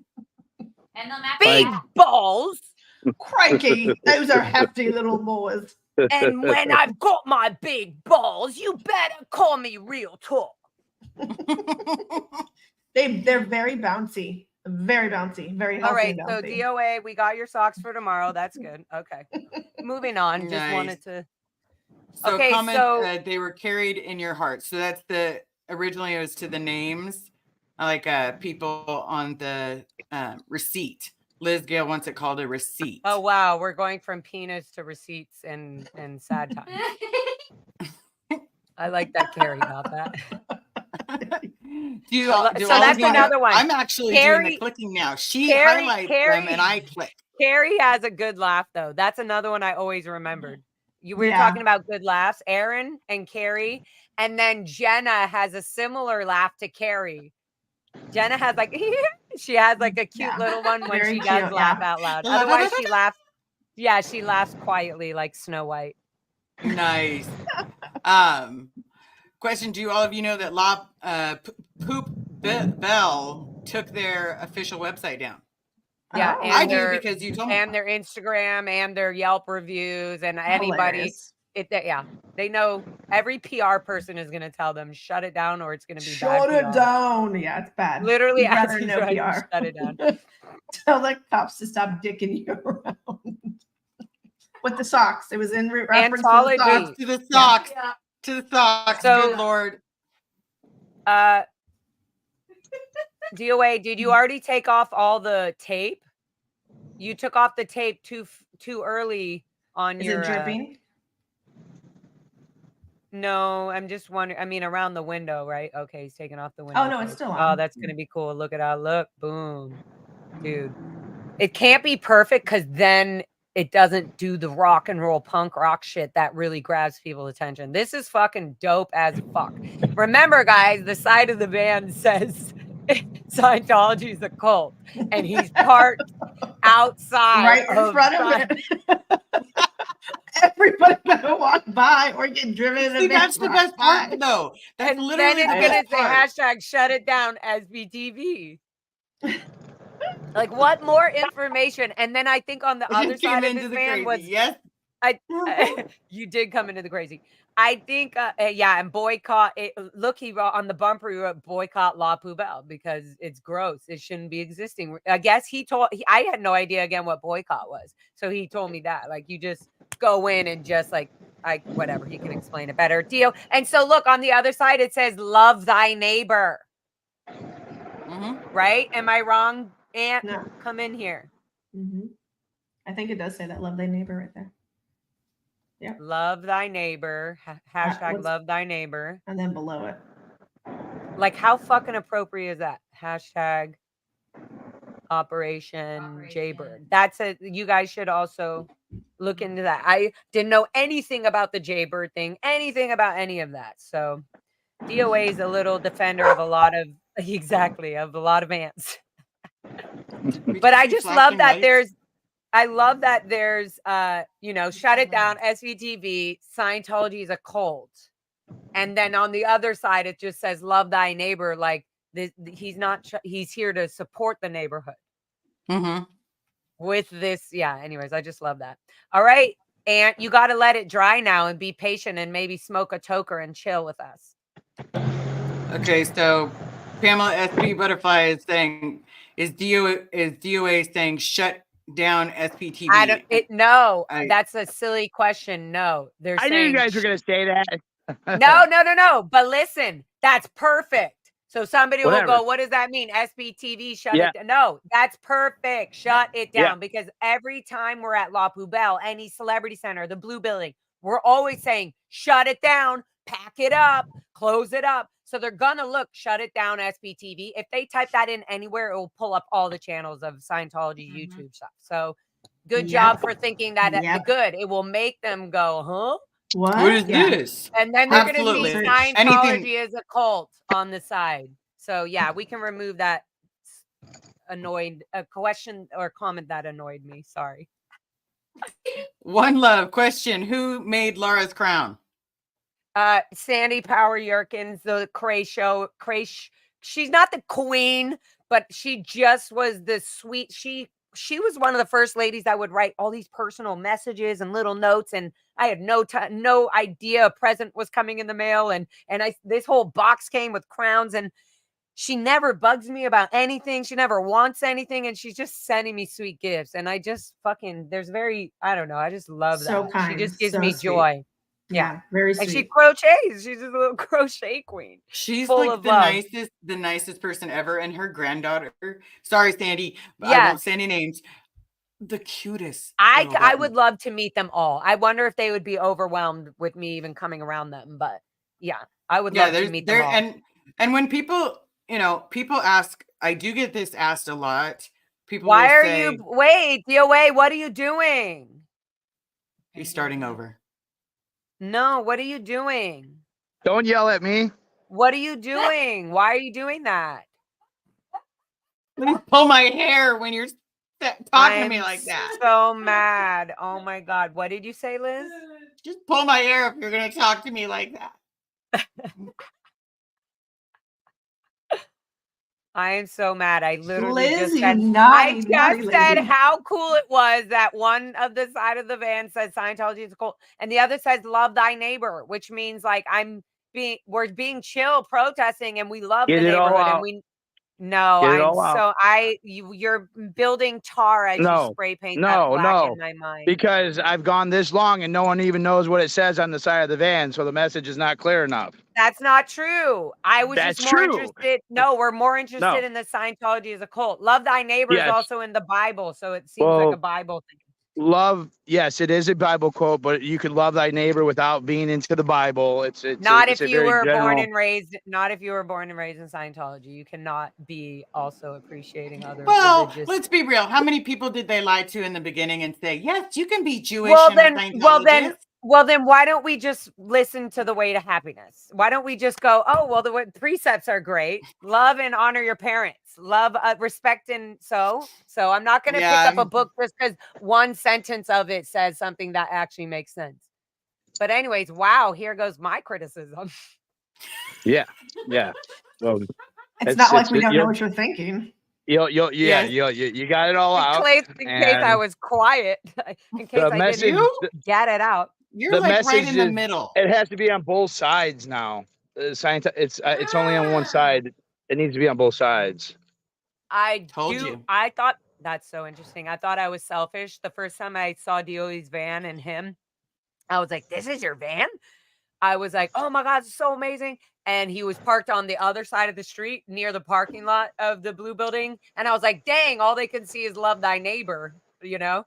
And they'll match Big the hat. balls. Cranky. Those are hefty little boys. And when I've got my big balls, you better call me real talk. They're very bouncy. Very bouncy. Very healthy All right, and so bouncy. DOA, we got your socks for tomorrow. That's good. Okay. Moving on. Just Nice. wanted to So Okay, comment, so- they were carried in your heart. So that's originally it was to the names, like people on the receipt. Liz Gale wants it called a receipt. Oh wow, we're going from penis to receipts and sad times. I like that Carrie got that. Do you, So do so all that's of you know- another one. I'm actually doing Carrie- the clicking now. She Carrie- highlights Carrie- them and I click. Carrie has a good laugh though. That's another one I always remembered. You were Yeah. talking about good laughs, Aaron and Carrie, and then Jenna has a similar laugh to Carrie. Jenna has like she has like a cute Yeah. little one when Very she does cute, laugh yeah. out loud. Otherwise, she laughs. Yeah, she laughs quietly like Snow White. Nice. Question: do all of you know that Poop Bell took their official website down? Yeah, Oh. and I do their- because you told me. And their Instagram and their Yelp reviews and anybody. Hilarious. They know every PR person is going to tell them shut it down or it's going to be Shut bad it PR. down. Yeah, it's bad. Literally, You'd as rather he's no writing, PR. shut it down. Tell the cops to stop dicking you around. With the socks. It was in reference Anthology. to the socks. To the socks. Yeah. To the socks. So- Good Lord. DOA, did you already take off all the tape? You took off the tape too early on Is your. it dripping? No, I'm just wondering. I mean, around the window, right? Okay, he's taking off the window. Oh, no, it's tape. still Oh, on. that's gonna be cool. Look at that. Look, boom, dude. It can't be perfect because then it doesn't do the rock and roll punk rock shit that really grabs people's attention. This is fucking dope as fuck. Remember, guys, the side of the band says Scientology is a cult, and he's parked outside, Right in front of it. Everybody gonna walk by or get driven in a See, van that's the right best part, by. though. That's And literally then the it's gonna best say part. hashtag shut it down SBTV. Like, what more information? And then I think on the I other just side came of into this the man crazy. was Yes. you did come into the crazy. I think, yeah, and boycott. Look, he wrote on the bumper, he wrote boycott La Poubelle because it's gross. It shouldn't be existing. I guess I had no idea again what boycott was. So he told me that. Like, you just go in and just like, whatever, he can explain it better. Deal. And so look, on the other side, it says love thy neighbor. Mhm. Right? Am I wrong, Aunt, No. come in here. I think it does say that. Love thy neighbor right there. Love thy neighbor. Hashtag what's- love thy neighbor. And then below it. Like, how fucking appropriate is that? Hashtag Operation Jaybird. That's a, you guys should also look into that. I didn't know anything about the Jaybird thing, anything about any of that. So DOA is a little defender of a lot of, exactly, of a lot of ants. But I just love that I love that there's, shut it down, SVTV, Scientology is a cult. And then on the other side, it just says, love thy neighbor. Like, he's not, he's here to support the neighborhood. With this. Yeah. Anyways, I just love that. All right. And you got to let it dry now and be patient and maybe smoke a toker and chill with us. Okay. So Pamela SP Butterfly is saying, is DOA saying shut down SPTV? No, that's a silly question. No, I knew you guys were going to say that. No. But listen, that's perfect. So somebody will go, what does that mean? SPTV, shut it down. No, that's perfect. Shut it down. Because every time we're at La Poubelle, any celebrity center, the Blue Building, we're always saying, shut it down, pack it up, close it up. So they're going to look, shut it down, SPTV. If they type that in anywhere, it will pull up all the channels of Scientology YouTube stuff. So good job for thinking that good. It will make them go, huh? What is this? And then they're going to see Scientology as a cult on the side. So yeah, we can remove that question or comment that annoyed me. Sorry. One Love question: who made Laura's crown? Sandy Power Yerkins, the Cray show. She's not the queen, but she just was the sweet. She was one of the first ladies that would write all these personal messages and little notes, and I had no idea a present was coming in the mail, and this whole box came with crowns, and she never bugs me about anything. She never wants anything, and she's just sending me sweet gifts, and I just I don't know, I just love so that. Kind, she just gives so me sweet. Joy. Yeah, very sweet. And she crochets. She's just a little crochet queen. She's full like of the nicest person ever. And her granddaughter, sorry, Sandy, I won't say any names. The cutest. I would love to meet them all. I wonder if they would be overwhelmed with me even coming around them. But yeah, I would love to meet them all. And when people ask, I do get this asked a lot. People Why will are say, you wait, DOA, what are you doing? He's starting over. No, what are you doing? Don't yell at me. What are you doing? Why are you doing that? Let me pull my hair when you're talking to me like that. So mad. Oh my God. What did you say, Liz? Just pull my hair if you're going to talk to me like that. I am so mad. I literally Liz, just said, how cool it was that one of the side of the van says Scientology is cool, and the other says love thy neighbor, which means like we're being chill protesting, and we love the neighborhood, and you're building tar as you spray paint that black in my mind. Because I've gone this long and no one even knows what it says on the side of the van, so the message is not clear enough. That's not true. I was just more interested. No, we're more interested in the Scientology as a cult. Love thy neighbor is also in the Bible, so it seems like a Bible thing. Love, yes, it is a Bible quote, but you could love thy neighbor without being into the Bible. It's not if you were born and raised in Scientology. You cannot be also appreciating other religious. Let's be real. How many people did they lie to in the beginning and say, yes, you can be Jewish and a Scientologist? Well, then why don't we just listen to the way to happiness? Why don't we just go, oh, well, the precepts are great. Love and honor your parents. Love, respect. And so I'm not going to pick up a book just because one sentence of it says something that actually makes sense. But anyways, wow, here goes my criticism. Yeah. Well, it's not like we don't know what you're thinking. You got it all out. In case I was quiet, in case I didn't get it out. You're like right in the middle. It has to be on both sides now. It's only on one side. It needs to be on both sides. I thought that's so interesting. I thought I was selfish. The first time I saw DOE's van and him, I was like, this is your van? I was like, oh my God, it's so amazing. and he was parked on the other side of the street near the parking lot of the blue building. And I was like, dang, all they can see is love thy neighbor, you know?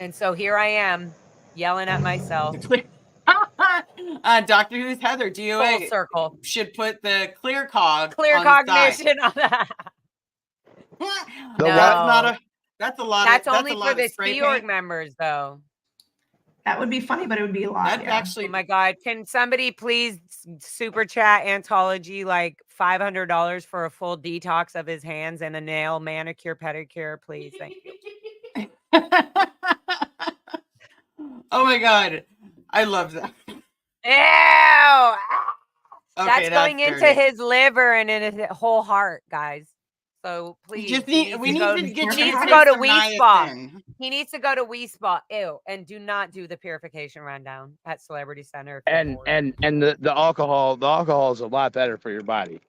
And so here I am yelling at myself. Doctor Who's Heather, DOA Full circle. should put the clear cog Clear on the side. cognition on that. The No. That's not a. That's a lot. That's of, only that's a for lot the of spray Sea Org paint. members, though. That would be funny, but it would be a lot. That's yeah. actually. Oh my God. Can somebody please super chat Anthology like $500 for a full detox of his hands and a nail manicure, pedicure, please? Thank you. Oh my God, I love that. Ew. Okay, That's going into dirty. his liver and in his whole heart, guys. So please, Just he need, we needs need to to get he you needs to go to some Wee Spa. niacin. He needs to go to Wee Spa. Ew. And do not do the purification rundown at Celebrity Center. if you're And bored. and the alcohol is a lot better for your body.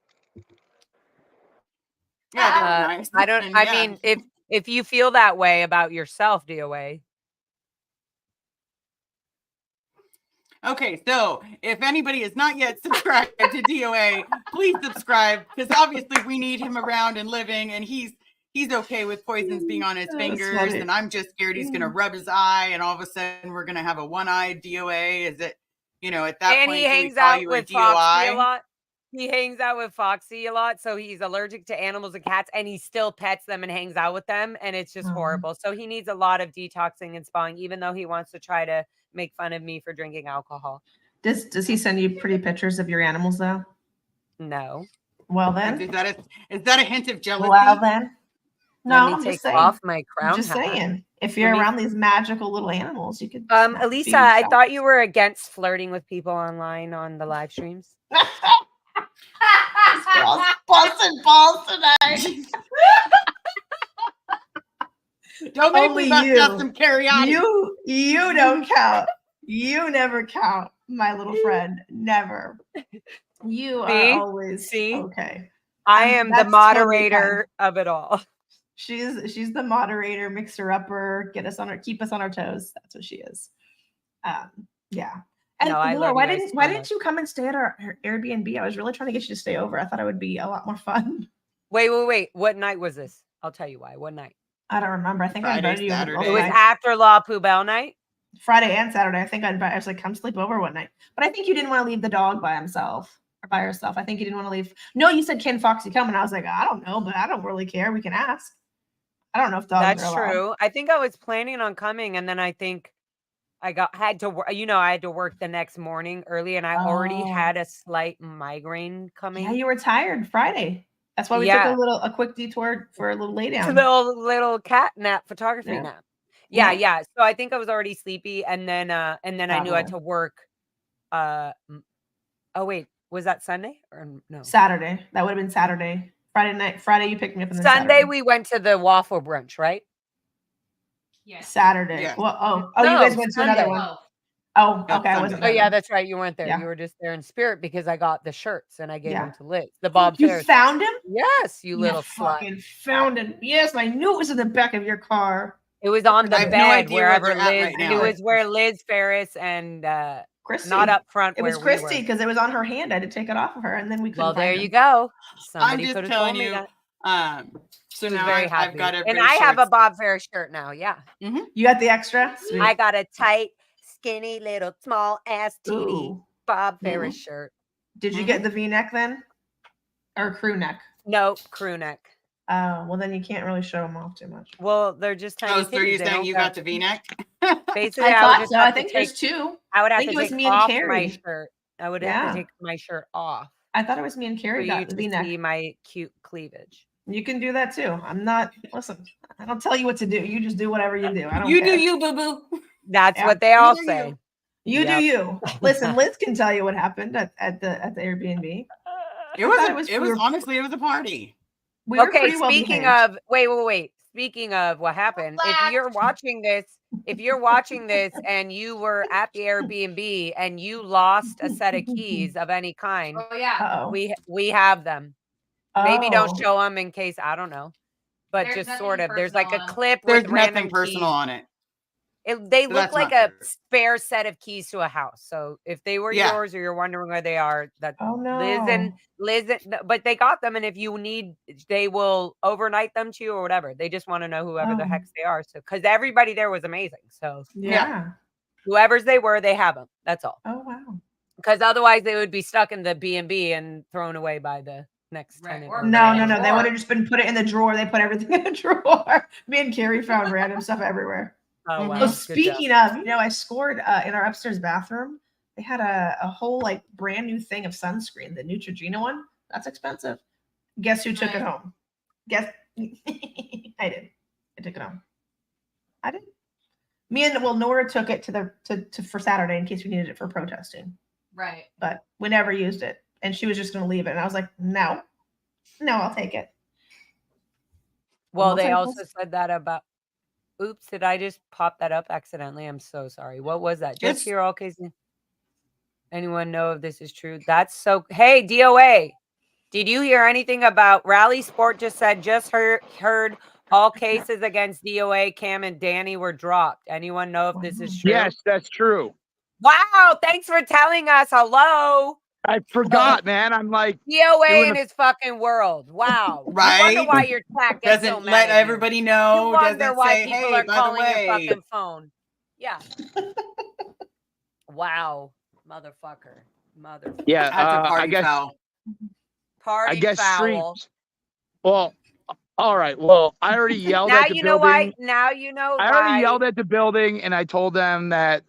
Yeah, they're nice. I don't. And I yeah. mean, if you feel that way about yourself, DOA. Okay, so if anybody is not yet subscribed to DOA, please subscribe because obviously we need him around and living, and he's okay with poisons being on his That's fingers, funny. and I'm just scared he's gonna rub his eye, and all of a sudden we're gonna have a one-eyed DOA. Is it, at that And point, he do we hangs call out you with a Foxy a DOI? lot. He hangs out with Foxy a lot, so he's allergic to animals and cats, and he still pets them and hangs out with them, and it's just Aw. horrible. So he needs a lot of detoxing and spawing, even though he wants to try to make fun of me for drinking alcohol. Does he send you pretty pictures of your animals though? No. Well Is then. that a hint of jealousy? Well then. No, Let me I'm take just saying. off my crown I'm just hat. saying. If you're me- around these magical little animals, you could. snap a Elisa, few I shots. thought you were against flirting with people online on the live streams. This girl's busting balls tonight. Don't make Only me bust you. out some carryotic. You don't count. You never count, my little friend. Never. You See? are always See? okay. I am the That's totally moderator of it all. She's the moderator, mixer upper, keep us on our toes. That's what she is. Yeah. And No, I Laura, love why you guys didn't so why much. didn't you come and stay at our Airbnb? I was really trying to get you to stay over. I thought it would be a lot more fun. Wait. What night was this? I'll tell you why. What night? I don't remember. I think I Friday, invited you Saturday. both It was nights. after La Poubelle night. Friday and Saturday. I think I was like, come sleep over one night. But I think you didn't want to leave the dog by himself or by herself. I think you didn't want to leave. No, you said, can Foxy come? And I was like, I don't know, but I don't really care. We can ask. I don't know if dogs That's are allowed. true. I think I was planning on coming, and then I think I had to work. I had to work the next morning early, and I already Oh. had a slight migraine coming. Yeah, you were tired Friday. That's why we took a quick detour for a little lay down. little cat nap, photography Yeah. nap. Yeah. Yeah. So I think I was already sleepy, and then I knew I had to work. Oh wait, was that Sunday or no? Saturday. That would have been Saturday. Friday night. Friday you picked me up, and then Sunday Saturday. we went to the waffle brunch, right? Yes. Saturday. Yeah. Well, No, you guys went to another Sunday. one. Oh, Oh, Yeah, okay. I Sunday. wasn't Oh there yeah, then. that's right. You weren't there. Yeah. You were just there in spirit because I got the shirts and I gave Yeah. them to Liz. The Bob You Ferris. found him? Yes, you little slut. fucking found him. Yes, I knew it was in the back of your car. It was on the I have no bed idea where wherever they're at Liz. right it now. was where Liz Ferris and Christy. not up front. It was where we Christy were. because it was on her hand. I had to take it off of her, and then we couldn't Well, find there him. you go. I'm Somebody just could have telling told me you. that. So I was now very I've happy. got a and very I have a short- Bob Ferris shirt now. Yeah, You got the extra? Sweet. I got a tight, skinny, little, small ass titty Ooh. Bob Ferris shirt. Did you get the V-neck then? Or crew neck? No crew neck. Well, then you can't really show them off too much. Well, they're just tiny. Oh, so are you titties. They saying don't you have- got the V-neck? Basically, I I would thought just so. have I to think take. there's two. I would have think to it was take me and off Carrie. my shirt. I would have Yeah. to take my shirt off I thought it was me and for Carrie you got the to V-neck. see my cute cleavage. You can do that too. I'm not. Listen, I don't tell you what to do. You just do whatever you do. I don't. You care. do you, boo boo. That's Yeah. what they all do you. say. You Yep. do you. Listen, Liz can tell you what happened at the Airbnb. It was. thought It was honestly. It was a party. We were Okay, pretty well speaking behaved. of wait. Speaking of what happened, if you're watching this and you were at the Airbnb and you lost a set of keys of any kind, oh yeah. Uh-oh. we have them. Maybe don't Oh. show them in case I don't know, but There's just nothing sort of. There's like a personal on 'em. clip There's with nothing random personal keys. on it. They So look that's like not a true. spare set of keys to a house. So if they were Yeah. yours or you're wondering where they are, that Oh Liz, but they got them. And if you need, they will overnight them to you or whatever. They just want to know whoever the Oh. heck they are. So, because everybody there was amazing. So Yeah. whoever's they were, they have them. That's all. Oh wow. Because otherwise they would be stuck in the B&B and thrown away by the next Right, tenant. or or No, whatever. no, no. They would have just been put it in the drawer. They put everything in the drawer. Me and Carrie found random stuff everywhere. Oh, wow. Oh, Mhm. speaking of, I scored in our upstairs bathroom. They had a whole like brand new thing of sunscreen, the Neutrogena one. That's expensive. Guess who took it Right. home? Guess I did. I took it home. I did. Me and Nora took it to for Saturday in case we needed it for protesting, Right. but we never used it, and she was just going to leave it, and I was like, no, I'll take it. Well, they Multiples. also said that about. Oops, did I just pop that up accidentally? I'm so sorry. What was that? Just It's- here, all cases. Anyone know if this is true? That's so. Hey, DOA, did you hear anything about Rally Sport? Just said just heard all cases against DOA, Cam, and Danny were dropped. Anyone know if this is true? Yes, that's true. Wow, thanks for telling us. Hello. I forgot, man. I'm like, DOA doing in a- his fucking world. Wow. You Right? wonder why your chat gets Doesn't so mad let at you. everybody You know. wonder Doesn't why say, people hey, are by the calling your way. fucking phone. Yeah. Wow. Motherfucker. yeah. That's a I party guess. foul. Party I guess foul. streets. Well, all right. Well, I already yelled Now at the you know why. building. Now you know I already why. yelled at the building, and I told them that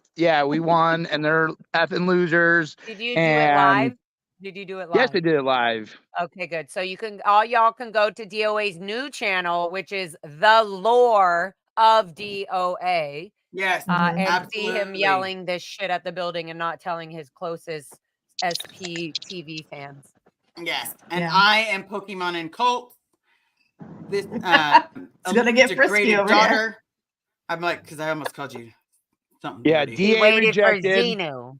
we won, and they're effing losers. Did you do it And live? Did you do it live? yes, I did it live. Okay, good. So you can all y'all can go to DOA's new channel, which is The Lore of DOA. Yes, And see him absolutely. yelling this shit at the building and not telling his closest SP TV fans. Yes, and Yeah. I am Pokemon and Colt. This It's gonna get frisky degraded over here. daughter. I'm like, because I almost called you something. Yeah, dirty. He DA waited for rejected. Xenu.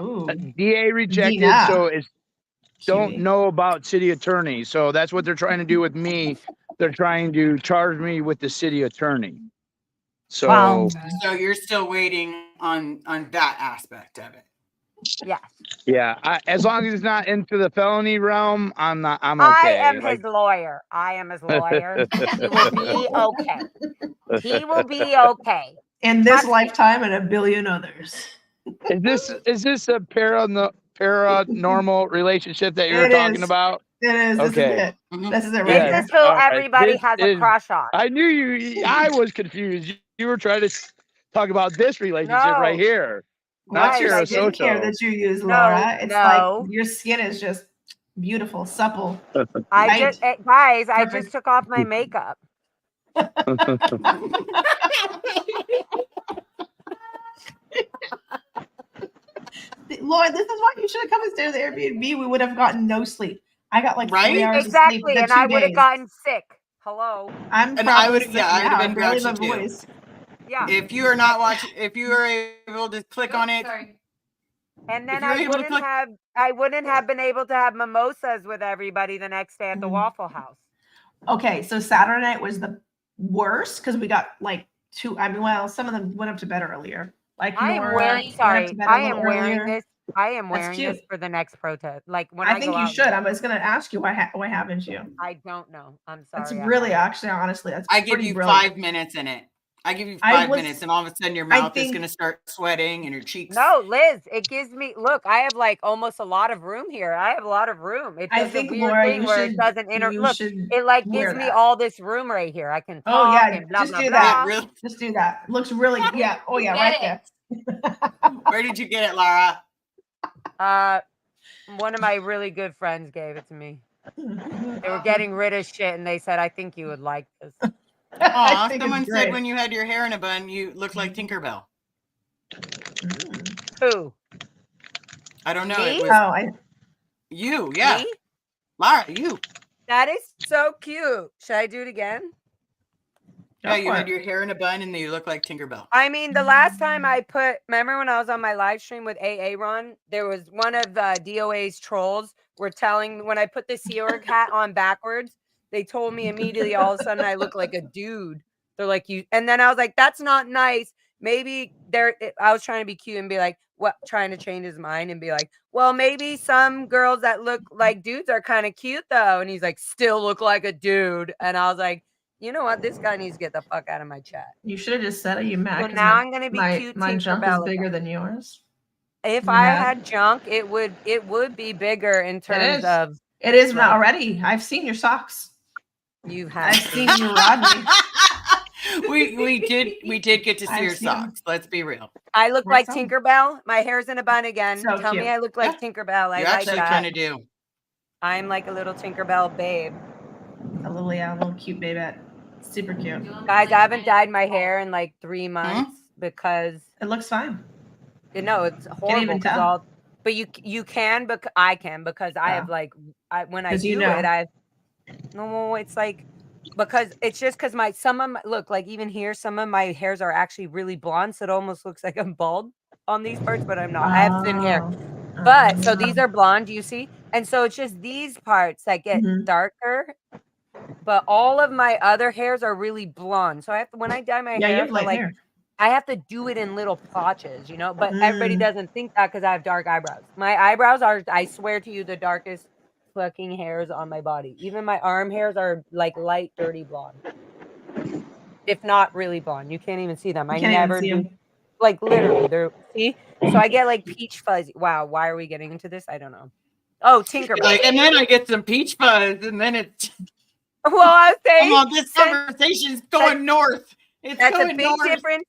Ooh. DA rejected, Dina. so it's don't Cutie. know about city attorney. So that's what they're trying to do with me. They're trying to charge me with the city attorney. So Wow. So you're still waiting on that aspect of it. Yes. yeah, as long as it's not into the felony realm, I'm okay. I am Like- his lawyer. I am his lawyer. He will be okay. He will be okay. In this Trust me. lifetime and a billion others. Is this a paranormal relationship that you were It talking is. about? It is. This Okay. is it. Mhm. This is it right Yes. This here. is who All right, everybody this has a is- crush on. I knew you. I was confused. You were trying to talk about this relationship No. right here, not Guys, What's your I your didn't skincare social. that you use, No, Laura? It's no. like your skin is just beautiful, supple. I Right. just guys, I Perfect. just took off my makeup. Lord, this is why you should have come and stayed at the Airbnb. We would have gotten no sleep. I got like 3 Right? hours of Exactly, sleep. and I would have gotten sick. Hello. I'm And probably I would, sick yeah, I would now. have I been barely have grouchy a too. voice. Yeah. If you are not watching, if you are able to click on it, Sorry. And then if you're I able to wouldn't click- have been able to have mimosas with everybody the next day at the Mhm. Waffle House. Okay, so Saturday night was the worst because we got like some of them went up to bed earlier. Like I am Nora wearing went up sorry. to bed a I little am wearing earlier. this. I am That's wearing this cute. for the next protest. Like when I think go you out, should. I was going to ask you why haven't you? I don't know. I'm sorry. That's I really haven't. actually honestly that's I give pretty you brilliant. 5 minutes in it. I give you I 5 was- minutes, and all of a sudden your I mouth is think- going to start sweating and your cheeks. No, Liz, it gives me look, I have like almost a lot of room here. I have a lot of room. It I does a think weird Laura, thing you where should it doesn't you look. should It like wear gives me that. all this room right here. I can Oh talk yeah, and blah just blah do blah. that. Really? Just do that. Looks really good. Yeah. Oh yeah, Get right it. there. Where did you get it, Lara? One of my really good friends gave it to me. They were getting rid of shit and they said, I think you would like this. I Aw, think someone it's said great. when you had your hair in a bun, you looked like Tinkerbell. Who? I don't know. Me? It was Oh, you. Yeah. Me? Lara, you. That is so cute. Should I do it again? go Yeah, you for had it. your hair in a bun and you look like Tinkerbell. I mean, the last time I remember when I was on my live stream with AA Ron, there was one of DOA's trolls were telling me when I put the Sea Org hat on backwards, they told me immediately all of a sudden I look like a dude. They're like, you, and then I was like, that's not nice maybe I was trying to be cute and be like, what, trying to change his mind and be like, well, maybe some girls that look like dudes are kind of cute though. And he's like, still look like a dude. And I was like, you know what? This guy needs to get the fuck out of my chat. You should have just said, "Are you mad?" So 'cause now I'm gonna be cute my junk is Tinkerbell bigger again. than yours. If You I mad? had junk, it would be bigger in It terms is. of It is like- already. I've seen your socks. you I've have seen you, Rodney. we did get to see I've your seen 'em. socks. Let's be real. I look Where's like some? Tinkerbell. My hair's in a bun again. So Tell cute. me I look like Tinkerbell. I You like actually that. kind of do. I'm like a little Tinkerbell babe. A little cute baby. Super cute. Guys, I haven't dyed my hair in like 3 months because It looks fine. no, it's horrible. even tell. But you can, but I can because I have like when I 'Cause do you know. it, no, it's like because it's just because some of my look like even here, some of my hairs are actually really blonde, so it almost looks like I'm bald on these parts, but I'm not. I have thin hair. But so these are blonde, you see? And so it's just these parts that get darker. But all of my other hairs are really blonde. So I have to, when I dye my Yeah, you hair, have light hair. I have to do it in little plotches, you know? But everybody doesn't think that because I have dark eyebrows. My eyebrows are, I swear to you, the darkest fucking hairs on my body. Even my arm hairs are like light, dirty blonde. If not really blonde. You can't even see them. I never do. Like literally, they're see. So I get like peach fuzzy. Wow, why are we getting into this? I don't know. Oh, Tinkerbell. Like, and then I get some peach fuzz, and then it's well, I was saying, come on, this conversation's going north. It's that's going a big difference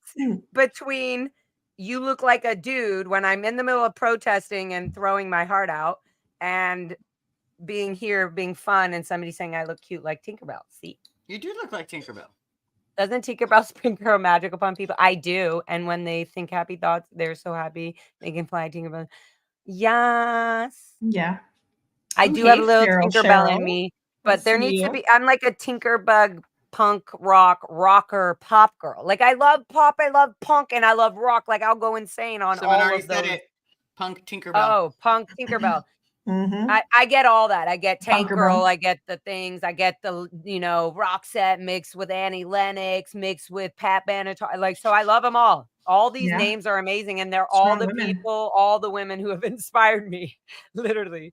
between you look like a dude when I'm in the middle of protesting and throwing my heart out, and being here, being fun, and somebody saying I look cute like Tinkerbell. See, you do look like Tinkerbell. Doesn't Tinkerbell sprinkle magic upon people? I do. And when they think happy thoughts, they're so happy they can fly Tinkerbell. Yes. Yeah. I do have a little Tinkerbell in me, but there needs to be, I'm like a Tinkerbug punk rocker pop girl. Like I love pop, I love punk, and I love rock. Like I'll go insane on Someone all already of those. said it. Punk Tinkerbell. Oh, punk Tinkerbell. I get all that. I get Tank Girl. I get the things. I get the, Roxette mixed with Annie Lennox, mixed with Pat Benatar. Like, so I love them all. All these names are amazing. And they're all the people, all the women who have inspired me, literally.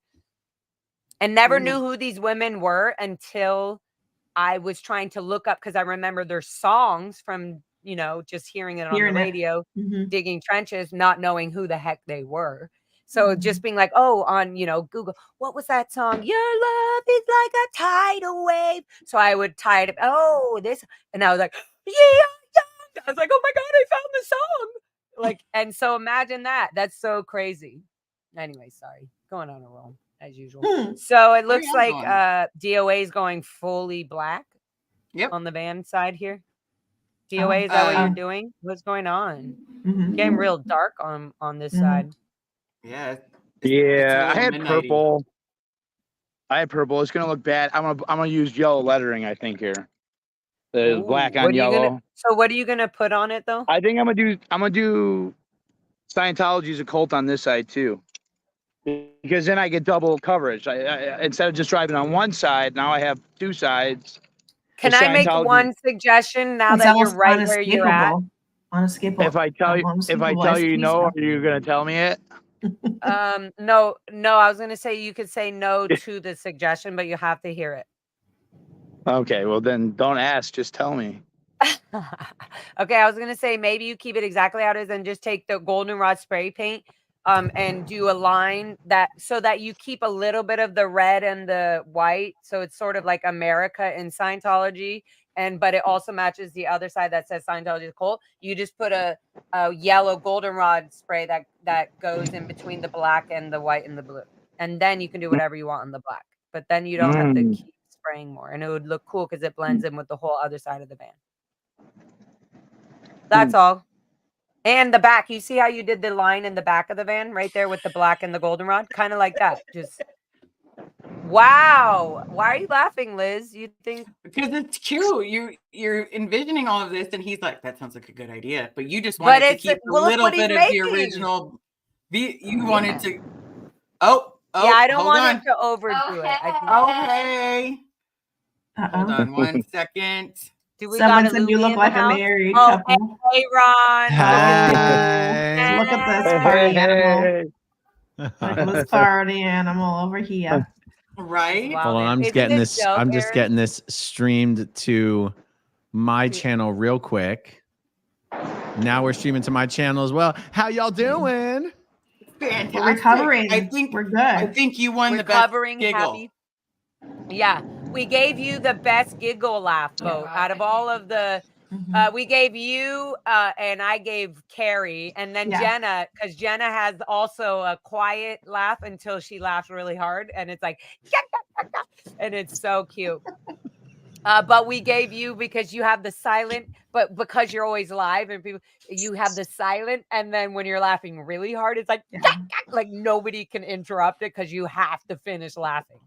And never knew who these women were until I was trying to look up, because I remember their songs from, just hearing it on the radio, digging trenches, not knowing who the heck they were. So just being like, on, Google, what was that song? Your love is like a tidal wave. So I would tie it up. This. And I was like, yeah. I was like, oh my God, I found the song. Like, and so imagine that. That's so crazy. Anyway, sorry. Going on a roll as usual. So it looks like DOA is going fully black. Yep. On the van side here. DOA, is that what you're doing? What's going on? Getting real dark on this side. Yeah. I had purple. It's gonna look bad. I'm gonna use yellow lettering, I think, here. The black on yellow. So what are you gonna put on it though? I think I'm gonna do Scientology's a cult on this side too. Because then I get double coverage. I instead of just driving on one side, now I have two sides. Can I make one suggestion now that you're right where you're at? Unescapable. If I tell you no, are you gonna tell me it? No. I was gonna say you could say no to the suggestion, but you have to hear it. Okay, well then don't ask, just tell me. Okay, I was gonna say maybe you keep it exactly how it is and just take the goldenrod spray paint and do a line so that you keep a little bit of the red and the white, so it's sort of like America in Scientology, but it also matches the other side that says Scientology is a cult. You just put a yellow goldenrod spray that goes in between the black and the white and the blue, and then you can do whatever you want on the black, but then you don't have to keep spraying more, and it would look cool because it blends in with the whole other side of the van. That's all. And the back, you see how you did the line in the back of the van right there with the black and the goldenrod? Kind of like that. Just wow. Why are you laughing, Liz? You think because it's cute. You're envisioning all of this, and he's like, that sounds like a good idea. But you just wanted to keep a little bit of the original. You wanted to yeah, I don't want it to overdo it. Okay. Hold on 1 second. Do we got Someone a said you Louie look in the like a house? married Oh, couple. hey, Ron. Hi. Look at this Hey, party animal. hey, Look at this party animal over here. Right? Wow, Hold on, man. I'm just Isn't getting it this. dope, I'm just Aaron? getting this streamed to my Yeah. channel real quick. Now we're streaming to my channel as well. How y'all doing? Fantastic. We're recovering. I think We're good. I think you won the best Recovering, giggle. happy. Yeah, we gave you the best giggle laugh vote out of all of the. Mhm. We gave you and I gave Carrie, and then Yeah. Jenna, because Jenna has also a quiet laugh until she laughs really hard, and it's like, and it's so cute. But we gave you because you have the silent, but because you're always live and people, you have the silent, and then when you're laughing really hard, it's like, Yeah. like nobody can interrupt it because you have to finish laughing.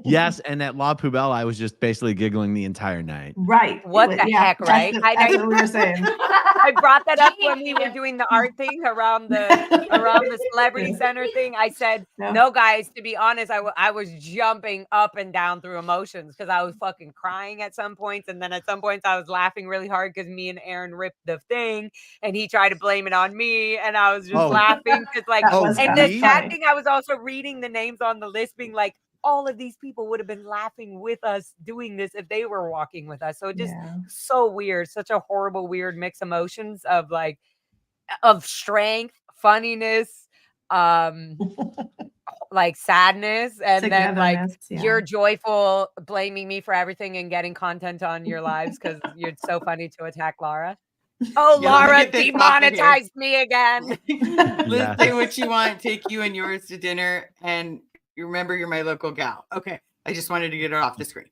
Yes, and at La Poubelle, I was just basically giggling the entire night. Right. What the heck, right? That's what we were saying. I brought that up when we were doing the art thing around the celebrity center thing. I said, no, guys, to be honest, I was jumping up and down through emotions because I was fucking crying at some points. And then at some points I was laughing really hard because me and Aaron ripped the thing and he tried to blame it on me. And I was just laughing because like, That was and kinda the sad funny. thing, I was also reading the names on the list being like, all of these people would have been laughing with us doing this if they were walking with us. So it just so weird, such a horrible, weird mix of emotions of like of strength, funniness, like sadness, and then like you're joyful, blaming me for everything and getting content on your lives because you're so funny to attack Laura. Oh, Yeah, let me Laura get this off of here. demonetized me again. Liz, say what you want, take you and yours to dinner, and you remember you're my local gal. Okay. I just wanted to get it off the screen.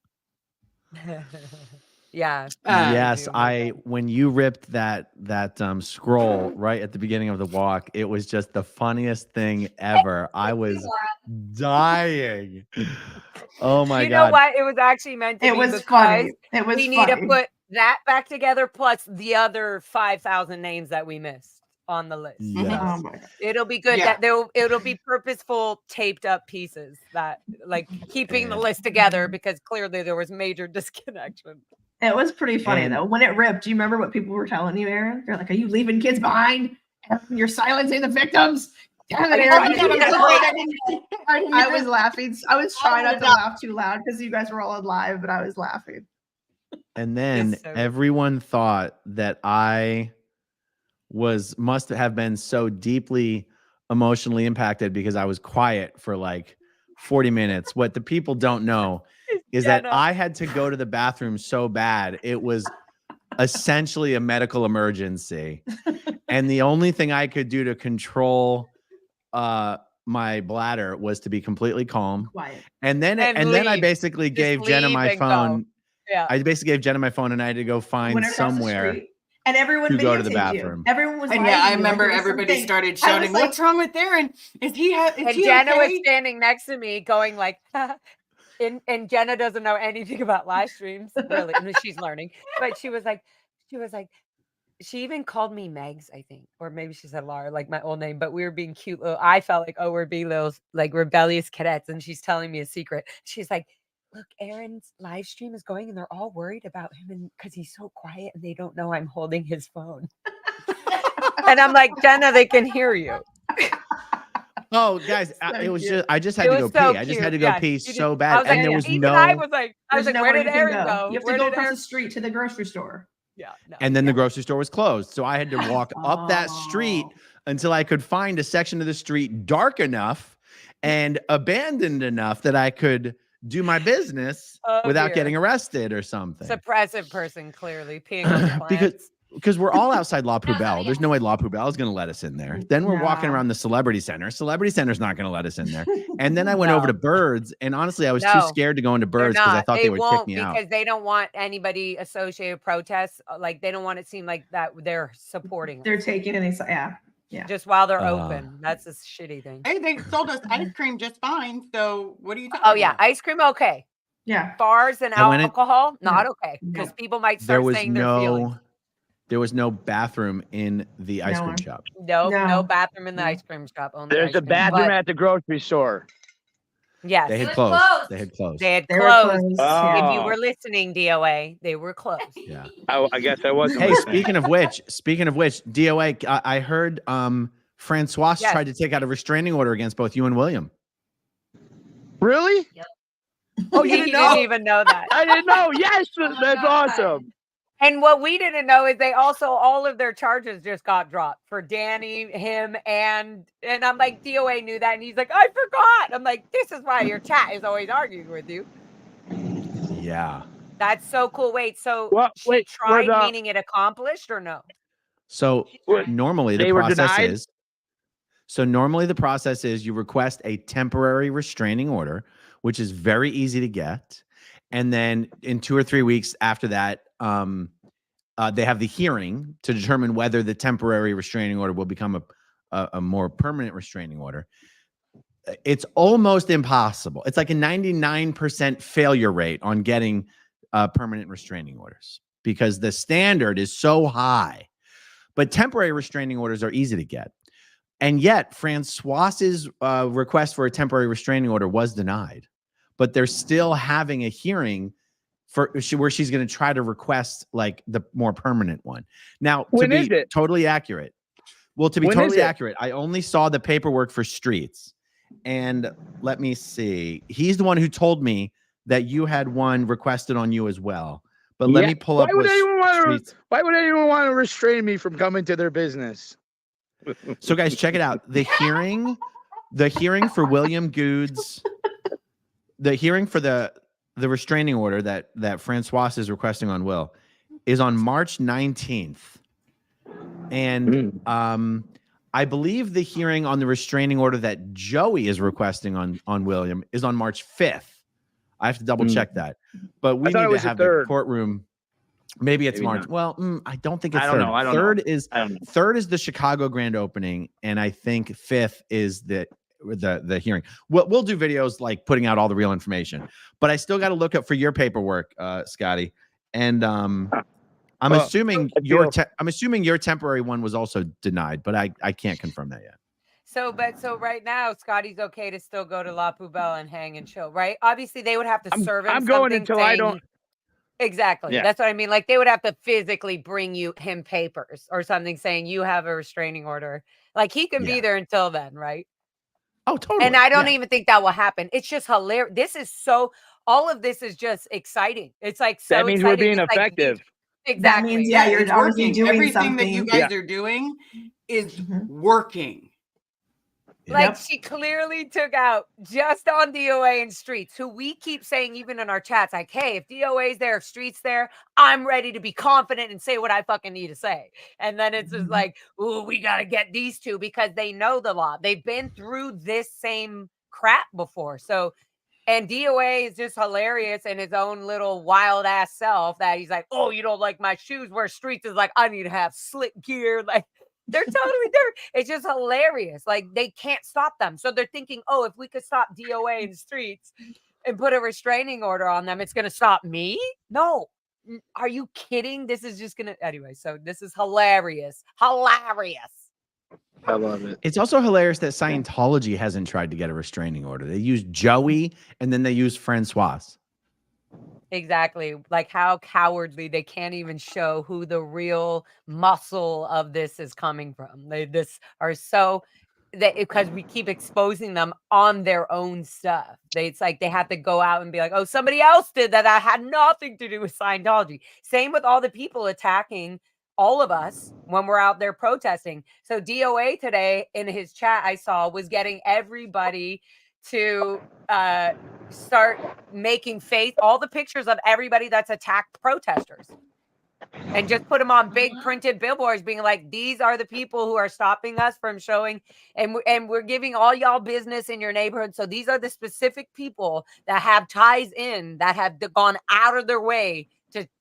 Yeah. Yes, when you ripped that scroll right at the beginning of the walk, it was just the funniest thing ever. I was dying. Oh my God. You know what? It was actually meant to be was because funny. It was we need to funny. put that back together plus the other 5,000 names that we missed on the list. Yes. Oh my God. It'll be good Yeah. that it'll be purposeful taped up pieces that like keeping the list together because clearly there was major disconnection. It was pretty funny And- though. When it ripped, do you remember what people were telling you, Aaron? They're like, "Are you leaving kids behind? You're silencing the victims." Damn it, Aaron. I was laughing. I was trying not to laugh too loud because you guys were all on live, but I was laughing. And then Yes, sir. everyone thought that I must have been so deeply emotionally impacted because I was quiet for like 40 minutes. What the people don't know is that I had to go to the bathroom so bad. It was essentially a medical emergency. And the only thing I could do to control my bladder was to be completely calm. Quiet. And then I basically gave Jenna my phone. Yeah. I basically gave Jenna my phone and I had to go find Went across the somewhere street, and everyone to go to the videotaped you. bathroom. Everyone was And live yeah, I you, like, remember it was everybody something. started I was shouting, like- "What's wrong with Aaron? Is he And he Jenna okay?" was standing next to me going like, and Jenna doesn't know anything about live streams, really. I mean, she's learning. But she was like, she even called me Megs, I think. Or maybe she said Laura, like my old name, but we were being cute. I felt like, oh, we're being little like rebellious cadets. And she's telling me a secret. She's like, look, Aaron's live stream is going and they're all worried about him and because he's so quiet and they don't know I'm holding his phone. And I'm like, Jenna, they can hear you. Oh, guys, it was just I just had to go pee. I just had to go pee so bad. I was like, And there was even no I was like, There's where nowhere did you can Aaron go? You have Where to go did across Aaron? the street to the grocery store. Yeah. No. and then the grocery store was closed. So I had to walk up that street Oh. until I could find a section of the street dark enough and abandoned enough that I could do my business without dear. getting arrested or something. Suppressive person, clearly peeing on your plants. Because we're all outside La Poubelle. There's no way La Poubelle is going to let us in there. Then we're walking Nah. around the Celebrity Center. Celebrity Center's not going to let us in there. And then I went over to Birds, and honestly, I was too No, scared to go into They're Birds because I not. thought they would kick won't me out. because they don't want anybody associated with protests. Like they don't want it to seem like that they're supporting They're us. taking any. Yeah. Just while they're open. That's a shitty thing. Hey, they sold us ice cream just fine. So what are you talking Oh yeah, about? ice cream okay. Yeah. Bars and I went in- alcohol not No. okay because No. people might There start was saying their feelings. there was no bathroom in the ice No cream one. shop. No No. bathroom in the No. ice cream shop. Only There's ice a cream. bathroom But at the grocery store. Yes. They It had was closed. closed. They had closed. They had They were closed. closed. If you Oh. were listening, DOA, they were closed. Yeah. I guess I wasn't Hey, listening. speaking of which, DOA, I heard Francois Yes. tried to take out a restraining order against both you and William. Really? Oh, He you didn't didn't know? even know that. I didn't know. Yes, Oh, that's God. awesome. And what we didn't know is they also all of their charges just got dropped for Danny, him, and I'm like, DOA knew that, and he's like, I forgot. I'm like, this is why your chat is always arguing with you. Yeah. That's so cool. Wait, so Well, she wait, tried, was, meaning it accomplished or no? So What? normally the They were process denied? is. So normally the process is you request a temporary restraining order, which is very easy to get, and then in 2 or 3 weeks after that, they have the hearing to determine whether the temporary restraining order will become a more permanent restraining order. It's almost impossible. It's like a 99% failure rate on getting permanent restraining orders because the standard is so high. But temporary restraining orders are easy to get. And yet, Francois's request for a temporary restraining order was denied. But they're still having a hearing where she's going to try to request like the more permanent one. Now, When to is be it? totally accurate, to be When is totally it? accurate, I only saw the paperwork for streets. And let me see. He's the one who told me that you had one requested on you as well. But let Yeah. me pull up Why would what anyone want streets. to? Why would anyone want to restrain me from coming to their business? So, guys, check it out. The hearing for William Goods, the hearing for the restraining order that Francois is requesting on Will is on March 19th. And I believe the hearing on the restraining order that Joey is requesting on William is on March 5th. I have to double check that. But we I thought need it to was the have the third. courtroom. Maybe it's Maybe March. not. Well, I don't think it's I don't third. know. I don't Third know. is I don't know. third is the Chicago grand opening, and I think fifth is the hearing. We'll do videos like putting out all the real information, but I still got to look up for your paperwork, Scotty. And I'm assuming I'm assuming your temporary one was also denied, but I can't confirm that yet. So right now, Scotty's okay to still go to La Poubelle and hang and chill, right? Obviously, they would have to serve him I'm going something until I don't. Exactly. Yeah. That's what I mean. Like they would have to physically bring him papers or something saying you have a restraining order. Like he can be there until then, right? Oh, totally. And I don't even think that will happen. It's just hilarious. All of this is just exciting. It's like so That means exciting. we're being It's like, effective. exactly. That means, yeah, you're it's obviously working. doing Everything that you something. guys are doing is working. Like she clearly took out just on DOA and Streets, who we keep saying even in our chats, like, hey, if DOA's there, if Streets there, I'm ready to be confident and say what I fucking need to say. And then it's just like, ooh, we got to get these two because they know the law. They've been through this same crap before. So, and DOA is just hilarious in his own little wild ass self that he's like, oh, you don't like my shoes, where Streets is like, I need to have slick gear. Like, they're totally there. It's just hilarious. Like they can't stop them. So they're thinking, oh, if we could stop DOA in the Streets and put a restraining order on them, it's going to stop me. No. Are you kidding? This is just going to, anyway. So this is hilarious. Hilarious. I love it. It's also hilarious that Scientology hasn't tried to get a restraining order. They use Joey and then they use Francois. Exactly. Like how cowardly. They can't even show who the real muscle of this is coming from. Because we keep exposing them on their own stuff. It's like they have to go out and be like, oh, somebody else did that. That had nothing to do with Scientology. Same with all the people attacking all of us when we're out there protesting. So DOA today in his chat I saw was getting everybody to start making all the pictures of everybody that's attacked protesters and just put them on big printed billboards being like, these are the people who are stopping us from showing and we're giving all y'all business in your neighborhood. So these are the specific people that have ties in, that have gone out of their way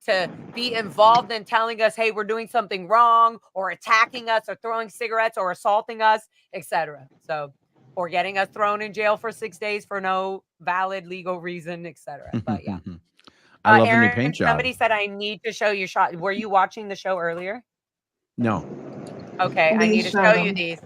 to be involved in telling us, hey, we're doing something wrong, or attacking us, or throwing cigarettes, or assaulting us, etc. So, or getting us thrown in jail for 6 days for no valid legal reason, etc. But yeah. I love Aaron, the new paint job. somebody said I need to show you shot. Were you watching the show earlier? No. Okay, I need to show you these.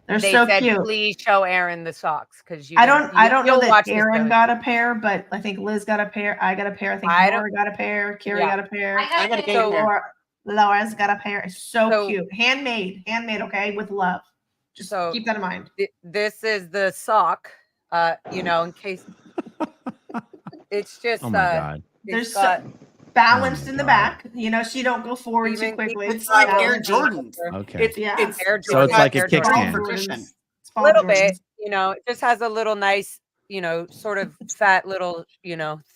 They're they so said, cute. please show Aaron the socks because I don't know you'll that watch this Aaron video. got a pair, but I think Liz got a pair. I got a pair. I think I don't- Laura got a pair. Carrie Yeah. got a pair. I got a So- pair. Laura's got a pair. It's so, So- cute. Handmade, okay, with love. Just So- keep that in mind. This is the sock, in case it's just Oh my God. There's it's got balanced my in the God. back. She don't go forward too Even- quickly. It's like Air Balanced. Jordans. Okay. It's Yeah. it's Air So it's Jordans, like a Air kickstand. Jordans. all for cushion. It's a Paul little Jordans. bit, it just has a little nice, sort of fat little,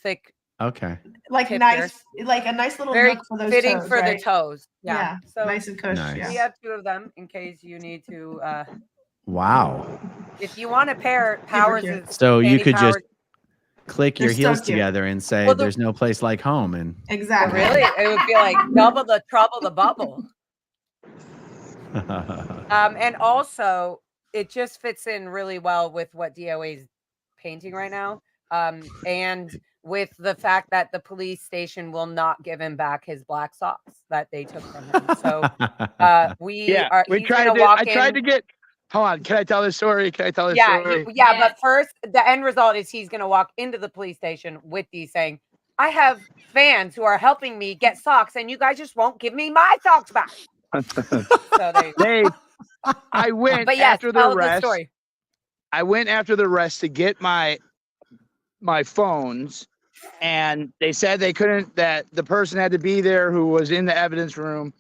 thick, Okay. Like tip nice, like a nice little very nook for those fitting toes, for right? the toes. Yeah. So nice and cush. Nice. we Yeah. have 2 of them in case you need to. Wow. If you want a pair, Powers cute. is So you Andy could Powers. just click your They're so heels cute. together and say, Well, "There's no place like home." And Exactly. Really, it would be like double the trouble, the bubble. And also, it just fits in really well with what DOA is painting right now. And with the fact that the police station will not give him back his black socks that they took from him. So We he's tried gonna to. walk I tried in. to get. Hold on. Can I tell this story? Story? Yeah, but first, the end result is he's going to walk into the police station with these saying, I have fans who are helping me get socks, and you guys just won't give me my socks back. So I went but yes, after tell the the rest. story. I went after the rest to get my phones, and they said they couldn't. That the person had to be there who was in the evidence room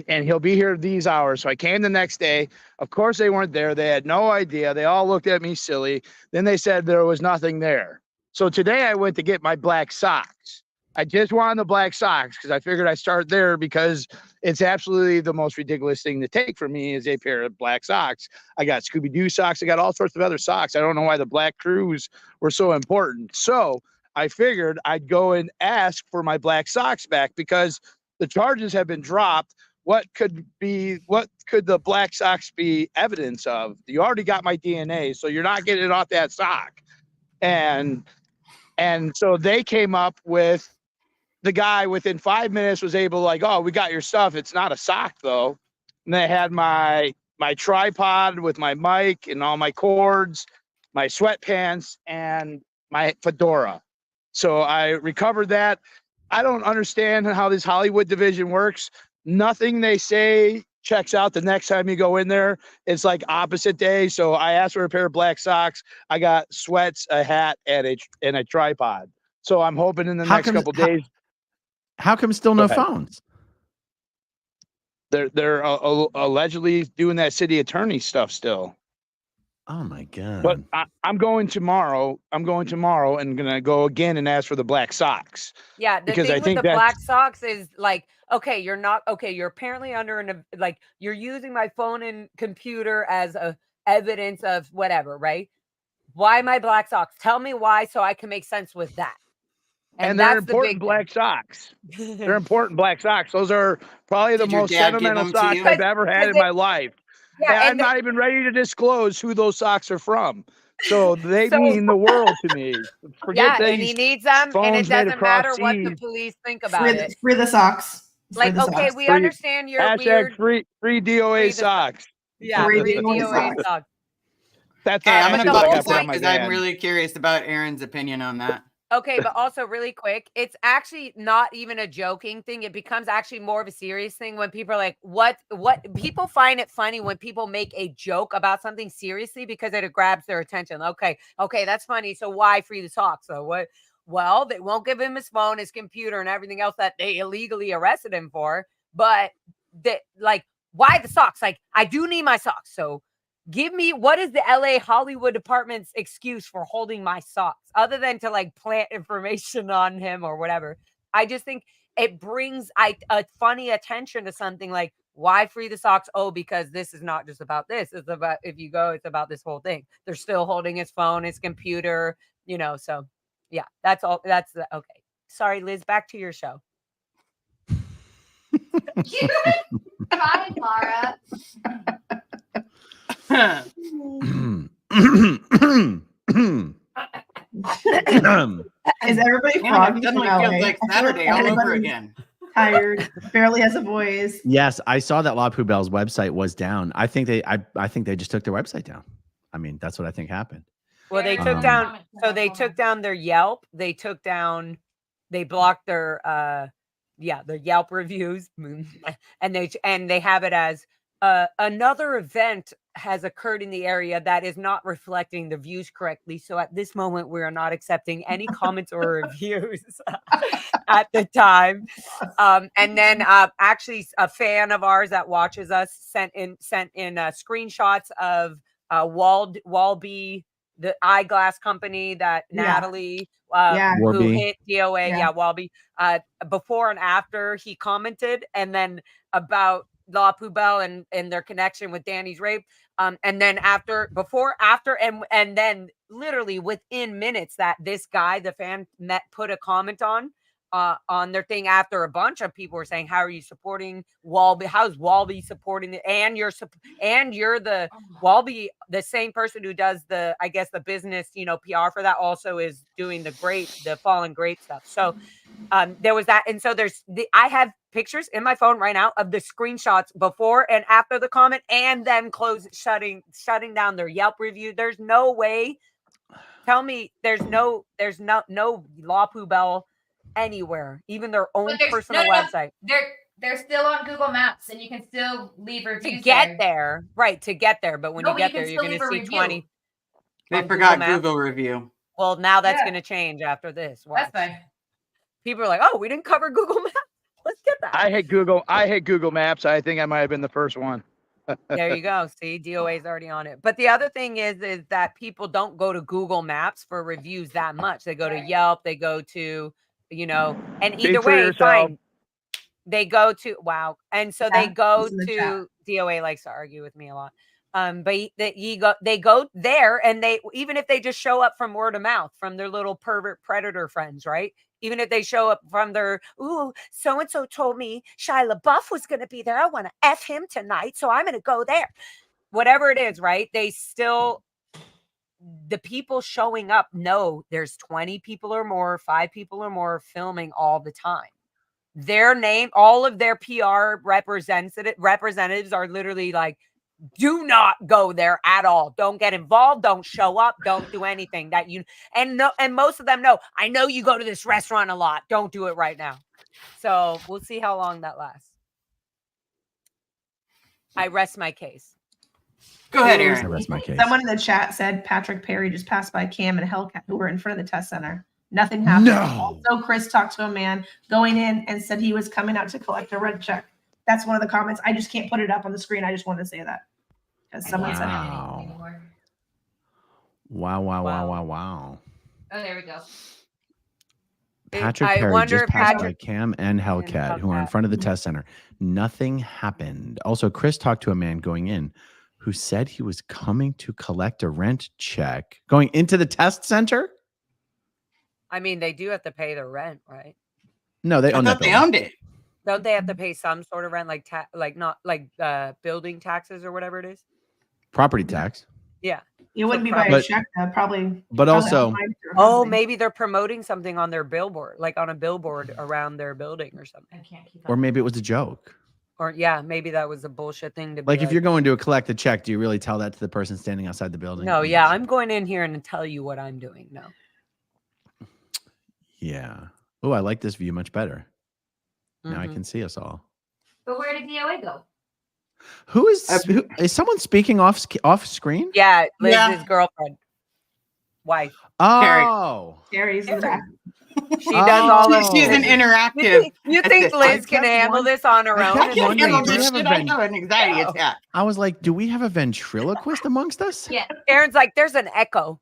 and he'll be here these hours. So I came the next day. Of course they weren't there. They had no idea. They all looked at me silly. Then they said there was nothing there. So today I went to get my black socks. I just wanted the black socks because I figured I'd start there because it's absolutely the most ridiculous thing to take from me is a pair of black socks. I got Scooby-Doo socks. I got all sorts of other socks. I don't know why the black crews were so important. So I figured I'd go and ask for my black socks back because the charges have been dropped. What could the black socks be evidence of? You already got my DNA, so you're not getting it off that sock. And so they came up with the guy within 5 minutes was able like, oh, we got your stuff. It's not a sock though. And they had my tripod with my mic and all my cords, my sweatpants, and my fedora. So I recovered that. I don't understand how this Hollywood division works. Nothing they say checks out the next time you go in there. It's like opposite day. So I asked for a pair of black socks. I got sweats, a hat, and a tripod. So I'm hoping in the next couple days. How come still no Go ahead. phones? They're allegedly doing that city attorney stuff still. Oh my God. But I'm going tomorrow. I'm gonna go again and ask for the black socks. Yeah, the Because thing I with think the that's- black socks is like, okay, you're apparently under you're using my phone and computer as a evidence of whatever, right? Why my black socks? Tell me why so I can make sense with that. And they're that's the important big black socks. thing. They're important black socks. Those are probably the Did your most dad give sentimental them to socks you? I've ever had in my life. Yeah, And I'm and not even ready to disclose who those socks are from. So they So- mean the world to me. Forget yeah, and he these needs them, and it phones made doesn't across matter what the seas. police think about it. Free the socks. Free Like, the okay, socks. we Free- understand you're hashtag weird. free DOA Free the- socks. Yeah, free free DOA DOA socks. socks. That's Okay, I'm but gonna the book whole this point- one because I'm really curious about Aaron's opinion on that. Okay, but also really quick, it's actually not even a joking thing. It becomes actually more of a serious thing when people are like, what people find it funny when people make a joke about something seriously because it grabs their attention. Okay, that's funny. So why free the socks? So what? Well, they won't give him his phone, his computer, and everything else that they illegally arrested him for. But why the socks? Like, I do need my socks. So give me, what is the LA Hollywood department's excuse for holding my socks other than to plant information on him or whatever? I just think it brings a funny attention to something like, why free the socks? Oh, because this is not just about this. It's about, if you go, it's about this whole thing. They're still holding his phone, his computer, so yeah, that's all. Okay. Sorry, Liz, back to your show. Bye, Laura. Is everybody Man, froggy it suddenly from feels LA? like I feel Saturday all over everybody- again. Tired, barely has a voice. Yes, I saw that La Poubelle's website was down. I think they just took their website down. I mean, that's what I think happened. Well, they took down. So they took down their Yelp. They took down. They blocked their their Yelp reviews, and they have it as another event has occurred in the area that is not reflecting the views correctly. So at this moment, we are not accepting any comments or reviews at the time. And then actually a fan of ours that watches us sent in screenshots of Walby, the eyeglass company that Natalie who hit DOA, Walby, before and after he commented, and then about La Poubelle and their connection with Danny's rape. And then before, after, and then literally within minutes that this guy, the fan, put a comment on their thing after a bunch of people were saying, how are you supporting Walby? How's Walby supporting it? And you're the Walby, the same person who does the business, PR for that, also is doing the fallen grape stuff. So there was that. And so I have pictures in my phone right now of the screenshots before and after the comment, and then shutting down their Yelp review. There's no way. Tell me there's no La Poubelle anywhere, even their own personal website. They're still on Google Maps, and you can still leave reviews to get there. Right, to get there. But when you get there, you're going to see 20. They forgot Google review. Well, now that's going to change after this. Watch. That's fine. People are like, oh, we didn't cover Google Maps. Let's get that. I hate Google Maps. I think I might have been the first one. There you go. See, DOA is already on it. But the other thing is that people don't go to Google Maps for reviews that much. They go to Yelp. They go to, and either way, fine. They go to, and so they go to, DOA likes to argue with me a lot. But they go there, and even if they just show up from word of mouth from their little pervert predator friends, right? Even if they show up from their, so-and-so told me Shia LaBeouf was going to be there. I want to F him tonight, so I'm going to go there. Whatever it is, right? The people showing up know there's 20 people or more, 5 people or more filming all the time. Their name, all of their PR representatives are literally like, do not go there at all. Don't get involved. Don't show up. Don't do anything and most of them know. I know you go to this restaurant a lot. Don't do it right now. So we'll see how long that lasts. I rest my case. Go ahead, Aaron. I rest my case. Someone in the chat said Patrick Perry just passed by Cam and Hellcat, who were in front of the test center. Nothing happened. No. Also, Chris talked to a man going in and said he was coming out to collect a rent check. That's one of the comments. I just can't put it up on the screen. I just wanted to say that. Because someone said Wow. Oh, there we go. Patrick Perry just passed by Cam and Hellcat, who are in front of the test center. Nothing happened. Also, Chris talked to a man going in who said he was coming to collect a rent check. Going into the test center? I mean, they do have to pay the rent, right? No, they own that building. They owned it. Don't they have to pay some sort of rent, building taxes or whatever it is? Property tax. Yeah. It wouldn't be by a check, though, probably. But also, maybe they're promoting something on their billboard, like on a billboard around their building or something. I can't keep up. Or maybe it was a joke. Or maybe that was a bullshit thing to be like. If you're going to collect a check, do you really tell that to the person standing outside the building? No, I'm going in here and tell you what I'm doing. No. Yeah. Oh, I like this view much better. Now I can see us all. But where did DOA go? Who is someone speaking off screen? Yeah, Liz's girlfriend, wife. Oh, Terry's She does all of. She's an interactive. You think Liz can handle this on her own? I can't handle this shit. I have an anxiety attack. I was like, do we have a ventriloquist amongst us? Yeah. Aaron's like, there's an echo.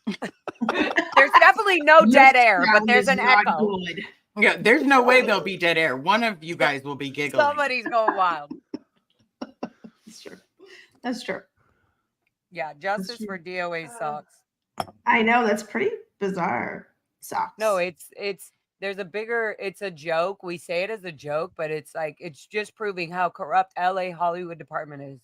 There's definitely no dead air, but there's an echo. Good. Yeah, there's no way there'll be dead air. One of you guys will be giggling. Somebody's going wild. That's true. That's true. Yeah, justice for DOA sucks. I know, that's pretty bizarre. Sucks. No, it's a joke. We say it as a joke, but it's just proving how corrupt LA Hollywood department is.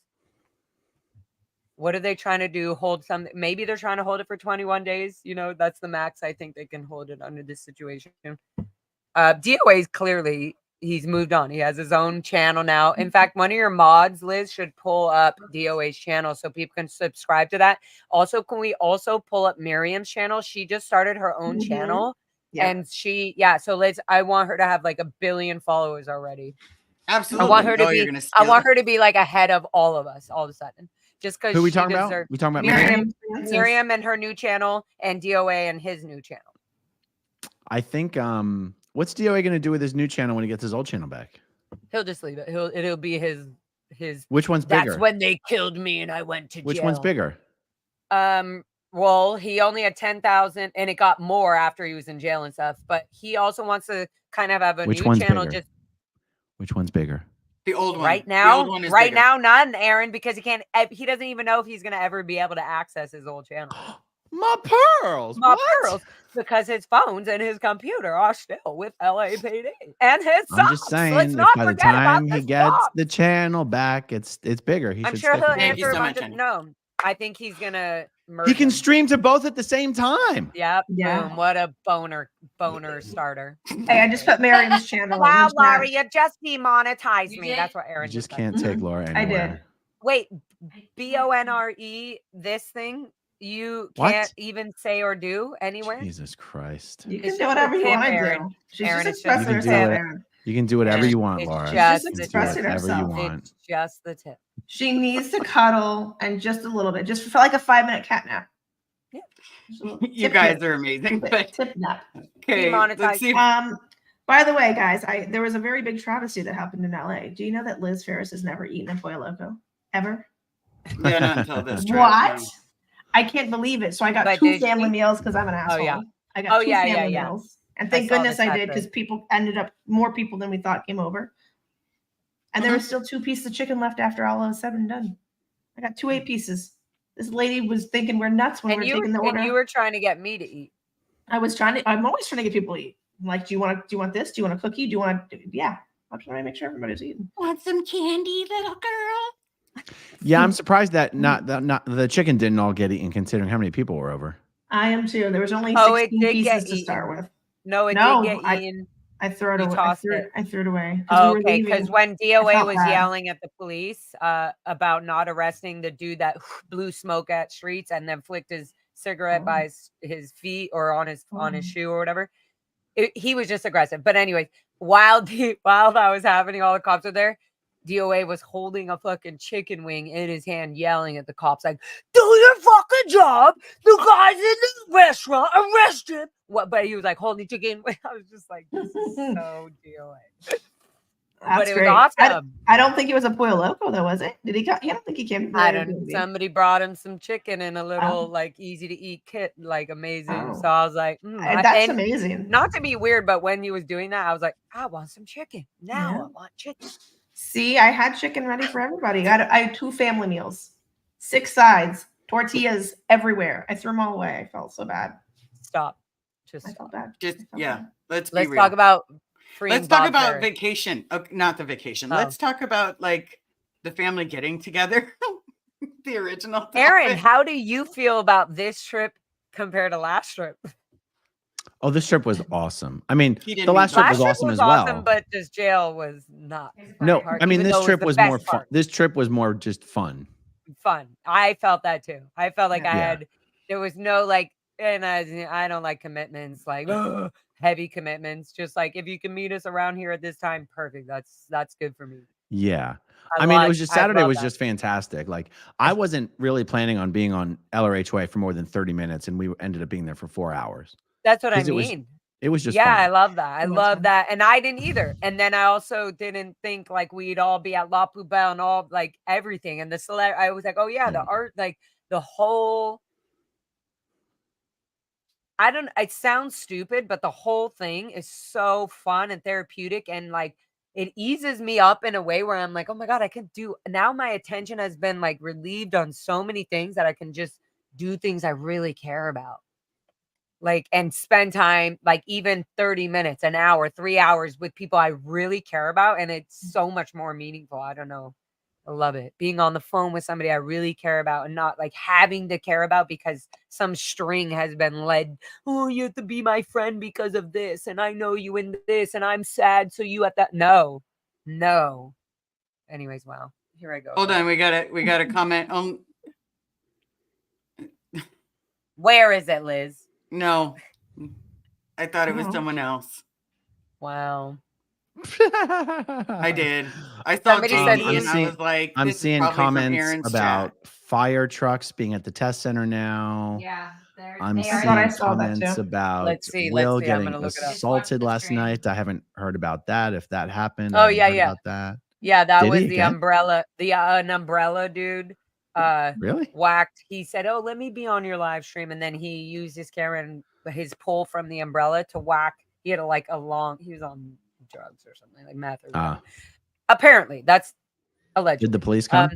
What are they trying to do? Hold something? Maybe they're trying to hold it for 21 days. That's the max I think they can hold it under this situation. DOA is clearly, he's moved on. He has his own channel now. In fact, one of your mods, Liz, should pull up DOA's channel so people can subscribe to that. Also, can we also pull up Miriam's channel? She just started her own channel. Yep. And so Liz, I want her to have like 1 billion followers already. Absolutely. I want her to Oh, you're be gonna I steal want it. her to be like ahead of all of us all of a sudden. Just because Who we talking about? We talking about Miriam and her new channel, and DOA and his new channel. I think what's DOA going to do with his new channel when he gets his old channel back? He'll just leave it. It'll be his. Which one's bigger? That's when they killed me and I went to jail. Which one's bigger? Well, he only had 10,000 and it got more after he was in jail and stuff, but he also wants to kind of have a Which new one's channel. bigger? Just Which one's bigger? The old one. Right The now, old one is right bigger. now, none, Aaron, because he doesn't even know if he's going to ever be able to access his old channel. My pearls. My what? pearls, because his phones and his computer are still with LAPD and his I'm just socks. saying, Let's if not by the forget about time he the gets socks. the channel back, it's bigger. He I'm should sure stick he'll with it. Thank you answer so a bunch much, of Annie. no. I think he's gonna merge He can them. stream to both at the same time. Yep. Yeah. Boom. What a boner starter. Hey, I just put Miriam's channel. Wow, in the Laurie, chat. you just demonetized You me. did? That's what You Aaron just said. can't take Laura I did. anywhere. Wait, BONRE, this thing you What? can't even say or do anywhere. Jesus Christ. You It's can do just whatever a you tip, want to Aaron. do. She's Aaron, just it's just expressing a tip. herself, Aaron. You can do whatever Aaron, you want, it's Laura. just She's the just tip. expressing Whatever you herself. want. It's just the tip. She needs to cuddle and just a little bit, just for like a 5-minute cat nap. Yeah. Just a little You tip guys tip. are amazing. Tip But tip nap. okay, Demonetized. let's see. By the way, guys, there was a very big travesty that happened in LA. Do you know that Liz Ferris has never eaten a Pollo Loco ever? Yeah, not until this trip. What? No. I can't believe it. So I got But 2 did family she? meals because I'm an asshole. yeah. I got Oh, 2 yeah, family yeah. meals. And I thank saw goodness the I did, chat because thread. people ended up, more people than we thought came over. And there were still 2 pieces of chicken left after all was said and done. I got 2 8 pieces. This lady was thinking we're nuts when And we were you taking the were, order. and you were trying to get me to eat. I'm always trying to get people to eat. I'm like, do you want this? Do you want a cookie? Do you want to, yeah. I'm trying to make sure everybody's eating. Want some candy, little girl? Yeah, I'm surprised that not the chicken didn't all get eaten, considering how many people were over. I am too. There was only Oh, it 16 did pieces get to start eaten. with. No, it No, did get eaten. I threw it You away. tossed it. I threw it away. Oh, we were okay, because leaving. when DOA felt was bad. yelling at the police about not arresting the dude that blew smoke at streets and then flicked his cigarette by his feet or on his shoe or whatever, he was just aggressive. But anyways, while that was happening, all the cops were there. DOA was holding a fucking chicken wing in his hand, yelling at the cops like, "Do your fucking job! The guy's in the restaurant. Arrest him!" What? But he was like holding chicken wing. I was just like, this is so DOA. That's But it was great. awesome. I don't think it was a Pollo Loco though, was it? Did he come? I don't think he came. To I don't. Airbnb. Somebody brought him some chicken in a little like easy to eat kit, like amazing. Oh. So I was like, That's amazing. Not to be weird, but when he was doing that, I was like, I want some chicken. Now Yeah. I want chicken. See, I had chicken ready for everybody. I had 2 family meals, 6 sides, tortillas everywhere. I threw them all away. I felt so bad. Stop. Just I stop. felt bad. Just I felt yeah. bad. Let's be Let's real. talk about freeing Let's talk Bob about Ferris. vacation. Not the vacation. Oh. Let's talk about like the family getting together. The original topic. Aaron, how do you feel about this trip compared to last trip? Oh, this trip was awesome. I mean, He didn't the last need- trip Last was trip awesome was as well. awesome, but just jail was not No, part, I mean, even this though it trip the was best more fun. part. This trip was more just fun. Fun. I felt that too. I felt like I Yeah. had, there was no like, and I don't like commitments, like heavy commitments. Just like, if you can meet us around here at this time, perfect. That's good for me. Yeah. I mean, it was just Saturday love was that. just fantastic. Like, I wasn't really planning on being on LRHY for more than 30 minutes, and we ended up being there for 4 hours. That's what I 'Cause it was mean. It was just Yeah, I fun. love that. I It was love fun. that. And I didn't either. And then I also didn't think like we'd all be at La Poubelle and all like everything. And I was like, oh yeah, the art, like the whole, it sounds stupid, but the whole thing is so fun and therapeutic. And like, it eases me up in a way where I'm like, oh my God, I can do, now my attention has been like relieved on so many things that I can just do things I really care about. Like, and spend time, like even 30 minutes, an hour, 3 hours with people I really care about. And it's so much more meaningful. I don't know. I love it. Being on the phone with somebody I really care about and not like having to care about because some string has been led. Oh, you have to be my friend because of this. And I know you in this and I'm sad. So you have that. No. Anyways, wow. Here I go. Hold on. We got a comment. Where is it, Liz? No, I thought it was Oh. someone else. Wow. I did. I saw Somebody JD said and I was like, I'm this is seeing probably from comments Aaron's about chat. fire trucks being at the test center now. Yeah, I'm they are. seeing I saw that comments too. about Let's see. Will I'm getting gonna look it up. assaulted Just watch the last stream. night. I haven't heard about that. If that happened, Oh, I haven't yeah, heard yeah. about that. Yeah, that Did was he the again? umbrella, an umbrella dude. Really? Whacked. He said, "Oh, let me be on your live stream," and then he used his camera and his pull from the umbrella to whack. He had he was on drugs or something like meth or whatever. Apparently, that's alleged. Did the police come?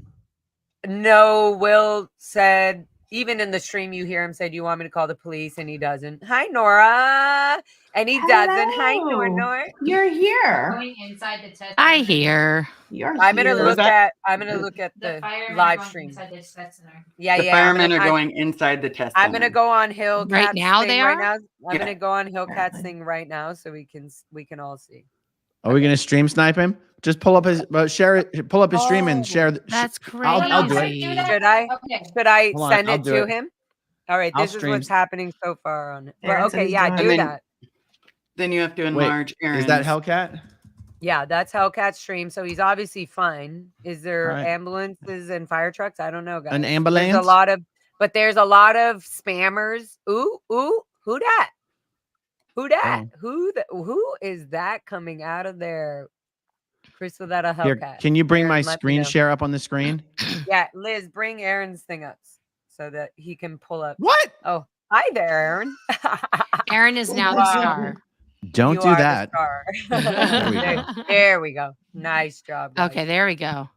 No, Will said, even in the stream, you hear him say, "Do you want me to call the police?" And he doesn't. Hi, Nora. And he doesn't. Hi, Hello. Nora. You're here. Going inside the test. I center. hear. You're I'm gonna here. look that? at. I'm gonna look at The the firemen are live going stream. inside the test center. Yeah, The yeah. firemen are going inside the test I'm center. gonna go on Hillcat's Right now thing they right are? now. I'm Yeah. gonna go on Hillcat's Apparently. thing right now so we can all see. Are we going to stream snipe him? Just pull up his share it. Pull up his stream and share. That's I'll do it. crazy. Should I? Okay. Should I Hold on, send I'll it do to it. him? All right, I'll this is stream- what's happening so far on it. Aaron Well, said okay, he's yeah, doing do it. that. Then you have to Wait, enlarge Aaron's. is that Hellcat? Yeah, that's Hellcat's stream. So he's obviously fine. Is there All right. ambulances and fire trucks? I don't know, guys. An There's ambulance? a lot of spammers. Ooh, who that? Who that? Oh. Who is that coming out of there? Chris without a Here, Hellcat. can you bring Aaron, my let me screen know. share up on the screen? Yeah, Liz, bring Aaron's thing up so that he can pull up. What? Oh, hi there, Aaron. Aaron is now the star. Don't You do are the that. star. There we go. There we go. Nice job. Guys. Okay, there we go.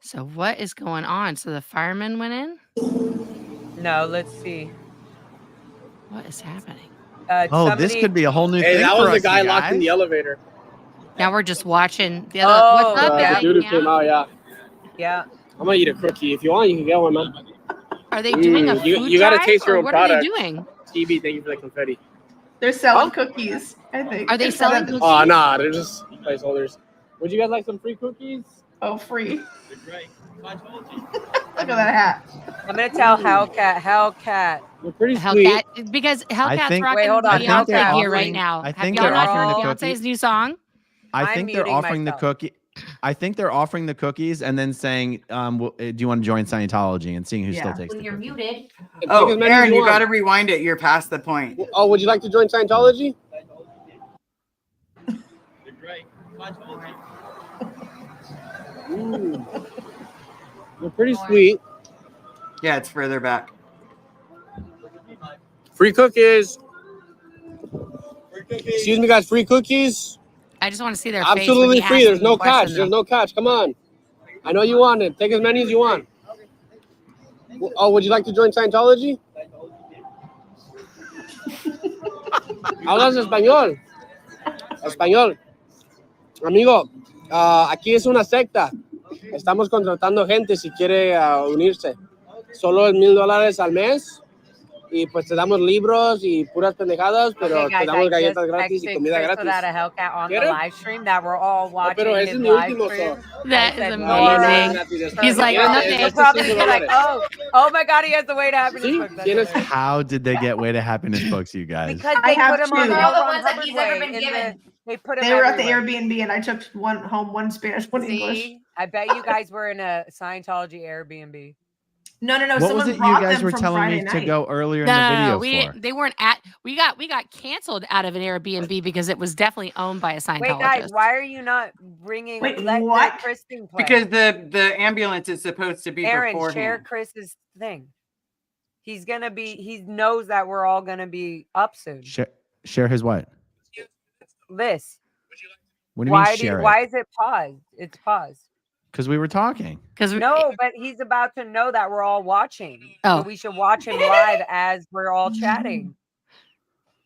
So what is going on? So the firemen went in? No, let's see. What is happening? Oh, this could be a whole new thing. Hey, that for was the us, guy you locked in the guys. elevator. Now we're just watching the other. Oh, What's up, yeah. The Billy? dude who came out, yeah. Yeah. I'm gonna eat a cookie. If you want, you can get one, man. Are they doing a You- food you gotta drive, taste your or own what are they product. doing? TB, thank you for the confetti. They're selling cookies, I think. Are they Instead selling of- cookies? Oh, nah, they're just placeholders. Would you guys like some free cookies? Oh, free. They're great. I told you. Look at that hat. I'm gonna tell Hellcat. They're pretty sweet. Hellcat, because Hellcat's think- rocking Wait, hold on. the I think Beyonce they're gear right offering- now. I Have think y'all they're not offering heard the Beyonce's cookies. new song? I I'm think they're muting offering myself. the cookie. I think they're offering the cookies and then saying, do you want to join Scientology and seeing who still Yeah. takes When the you're cookie. muted. Oh, Take as many as Aaron, you want. got to rewind it. You're past the point. Oh, would you like to join Scientology? They're great. I told you. They're pretty sweet. Yeah, it's further back. Free cookies. Excuse me, guys. Free cookies. I just want to see their face. when Absolutely he free. asks There's them no the question, catch. There's though. no catch. Come on. I know you want it. Take as many as you want. Oh, would you like to join Scientology? Hablas español. Español. Amigo, aquí es una secta. Estamos contratando gente si quiere unirse. Solo es $1,000 al mes. Y pues te damos libros y puras pendejadas, pero Okay, te guys, damos I galletas just gratis y texted comida Chris gratis. without a Hellcat on the ¿Quieres? live stream that we're all No, watching pero ese his es mi live último stream. so. That I is said, No, no, no, amazing. es gratis, es He's gratis. like, ¿Quieres? no, Es He'll thanks. probably be $5 like, oh my God, he has the way to happiness Sí, book. That's tienes- hilarious. How did they get Way to Happiness books, you guys? Because I they have put him on two. the They're all the L. Ron ones that Hubbard he's ever way been in given. They put him They were at the everywhere. Airbnb and I took one Spanish, one English. See, I bet you guys were in a Scientology Airbnb. No, What was someone it you brought guys them were from telling Friday me to night. go earlier in the video for? They weren't at. We got canceled out of an Airbnb because it was definitely owned by a Scientologist. Wait, guys, why are you not bringing? Wait, let what? Chris thing play. Because the ambulance is supposed to be Aaron, share beforehand. Chris's thing. He's gonna be. He knows that we're all gonna be up soon. Share his what? This. What do you mean share it? Why is it paused? It's paused. Because we were talking. Because No, but he's about to know that we're all watching. Oh. So we should watch him live as we're all chatting.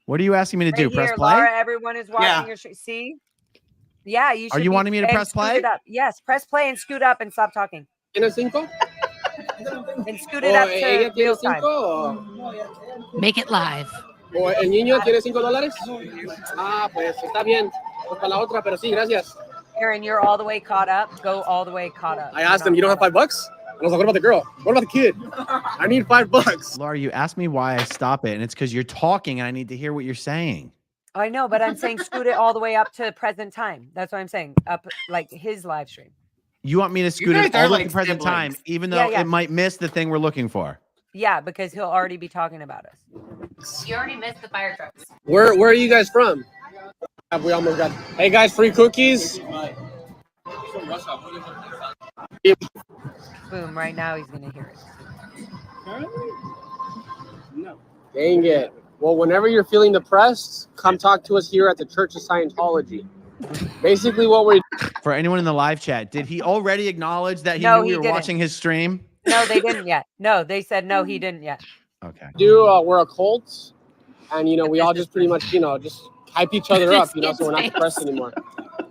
What are you asking me to do? Right Press here, play? Laura, everyone is watching Yeah. your See? Yeah, you should. Are you wanting me to and press scoot play? It up. Yes, press play and scoot up and stop talking. ¿Tienes 5? And scoot it up to ¿Ella tiene real time. 5 o...? Make it live. ¿O el niño tiene $5? Ah, pues está bien. Pues para la otra, pero sí, gracias. Aaron, you're all the way caught up. Go all the way caught up. I asked him, you don't have $5? And I was like, what about the girl? What about the kid? I need $5. Laura, you asked me why I stop it, and it's because you're talking and I need to hear what you're saying. I know, but I'm saying scoot it all the way up to present time. That's what I'm saying. Up like his live stream. You want me to scoot it guys all are the way like to present time, siblings. even though Yeah. it might miss the thing we're looking for. Yeah, because he'll already be talking about us. You already missed the fire trucks. Where are you guys from? We almost got. Hey guys, free cookies. Boom! Right now he's gonna hear it. Dang it. Well, whenever you're feeling depressed, come talk to us here at the Church of Scientology. Basically, what we're For anyone in the live chat, did he already acknowledge that he No, knew we he were didn't. watching his stream? No, they didn't yet. No, they said no, he didn't yet. Okay. we're a cult, and we all just pretty much just hype each other up, so we're not depressed anymore.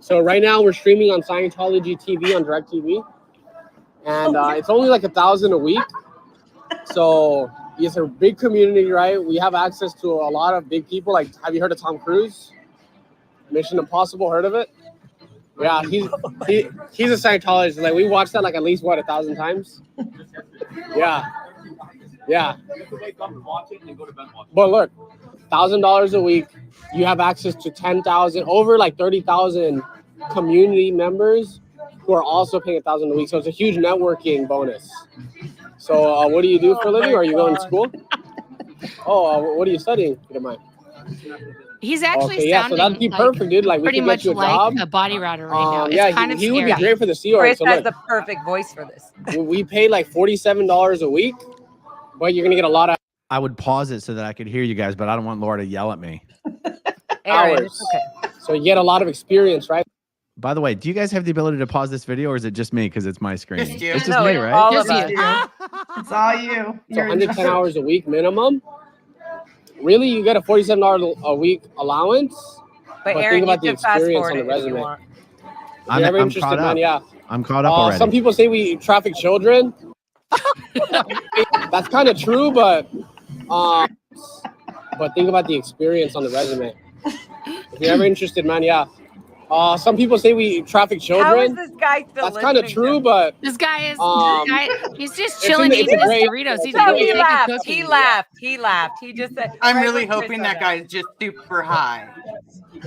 So right now we're streaming on Scientology TV on DirecTV, and it's only like 1,000 a week. So it's a big community, right? We have access to a lot of big people. Like, have you heard of Tom Cruise? Mission Impossible, heard of it? Yeah, he's a Scientologist. Like, we watched that like at least 1,000 times. Yeah. But look, $1,000 a week, you have access to 10,000, over like 30,000 community members who are also paying 1,000 a week. So it's a huge networking bonus. So what do you do for a living? Are you going to school? Oh, what are you studying? If you don't mind. He's actually Okay, yeah, so sounding that'd be perfect, dude. Like, we pretty can get much you a job. like a body router right now. It's Yeah, kind of he would scary. be great for the Sea Org. Chris So has look, the perfect voice for this. we pay like $47 a week, but you're gonna get a lot of I would pause it so that I could hear you guys, but I don't want Laura to yell at me. Aaron, hours. it's okay. So you get a lot of experience, right? By the way, do you guys have the ability to pause this video, or is it just me because it's my screen? Just you. It's just No, me, it's right? all Just of us. you. It's all you. So You're in 110 charge. hours a week minimum. Really, you get a $47 a week allowance. But But Aaron, think about you the can fast experience forward on the it if you resume. want. If you're ever I'm interested, caught up. man, yeah. I'm caught up already. Some people say we traffic children. That's kind of true, but think about the experience on the resume. If you're ever interested, man, yeah. Some people say we traffic How is children. this guy still That's kind of listening true, to- but This guy is. it's He's just in chilling the- eating it's his great- Doritos. He's No, gonna he take a laughed. cookie. He laughed. He laughed. He just said. I'm right really when Chris hoping said that guy's just super high.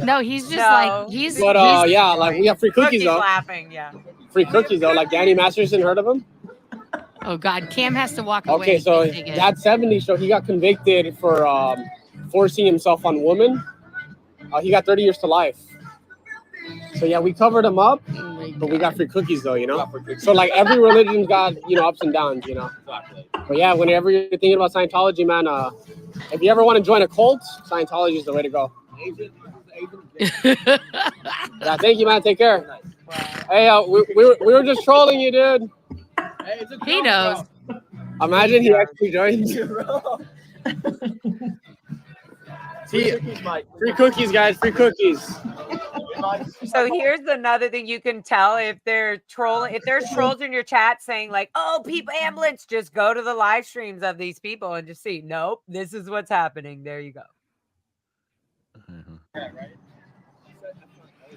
No, he's just No. like he's. but he's yeah, like we have free cookies though. laughing. Yeah. Free cookies though. Like Danny Masterson, heard of him? oh God, Cam has to walk away. Okay, He so can't take it. Dad's 70, so he got convicted for forcing himself on women. He got 30 years to life. So yeah, we covered him up, Oh my but we God. got free cookies though, So like every religion's got ups and downs, But yeah, whenever you're thinking about Scientology, man, if you ever want to join a cult, Scientology is the way to go. Yeah, thank you, man. Take care. Hey, we were just trolling you, dude. He knows. Imagine he actually joined. Free cookies, guys. Free cookies. So here's another thing you can tell if they're trolling. If there's trolls in your chat saying like, "Oh, people, ambulance," just go to the live streams of these people and just see. Nope, this is what's happening. There you go.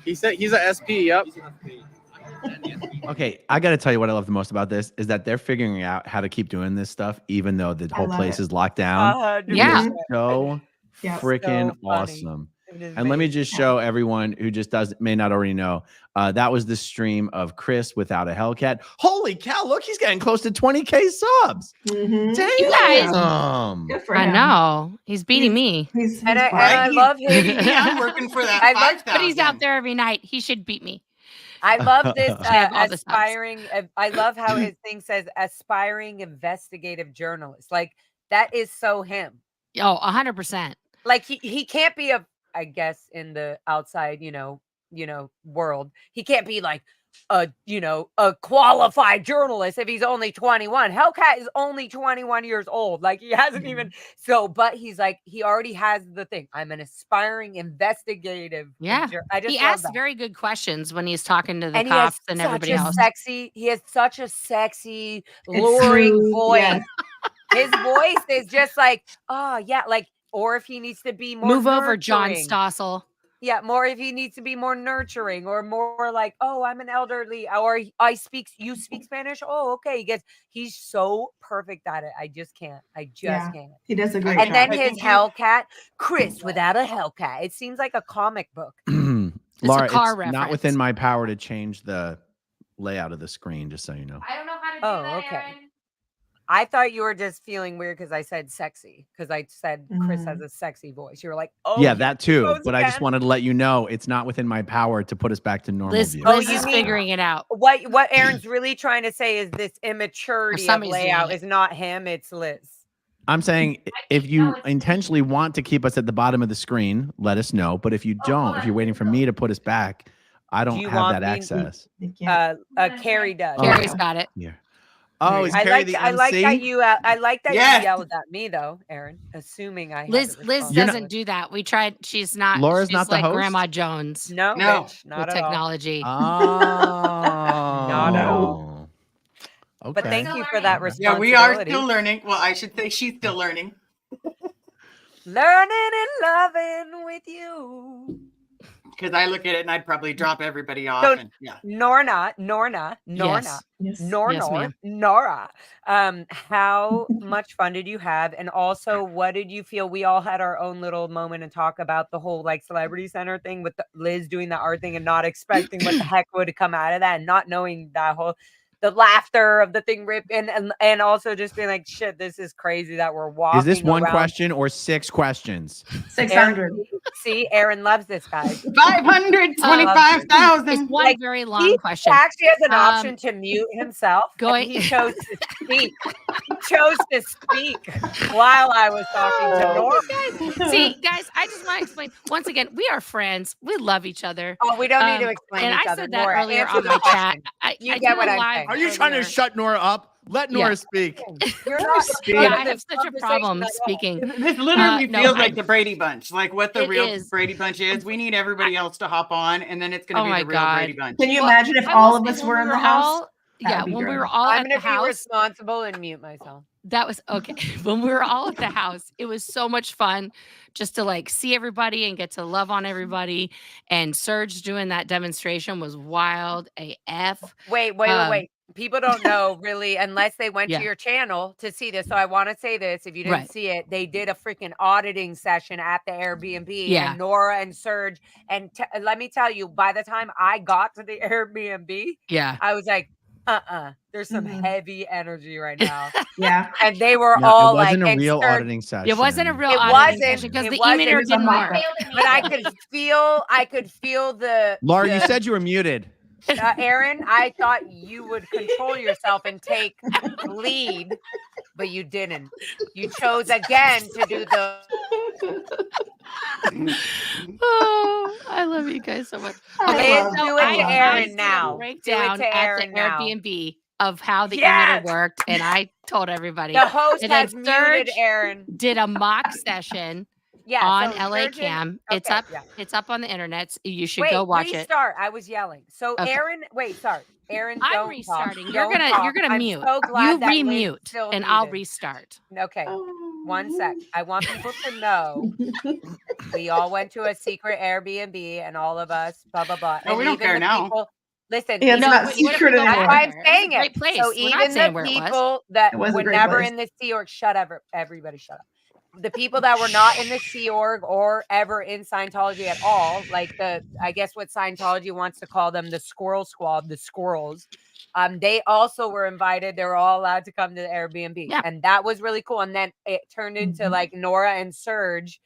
He said he's a SP. Yep. Okay, I got to tell you what I love the most about this is that they're figuring out how to keep doing this stuff, even though the whole love place it. is locked down. 100%. Yeah. It's so Yeah. freaking So funny. awesome. It is And let me amazing. just show everyone who just may not already know. That was the stream of Chris without a Hellcat. Holy cow! Look, he's getting close to 20K subs. Mhm. Damn. You guys- Good for I him. know he's beating me, He's And I fine. love his. Yeah, I'm working for that. I love- 5,000. but he's out there every night. He should beat me. I love this have all the subs. aspiring. I love how his thing says aspiring investigative journalist. Like that is so him. Oh, 100%. Like he can't be I guess in the outside, world, he can't be like, a qualified journalist if he's only 21. Hellcat is only 21 years old. Like he hasn't even but he's like, he already has the thing. I'm an aspiring investigative. Yeah. I just He love asks that. very good questions when he's talking to the And cops he and has everybody such a else. he has such a sexy, It's luring smooth, voice. yes. His voice is just like, oh yeah, like, or if he needs to be more Move over, John nurturing. Stossel. Yeah, more if he needs to be more nurturing or more like, oh, I'm an elderly, or you speak Spanish. Oh, okay. He's so perfect at it. I just can't. Yeah. Can't. He does a great And job. then I his think Hellcat, Chris without a Hellcat. It seems like a comic book. Laura, car it's not reference. within my power to change the layout of the screen, just so you know. I don't know how to do Oh, that, okay. Aaron. I thought you were just feeling weird because I said sexy. Because I said Chris has a sexy voice. You were like, oh, Yeah, that too. goes But I just again. wanted to let you know it's not within my power to put us back to normal Liz, view. Liz you is mean- figuring it out. What Aaron's really trying to say is this immaturity of somebody's doing layout it. is not him, it's Liz. I'm saying if you intentionally want to keep us at the bottom of the screen, let us know. But if you don't, if you're waiting for me to put us back, I don't you have want that me- access. Carrie does. Oh, Carrie's got it. Yeah. Oh, is I Carrie like the I like that MC? you Yes. yelled at me though, Aaron, assuming I had Liz the Liz responsibility. doesn't do that. We tried. She's not. Laura's she's not the like host? Grandma Jones No, No. bitch, with not at all. technology. Oh. No. Okay. But thank you for that Yeah, responsibility. we are still learning. Well, I should say she's still learning. learning and loving with you. Because I look at it and I'd probably drop everybody off. So- And, yeah. Norna, Yes. Yes. Yes, ma'am. Nora. How much fun did you have? And also, what did you feel? We all had our own little moment and talk about the whole like celebrity center thing with Liz doing the art thing and not expecting what the heck would come out of that and not knowing that the laughter of the thing ripped and also just being like, shit, this is crazy that we're walking. Is this one around. question or 6 questions? 600. See, Aaron loves this guy. 525,000. It's one Like, very He long question. actually has an Um, option to mute himself. going- And he chose to speak. He chose to speak while I was talking to Nora. See, guys, I just want to explain once again. We are friends. We love each other. Oh, we don't need to Um, explain and each I other. said that Nora, earlier answer on the my chat. question. I You get did what a I'm live saying. Are you trying to earlier. shut Nora up? Let Yeah. Nora speak. You're not Yeah, I have this such a conversation problem at all. speaking. This literally no, feels I- like the Brady Bunch, like what the It real is. Brady Bunch is. We need everybody else to hop on, and then it's going Oh to my be the real God. Brady Bunch. Can you Well, imagine if I all will of say us when were we in the house? That That yeah, would be when we great. were all I'm at gonna the be house, responsible and mute myself. that was okay. When we were all at the house, it was so much fun just to like see everybody and get to love on everybody. And Serge doing that demonstration was wild AF. Wait. People don't know really unless they went Yeah. to your channel to see this. So I want to say this. If you didn't Right. see it, they did a freaking auditing session at the Airbnb Yeah. and Nora and Serge. And let me tell you, by the time I got to the Airbnb, Yeah. I was like, there's some Mhm. heavy energy right now. Yeah. And they were No, all it wasn't like, a real and Serge- auditing session. It wasn't a real It auditing wasn't. session because It the wasn't. emitter It was a didn't mock-up. work. But I could feel the Laura, you the- said you were muted. Aaron, I thought you would control yourself and take lead, but you didn't. You chose again to do the. Oh, I love you guys so much. I Okay, love so do it I, to I Aaron did now. a breakdown Do it to at Aaron the now. Airbnb of how the Yes! emitter worked, and I told everybody. The host And then has muted Serge Aaron. did a mock session Yeah, on so LA Serge and- Cam. It's okay, up. yeah. It's up on the internet. You should Wait, go watch it. restart. I was yelling. So Okay. Aaron, sorry. Aaron, I'm don't restarting. Talk. You're Don't gonna talk. you're gonna I'm mute. So glad You that Liz remute, still and I'll muted. restart. Okay, 1 sec. I want people to know we all went to a secret Airbnb, and all of us, blah blah blah. Oh, and we don't even care the now. people. Listen, Yeah, it's even not the what if we secret go That's anymore. why I'm there? saying It was a it. great place. So We're not even saying the where it was. people that It was a were great never place. in the Sea Org, everybody shut up. The people that were not in the Sea Org or ever in Scientology at all, like I guess what Scientology wants to call them, the Squirrel Squad, the squirrels. They also were invited. They were all allowed to come to the Airbnb, Yeah. and that was really cool. And then it turned into like Nora and Serge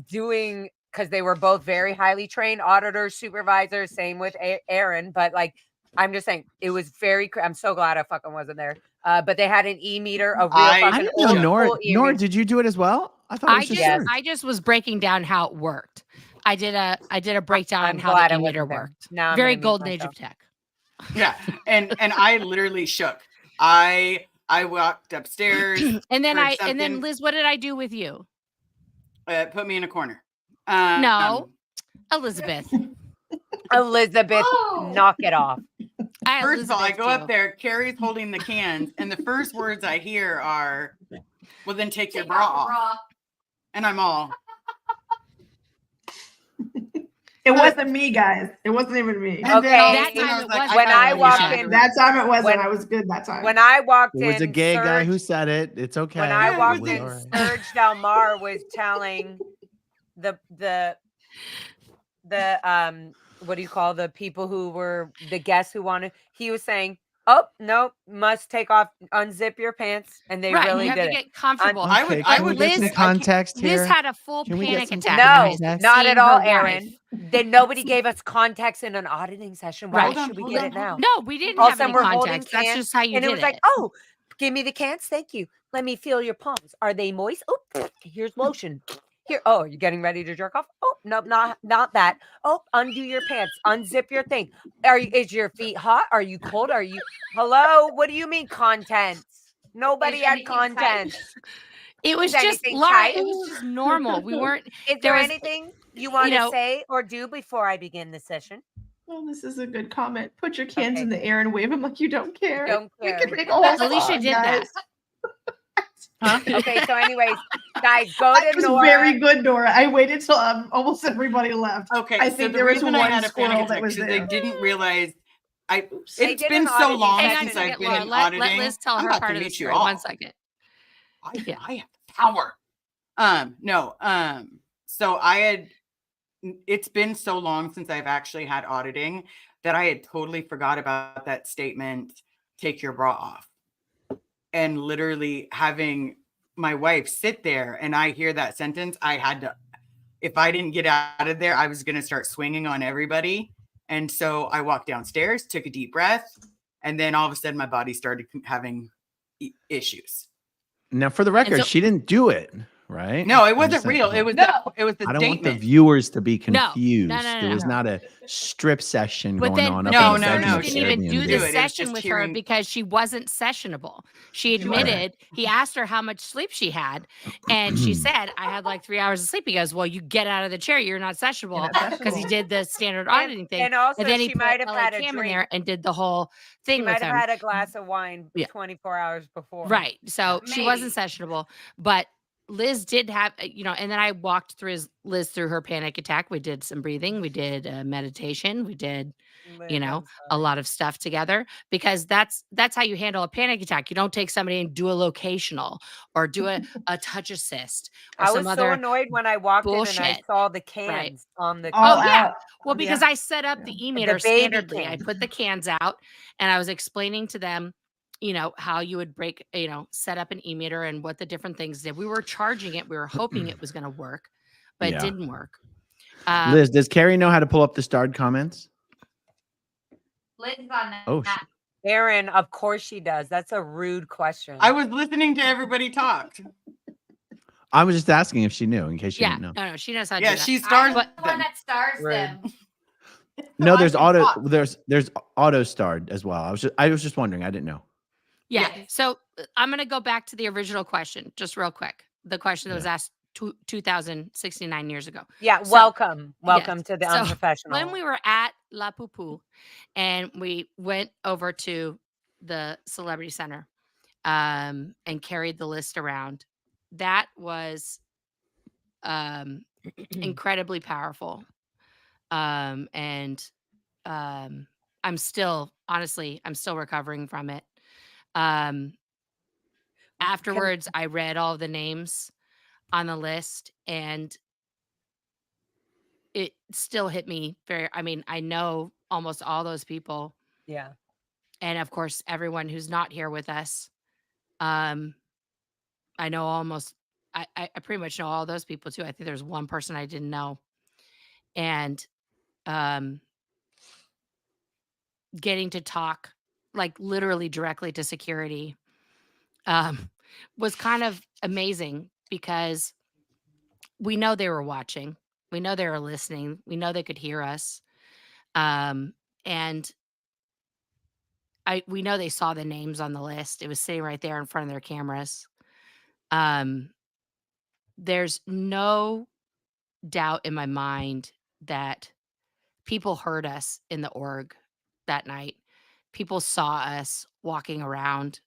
doing, because they were both very highly trained auditors, supervisors. Same with Aaron, but like I'm just saying, it was very. I'm so glad I fucking wasn't there. But they had an e-meter, a real I I fucking didn't know old Nora. school Nora, e-meter. did you do it as well? I thought it was just Serge. I just was breaking down how it worked. I did a breakdown I'm on how glad the I wasn't emitter there. worked. Now I'm Very gonna mute golden age myself. of tech. Yeah, and I literally shook. I walked upstairs. And then heard and then something, Liz, what did I do with you? put me in a corner. No, Elizabeth. Elizabeth, Oh. knock it off. First of all, I Elizabeth go up too. there. Carrie's holding the cans, and the first words I hear are, "Well, then take your Take bra off off." your bra. And I'm all, It wasn't me, guys. It wasn't even me. and then all of a That sudden time I was it like, wasn't. When I gotta walked get out of in- the That room. time it wasn't. When- I was good that time. When I walked It was a in, gay guy Serge- who said it. It's okay. when I Yeah, walked it in, was Serge Delmar was telling the what do you call the people who were the guests who wanted? He was saying, "Oh no, must take off, unzip your pants," and they Right, really you have did to it. get comfortable. I Okay, would- can I we would get some Liz- context here? Liz had a full Can we get panic some attack. No, context? not seeing at all, her wife. Aaron. Then nobody gave us context in an auditing session. Why Right. should we Hold get on, it now? No, we didn't All of a have sudden any we're holding context. That's cans, just how you and did it was like, "Oh, give me the cans, thank you. Let me feel your palms. Are they moist? Oh, here's lotion. Here, oh, you're getting ready to jerk off? Oh, no, not that. Oh, undo your pants, unzip your thing. Is your feet hot? Are you cold? Are you hello? What do you mean content? Nobody had anything tight? content. It was Is just anything Laura. tight? It was just normal. We weren't. Is There there was- anything you want to know- say or do before I begin the session? Well, this is a good comment. Put your cans Okay. in the air and wave them like you don't care. Don't We care. can make a whole Alicia song, did guys. Huh? Okay, so anyways, guys, go That to was Nora. very good, Nora. I waited till almost everybody left. Okay, I so think the there was reason I one had a squirrel panic that attack was because there. I didn't realize They it's did been an so auditing long Hang on a since second, I've been Laura. in Let auditing. Liz tell I'm her about part to of the meet you story. all. 1 second. Yeah. I have power. So it's been so long since I've actually had auditing that I had totally forgot about that statement, take your bra off. And literally having my wife sit there and I hear that sentence, I had to, if I didn't get out of there, I was going to start swinging on everybody. And so I walked downstairs, took a deep breath, and then all of a sudden my body started having issues. Now, for the record, so- she didn't do it, right? No, it I'm wasn't just saying, real. yeah. It was No. it was the I don't want the statement. viewers to be No, confused. no, There was no. not a strip session But going then, on. but up No, in then the no, Serge bedroom she of didn't even Airbnb. do do the it. It was session just with her hearing- because she wasn't sessionable. She She wasn't. admitted, he asked her how much sleep she had, and she said, I had like 3 hours of sleep. He goes, well, you get out of the chair. You're not sessionable, because he sessionable. did the standard auditing thing. And also, And then he she put might have LA had a Cam in drink. there and did the whole She thing with might have him. had a glass of wine Yeah. 24 hours before. Right. So she wasn't Maybe. sessionable, but Liz did have, and then I walked through Liz through her panic attack. We did some breathing. We did meditation. We did, Liz, a I'm sorry. lot of stuff together, because that's how you handle a panic attack. You don't take somebody and do a locational or do a touch assist or I some was so other. annoyed when I walked in and I bullshit. saw the Right. cans on the All Oh, counter. yeah. out. Well, because I set up the e-meter baby standardly. I put the cans out and I was explaining to them, how you would break, set up an e-meter and what the different things did. We were charging it. We were hoping it was going to work, but Yeah. it didn't work. Liz, does Carrie know how to pull up the starred comments? Liz is on Oh, that. Aaron, of course she does. That's a rude question. I was listening to everybody talk. I was just asking if she knew, in case she Yeah. didn't know. No, she knows how to Yeah, do that. she I'm stars the one them. that stars Rude. them. No, I there's can auto. talk. There's auto starred as well. I was just wondering. I didn't know. Yeah. Yes. So I'm going to go back to the original question, just real quick. The question that was asked 2,069 years ago. Yeah, So- welcome to the So, unprofessional. When we were at La Pupu and we went over to the Celebrity Center and carried the list around, that was incredibly powerful. And I'm still recovering from it. Afterwards, I read all the names on the list and it still hit me I know almost all those people. Yeah. And of course, everyone who's not here with us. I know I pretty much know all those people too. I think there's one person I didn't know. And getting to talk like literally directly to security was kind of amazing, because we know they were watching. We know they were listening. We know they could hear us. And we know they saw the names on the list. It was sitting right there in front of their cameras. Um, there's no doubt in my mind that people heard us in the org that night. People saw us walking around.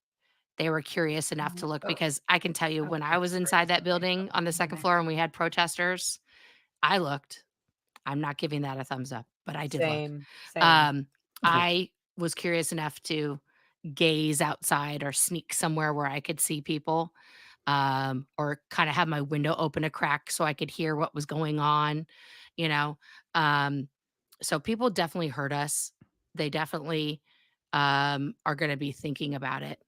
They were curious enough to look because I can tell you when I was inside that building on the second floor and we had protesters, I looked. I'm not giving that a thumbs up, but I did look. Same. I was curious enough to gaze outside or sneak somewhere where I could see people, or kind of have my window open a crack so I could hear what was going on, you know. Um, so people definitely heard us. They definitely are going to be thinking about it.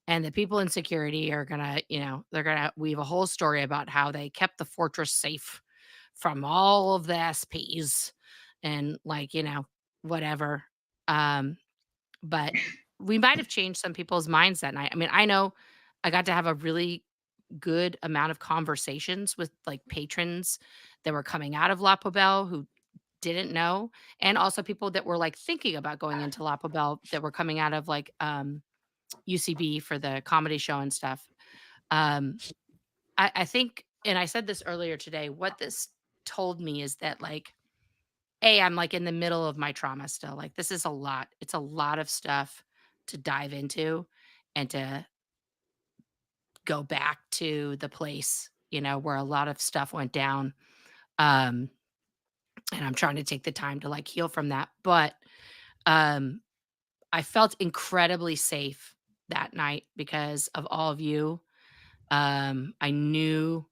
And the people in security are going to, they're going to weave a whole story about how they kept the fortress safe from all of the SPs and like, whatever. Um, but we might have changed some people's minds that night. I mean, I know I got to have a really good amount of conversations with like patrons that were coming out of La Poubelle who didn't know, and also people that were like thinking about going into La Poubelle that were coming out of like UCB for the comedy show and stuff. Um, I think, and I said this earlier today, what this told me is that like, I'm like in the middle of my trauma still. Like this is a lot. It's a lot of stuff to dive into and to go back to the place, where a lot of stuff went down. Um, and I'm trying to take the time to like heal from that. But um, I felt incredibly safe that night because of all of you. I knew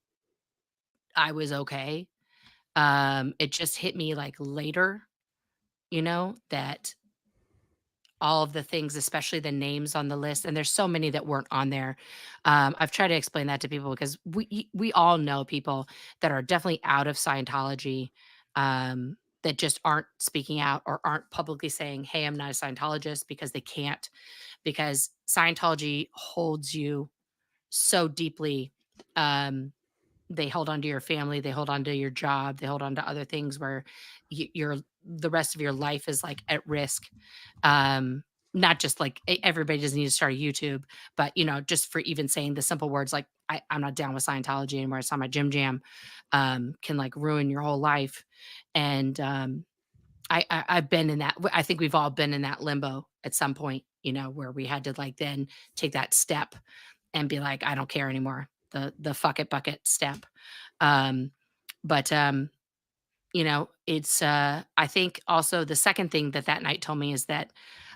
I was okay. It just hit me like later, that all of the things, especially the names on the list, and there's so many that weren't on there. I've tried to explain that to people because we all know people that are definitely out of Scientology, that just aren't speaking out or aren't publicly saying, "Hey, I'm not a Scientologist," because they can't, because Scientology holds you so deeply. They hold on to your family, they hold on to your job, they hold on to other things where the rest of your life is like at risk. Not just like everybody doesn't need to start a YouTube, but just for even saying the simple words like I'm not down with Scientology anymore. It's not my Jim Jam, can like ruin your whole life. And I've been in that. I think we've all been in that limbo at some point, where we had to like then take that step and be like, I don't care anymore. The fuck it bucket step. Um, but it's I think also the second thing that night told me is that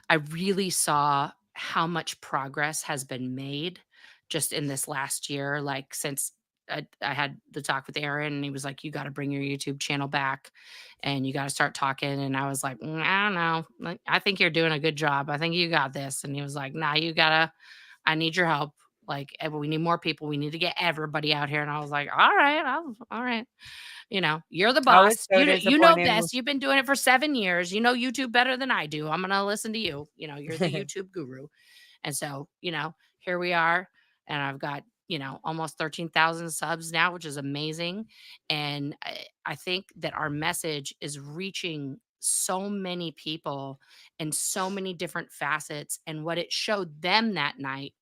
I really saw how much progress has been made just in this last year, like since I had the talk with Aaron and he was like, you got to bring your YouTube channel back and you got to start talking. And I was like, I don't know. Like, I think you're doing a good job. I think you got this. And he was like, nah, I need your help. Like, we need more people. We need to get everybody out here. And I was like, all right, all right. You're the I was boss. so You know disappointed. best. You've been doing it for 7 years. You know YouTube better than I do. I'm going to listen to you. You're the YouTube guru. And so, here we are. And I've got, almost 13,000 subs now, which is amazing. And I think that our message is reaching so many people and so many different facets. And what it showed them that night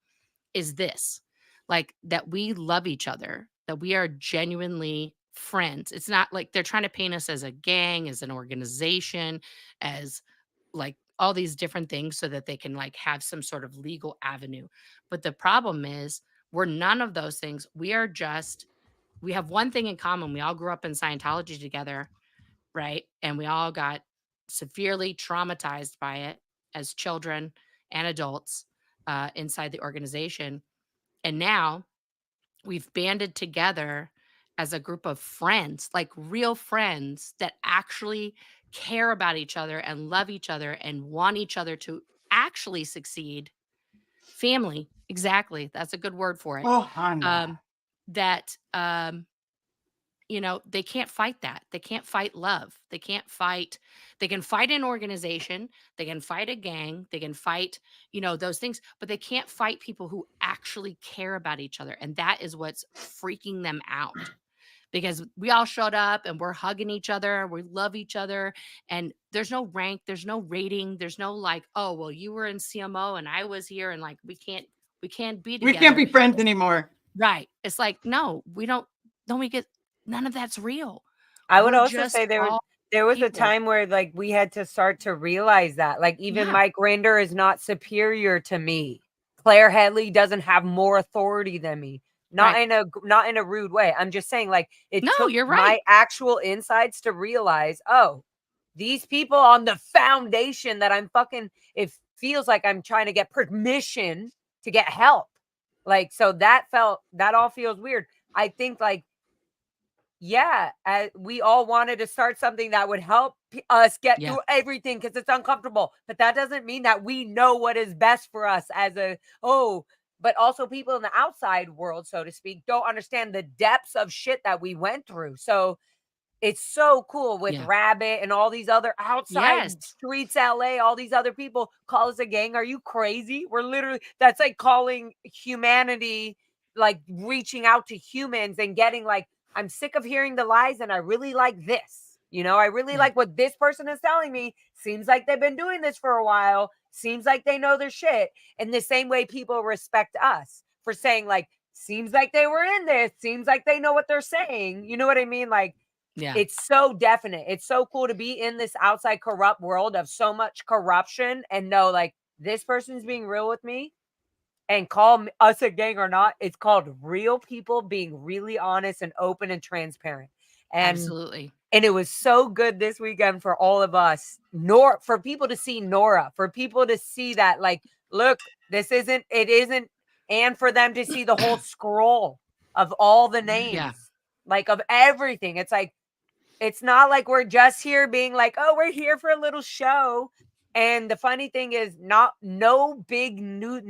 is this, like that we love each other, that we are genuinely friends. It's not like they're trying to paint us as a gang, as an organization, as like all these different things so that they can like have some sort of legal avenue. But the problem is we're none of those things. We have one thing in common. We all grew up in Scientology together, right? And we all got severely traumatized by it as children and adults, inside the organization. And now we've banded together as a group of friends, like real friends that actually care about each other and love each other and want each other to actually succeed. Family, exactly. That's a good word for it. Oh, Hannah. That they can't fight that. They can't fight love. They can fight an organization, they can fight a gang, they can fight, those things, but they can't fight people who actually care about each other. And that is what's freaking them out because we all showed up and we're hugging each other. We love each other. And there's no rank, there's no rating, there's no like, oh, well, you were in CMO and I was here. And like, we can't be together. We can't be friends anymore. Right. It's like, no, we don't we get none of that's real. I would We're also just say there all was a people. time where like we had to start to realize that like even Yeah. Mike Rinder is not superior to me. Claire Headley doesn't have more authority than me. Not in a rude way. I'm just saying like it No, took you're my right. actual insights to realize, oh, these people on the foundation that I'm fucking, it feels like I'm trying to get permission to get help. Like, so that all feels weird. I think like, yeah, we all wanted to start something that would help us get through everything because it's uncomfortable. But that doesn't mean that we know what is best for us but also people in the outside world, so to speak, don't understand the depths of shit that we went through. So it's so cool with Rabbit and all these other outside streets, LA, all these other people call us a gang. Are you crazy? We're literally, that's like calling humanity, like reaching out to humans and getting like, I'm sick of hearing the lies and I really like this. You know, I really like what this person is telling me. Seems like they've been doing this for a while. Seems like they know their shit. In the same way people respect us for saying like, seems like they were in this. Seems like they know what they're saying. You know what I mean? Like, it's so definite. It's so cool to be in this outside corrupt world of so much corruption and know like this person's being real with me. And call us a gang or not, it's called real people being really honest and open and transparent. And absolutely. And it was so good this weekend for all of us, for people to see Nora, for people to see that, like, look, it isn't, and for them to see the whole scroll of all the names, like of everything. It's like, it's not like we're just here being like, oh, we're here for a little show. And the funny thing is no big news,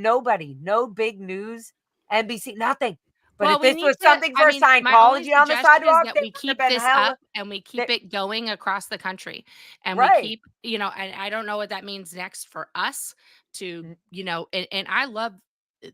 NBC, nothing. But if this was something for Scientology on the sidewalk, that we keep this up and we keep it going across the country. And we keep, and I don't know what that means next for us to, and I love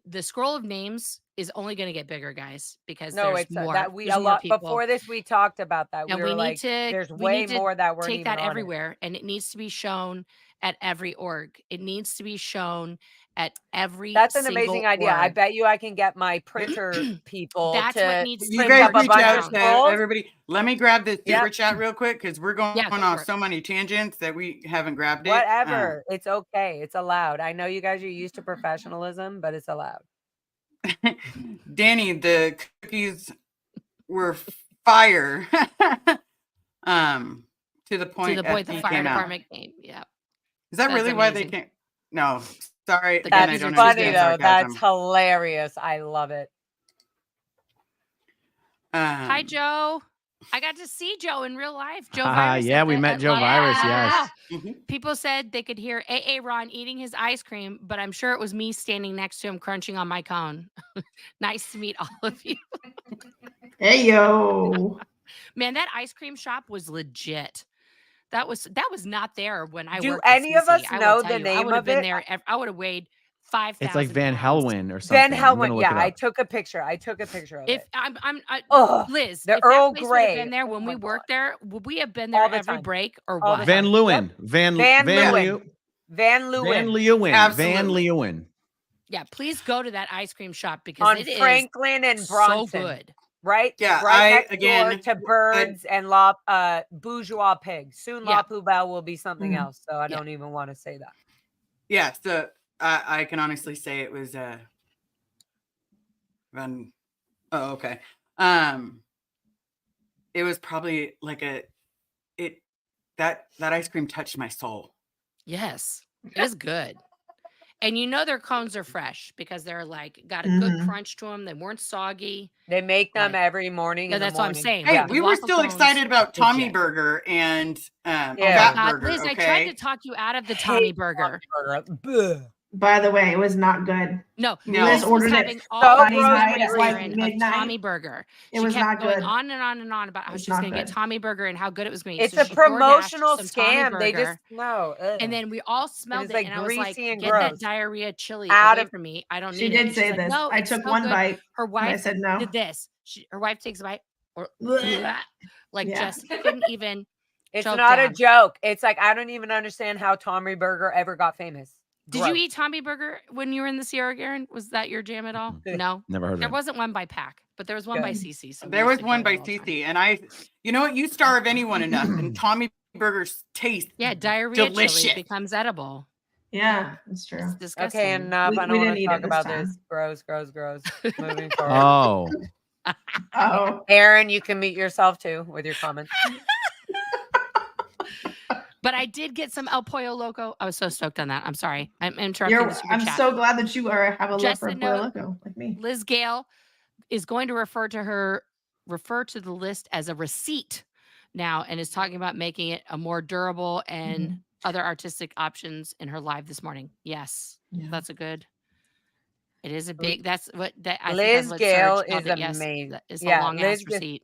the scroll of names is only going to get bigger, guys, because there's more. There's more people. Before this, we talked about that. And we need to there's way more that we're take that everywhere, and it needs to be shown at every org. It needs to be shown at every. That's an amazing idea. I bet you I can get my printer people to you guys reach out to everybody. Let me grab this super chat real quick because we're going on so many tangents that we haven't grabbed it. Whatever. It's okay. It's allowed. I know you guys are used to professionalism, but it's allowed. Danny, the cookies were fire. To the point the fire department came. Yeah. Is that really why they came? No, sorry. That's funny though. That's hilarious. I love it. Hi, Joe. I got to see Joe in real life. Joe Virus. Yeah, we met Joe Virus. Yes. People said they could hear AA Ron eating his ice cream, but I'm sure it was me standing next to him crunching on my cone. Nice to meet all of you. Hey, yo. Man, that ice cream shop was legit. That was not there when I worked. Do any of us know the name of it? I would have weighed 5,000. It's like Van Helwen or something. Van Helwen, yeah. I took a picture of it. Liz, the Earl Grey. been there when we worked there. Would we have been there every break or what? Van Leeuwen. Van Leeuwen. Van Leeuwen. Yeah, please go to that ice cream shop because on it Franklin and is Bronson. so good. Right? Yeah, right next door to Birds and Bourgeois Pigs. Soon La Poubelle will be something else, so I don't even want to say that. Yeah, so I can honestly say it was Van. Oh, okay. It was probably like that ice cream touched my soul. Yes, it was good. And their cones are fresh because they're like got a good crunch to them. They weren't soggy. They make them every morning. That's what I'm saying. Hey, we were still excited about Tommy Burger and Fat Burger. Liz, I tried to talk you out of the Tommy Burger. By the way, it was not good. No, Liz ordered it Tommy Burger. It was not good. On and on and on about how she's going to get Tommy Burger and how good it was going to be. It's a promotional scam. They just And then we all smelled it, and I was like, "Get gross. That diarrhea chili away from me. I don't need it." She did say this. No, I took one bite. Her wife I said no. did this. Her wife takes a bite. or Blech. like Yeah. just couldn't even. It's choke not a down. joke. It's like I don't even understand how Tommy Burger ever got famous. Did you eat Tommy Burger when you were in the Sierra, Garen? Was that your jam at all? Mm-mm. No, Never heard there of it. wasn't one by Pack, but there was one by CC. So we There used was to one go by all the time. CC, and you know what? You starve anyone enough, and Tommy Burgers taste diarrhea delicious. chili becomes edible. Yeah, that's It's true. disgusting. Okay, enough. We I don't want didn't to eat talk it this about time. this. Gross. Moving forward. Oh, Oh, Aaron, you can mute yourself too with your comments. But I did get some El Pollo Loco. I was so stoked on that. I'm sorry. I'm interrupting the super I'm chat. so glad that you have a love Just for a Pollo note, Loco like me. Liz Gale is going to refer to the list as a receipt now, and is talking about making it a more durable and other artistic options in her live this morning. Yes, Yeah. that's a good. It is a big. That's what that I think Liz that's what Gale Serge called is it. Yes, amazing. that is Yeah, a long Liz ass Ga- receipt.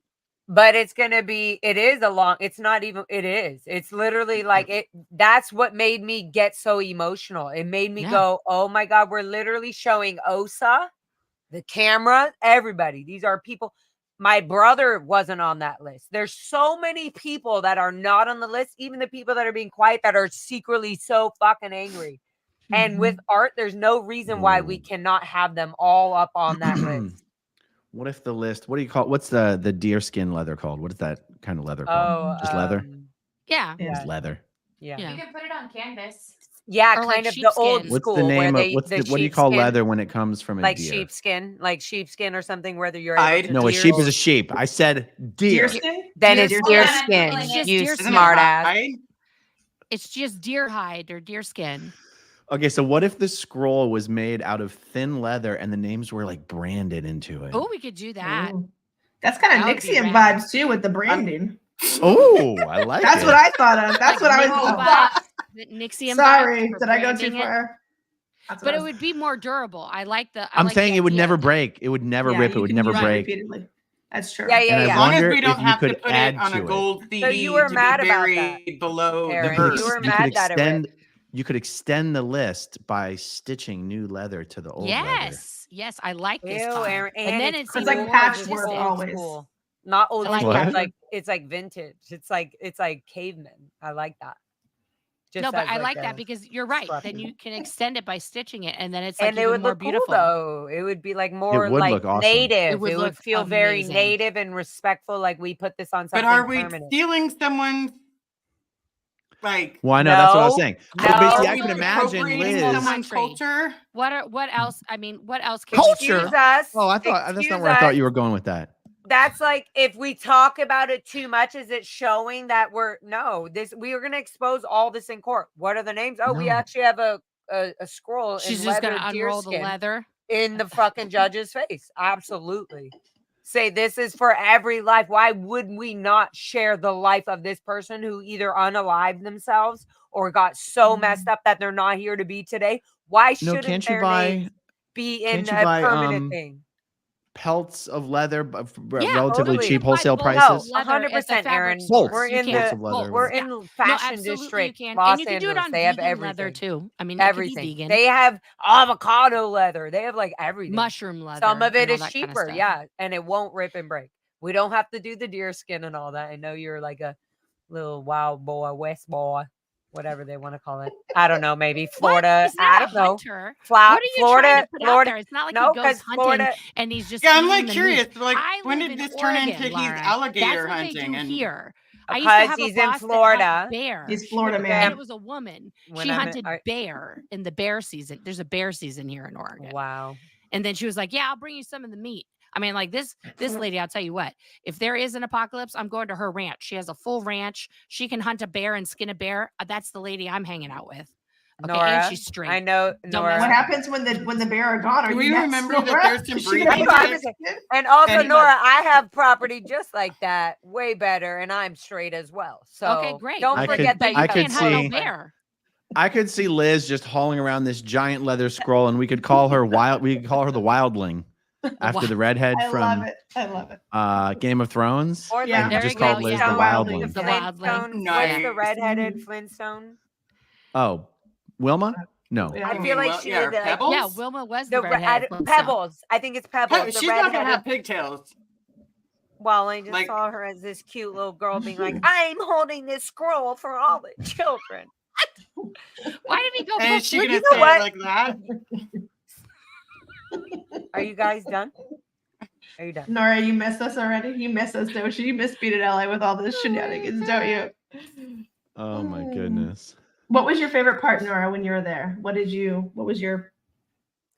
But it's gonna be. It is a long. It's not even. It is. It's literally like it. That's what made me get so emotional. It made me go, "Oh my God, we're literally showing Osa, the camera, everybody. These are people." My brother wasn't on that list. There's so many people that are not on the list, even the people that are being quiet that are secretly so fucking angry. And with art, there's no reason why we cannot have them all up on that list. what if the list? What do you call? What's the deer skin leather called? What is that kind of leather called? Just leather. Yeah. Just leather. Yeah. You can put it on canvas. Yeah, Or kind like of the old sheepskin. What's school the name where of what do you sheepskin, call leather when it comes from a like deer? sheepskin or something? Whether you're Hide? able to No, a deer sheep or- is a sheep. I said deer. Deerskin? Then it's Hold deer on, I'm skin. Googling it. You Deer Isn't smart it ass. hide? It's just deer hide or deer skin. Okay, so what if the scroll was made out of thin leather and the names were like branded into it? Oh, we could do that. Ooh. That's kind of That would be Nixian rad. vibes too with the branding. Oh, I like That's it. what I thought of. That's Like what I Nixie thought. The Nixian Sorry, vibes for did I go too branding it. far? That's what But I it was- would be more durable. I like the. I'm saying it would never break. break. It would never Yeah, rip. It you would can never use it break. repeatedly. That's true. Yeah, And yeah, I yeah. As long as wonder we if don't you have to could put it add on a to it. gold CD So you were to mad be about that, buried below Aaron. the You verse. You were could mad that it extend. You could extend the list by stitching new leather to the old leather. Yes, I like this. Ew, Todd. Aaron, And then it's it's like even more patchwork artistic. old always. school. Not old I like school. that. It's like vintage. It's like caveman. I like that. Just No, but as I like a that because you're right. Then scruffy. you can extend it by stitching it, and then it's like And it even would more look beautiful. cool though. It would be like more would like look awesome. native. It would It look would feel very amazing. native and respectful. Like we put this on But something are we permanent. stealing someone's like? Well, I know that's what I was No, saying. no. But basically, Are I we could imagine appropriating Liz. someone's culture? What else? I mean, what else can Culture? you Excuse steal? us. Oh, I thought that's Excuse not where I thought us. you were going with that. That's like if we talk about it too much, is it showing that we are going to expose all this in court? What are the names? Oh, we No. actually have a scroll She's in just leather gonna deer unroll the skin leather. in the fucking judge's face. Absolutely. Say this is for every life. Why would we not share the life of this person who either unalived themselves or got so messed up that they're not here to be today? Why No, shouldn't can't you their buy? names be in Can't you a buy permanent thing? pelts of leather for Yeah, relatively totally. cheap wholesale Bolts No, prices? of leather at the 100%, fabric Aaron. stores. Bolts. We're You in can. Bolts the of leather. Bolts, we're yeah. in No, fashion absolutely you district, can. Los And you can do it Angeles. on They have vegan leather everything. too. I mean, Everything. it could be vegan. They have avocado leather. They have like everything. Mushroom leather. Some of it and all is that kind of cheaper, stuff. yeah, and it won't rip and break. We don't have to do the deer skin and all that. I know you're like a little wild boy, West boy, whatever they want to call it. I don't know, maybe Florida. What? He's not I a don't know. hunter. What are you Florida, trying to put out Florida. there? It's not like No, he goes because hunting Florida. and he's just Yeah, I'm eating like the curious. meat. Like, I when live did in this turn Oregon, into he's Lara. alligator That's what hunting? they do And here. I used to Because have a he's in boss that hunted Florida. bear. He's Florida And man. it was a woman. When She I'm in- hunted bear in the bear season. There's a bear season here in Oregon. Wow. And then she was like, "Yeah, I'll bring you some of the meat." I mean, like this lady, I'll tell you what, if there is an apocalypse, I'm going to her ranch. She has a full ranch. She can hunt a bear and skin a bear. That's the lady I'm hanging out with. Okay, Nora, and she's straight. I know, Don't Nora. mess What with happens when the bear are gone? Are Do you we next, remember that Nora? there's some Is she gonna breeding be That's next? what I'm saying. And also, And- Nora, I have property just like that, way better, and I'm straight as well. So Okay, great. don't I forget could- that you I have could can't hunt no see- bear. I could see Liz just hauling around this giant leather scroll, and we could call her We could call her the Wildling after the redhead I love from it. I love it. Game of Thrones. Or Yeah. the There just you go, called Liz yeah. the The Wildling. Wildling. The The Flintstone. Wildling. What's the Nice. redheaded Flintstone? Oh, Wilma? No. Yeah. I feel like she yeah, was like Pebbles? Yeah, Wilma was the the redhead. Pebbles. I think it's Pebbles. The She's not gonna redheaded. have pigtails. Well, I just Like- saw her as this cute little girl being like, I'm holding this scroll for all the children. Why did we go? And is she Well, gonna you know say what? it like that? Are you guys done? Are you done? Nora, you miss us already? You miss us, don't you? You miss being in LA with all this shenanigans, don't you? Oh my goodness. What was your favorite part, Nora, when you were there? What was your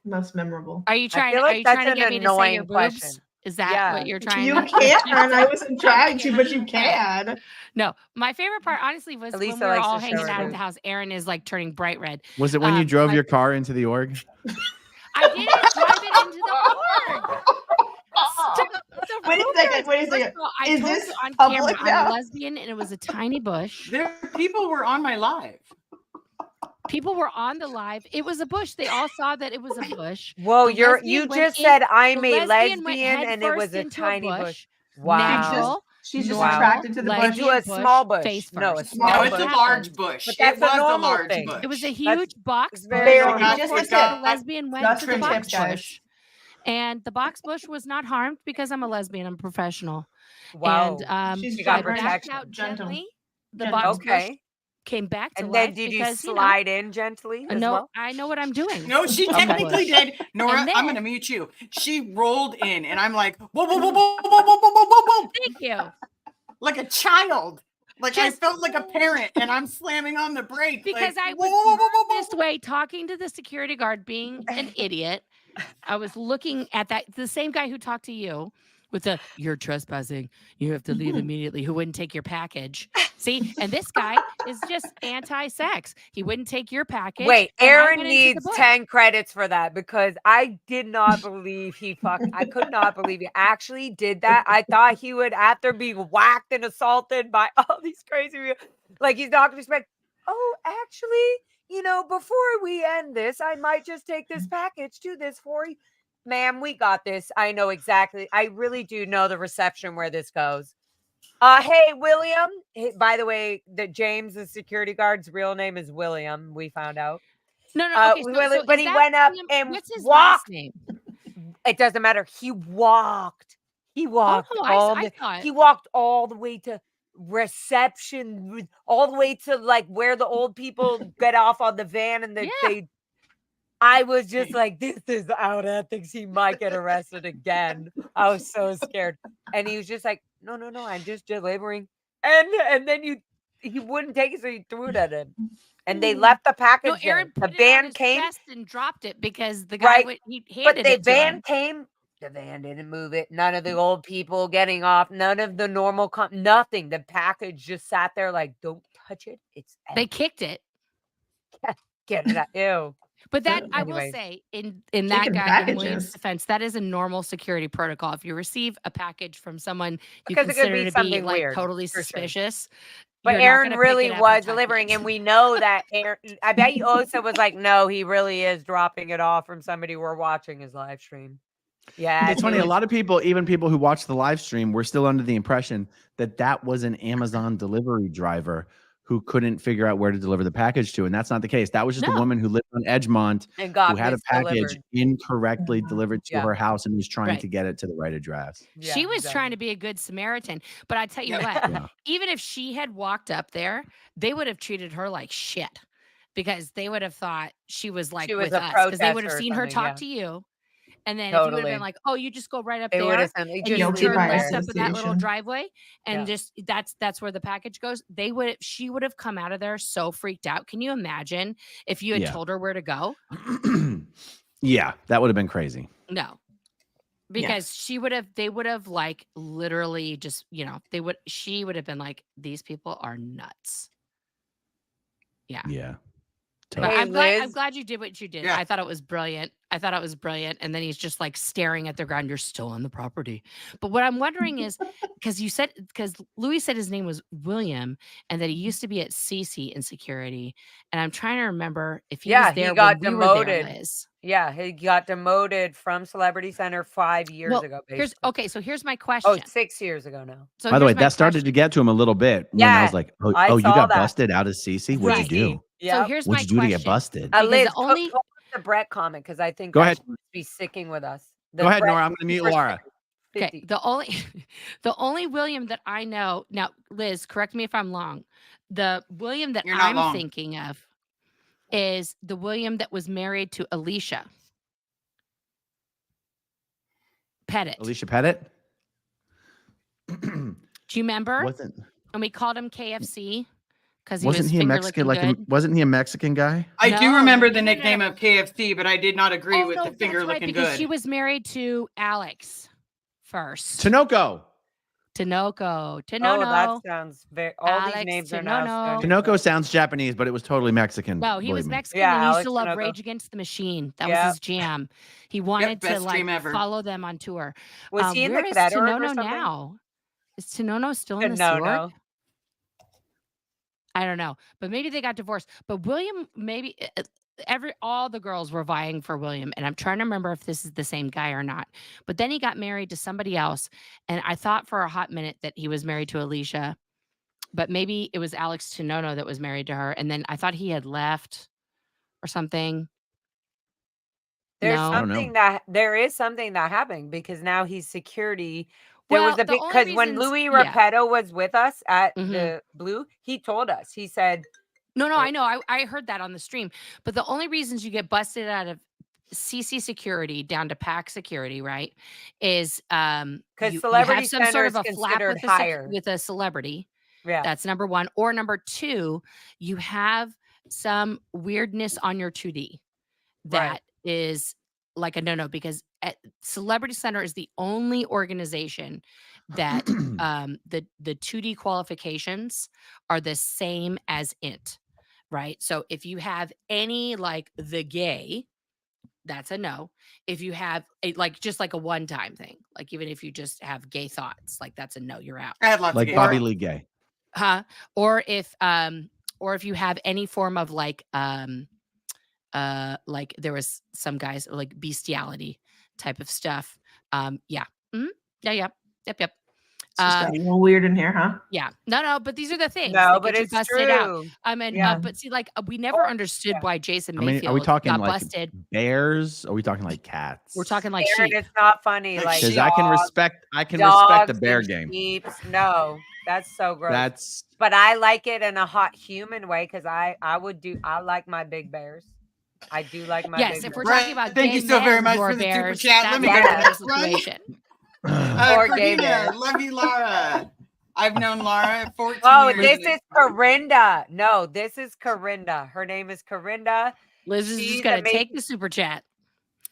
most memorable? Are you trying? feel Are like you that's trying to an get me to say your annoying question. boobs? Is that Yeah. what you're trying? You to can. I wasn't trying to, but you can. No, my favorite part, honestly, was when Elisa we were likes all to show hanging her out at the boobs. house. Aaron is like turning bright red. Was it when you drove but your car into the org? I didn't drive it into the org. Wait a second. Wait a second. First of all, I Is told this you on public camera I'm now? a lesbian, and it was a tiny bush. People were on my live. People were on the live. It was a bush. They all saw that it was a bush. Whoa, The you lesbian went just in- said I'm the a lesbian went lesbian head and it was first a into tiny bush. bush. Wow. Natural. She's just normal, attracted to the bush. Into a lesbian small bush. Face No, a first. small No, bush. it's a What large happened? bush. But It that's a was a normal large thing. bush. It was a That's- huge box it's bush. very and normal. Just first a tip. the lesbian went Just to for the box tips, guys. bush. And the box bush was not harmed because I'm a lesbian. I'm a professional. Wow. And She's She got I backed protection. out Gentle. gently. The Gentle. box bush Okay. came back to And life then did you because, slide in gently as no, well? I know what I'm doing. No, she I'm a technically bush. did. Nora, And I'm then- gonna mute you. She rolled in, and I'm like, whoa, whoa, whoa, whoa, whoa, whoa, whoa, whoa, whoa, Thank you. like a child. Like I Just- felt like a parent, and I'm slamming on the brake Because like, I whoa, was whoa, whoa, whoa, whoa. this way talking to the security guard being an idiot. I was looking at the same guy who talked to you with the you're trespassing, you have to leave immediately, who wouldn't take your package. See, and this guy is just anti-sex. He wouldn't take your package. Wait, and I Aaron went into the needs bush. 10 credits for that because I did not believe I could not believe he actually did that. I thought he would, after being whacked and assaulted by all these crazy, like he's not going to expect, oh, actually, before we end this, I might just take this package to this for you. Ma'am, we got this. I know exactly. I really do know the reception where this goes. Hey, William. By the way, James, the security guard's real name is William. We found out. No, okay, but he went up and what's his walked. last name? It doesn't matter. He walked. He walked. Oh, I thought. He walked all the way to reception, all the way to like where the old people get off on the van, and I was just like, this is out ethics. He might get arrested again. I was so scared. And he was just like, no, I'm just delivering. And then he wouldn't take it, so he threw it at him. And they left the package. No, Aaron there. put The it on van his came, chest and dropped it because the guy he handed but the it to van him. came. The van didn't move it. None of the old people getting off. None of the normal. Nothing. The package just sat there like, don't touch it. It's They empty. kicked it. Get it out. Ew. But that I will Anyways. say in that Taking guy in William's packages. defense, that is a normal security protocol. If you receive a package from someone you Because it could consider be to be something like weird, totally for sure. suspicious, But you're not Aaron gonna pick really it up and was touch delivering, it. and we know that Aaron. I bet you also was like, no, he really is dropping it off from somebody we're watching his live stream. Yeah, It's funny. A lot of people, even people who watch the live stream, were still under the impression that that was an Amazon delivery driver who couldn't figure out where to deliver the package to. And that's not the case. That was just a No. woman who lived on Edgemont and who got had a package misdelivered. incorrectly delivered to Yeah. her house and was trying Right. to get it to the right address. Yeah, She was exactly. trying to be a good Samaritan. But I tell you what, Yeah. even if she had walked up there, they would have treated her like shit because they would have thought she was like She was with a us because they would have protester or seen her something, talk yeah. to you. And then if you would have Totally. been like, oh, you just go right up They would there have sent. and Just you Guilty turn by left up in that little association. driveway and Yeah. just that's where the package goes. She would have come out of there so freaked out. Can you imagine if you had Yeah. told her where to go? Yeah, that would have been crazy. No. Because they would have like literally just, she would have been like, these people are nuts. Yeah. Yeah. But Totally. Hey, I'm Liz. glad you did what you did. Yeah. I thought it was brilliant. And then he's just like staring at the ground. You're still on the property. But what I'm wondering is because Louis said his name was William and that he used to be at CC in security. And I'm trying to remember if he Yeah, was there he got when we were there, demoted. Liz. Yeah, he got demoted from Celebrity Center 5 years Well, ago. so here's my Oh, question. 6 years ago now. So By the way, here's my that started to question. get to him a little bit when I Yeah, was like, I oh, you saw got that. busted out of CC? What'd you do? So Yeah. here's my What'd you do to question. get busted? Because Liz, the only go the Brett comment because I think Go that ahead. should be sticking with us. Go ahead, Nora. I'm going to mute Laura. Okay, 50. the only William that I know now, Liz, correct me if I'm wrong. The William that You're not I'm long. thinking of is the William that was married to Alicia Pettit. Alicia Pettit. Do you remember? Wasn't And we called him KFC because he wasn't was he a finger Mexican? looking Like good. wasn't he a Mexican guy? I do No, remember no, the no, no, nickname no. of KFC, but I did not agree with no, the finger that's right, looking because good. she was married to Alex first. Tinoco. Tinoco. Oh, Tinono. that sounds very. All these Alex names are now. Tinono. sounding Tinoco very- sounds Japanese, but it was totally Mexican. No, he was believe me. Mexican Yeah, and he used Alex to love Tinoco. Rage Against the Machine. That Yep. was his jam. He wanted to best like dream ever. follow them on tour. Was he in the Where is cadet org or Tinono something? now? Is Tinono still in the No, Sea Org? no. I don't know, but maybe they got divorced. But William, maybe all the girls were vying for William, and I'm trying to remember if this is the same guy or not. But then he got married to somebody else, and I thought for a hot minute that he was married to Alicia, but maybe it was Alex Tinono that was married to her, and then I thought he had left or something. There's No? I don't know. something that there is something that happened because now he's security. There was Well, a the big only because when reasons- Louis yeah. Repetto was with us at Mhm. the Blue, he told us. He said, No, Or- I know. I heard that on the stream. But the only reasons you get busted out of CC security down to PAC security, right, is because you Celebrity have some Center sort is of a flap considered with higher. with a celebrity. Yeah, That's number one. Or number two, you have some weirdness on your 2D that is like a no, because Celebrity Center is the only organization that the 2D qualifications are the same as it, right? So if you have any like the gay, that's a no. If you have like just like a one-time thing, like even if you just have gay thoughts, like that's a no, you're out. I had lots Like of Bobby gay Lee Gay. Huh? Or if you have any form of like there was some guys like bestiality type of stuff. Yeah. Mhm. Yep. It's just got a little weird in here, huh? Yeah. No, but these are the things no, that but get you it's busted out. true. I mean, Yeah. but see, like we never understood why Jason I mean, Mayfield are we talking got like busted. bears? Are we talking like cats? We're talking like Aaron, sheep. it's not funny. Like Like because I can dogs, respect the dogs bear and game. sheeps. No, that's so gross. That's But I like it in a hot human way because I like my big bears. I do like my Yes, big if we're bears. talking about Thank gay you so very men much who are for the super bears, chat. that's Let me a go to whole the other next one. situation. Or gay Cordina, bear. love you, Laura. I've known Laura 14 Oh, years. this is Corinda. No, this is Corinda. Her name is Corinda. Liz is She's just gonna amazing. take the super chat.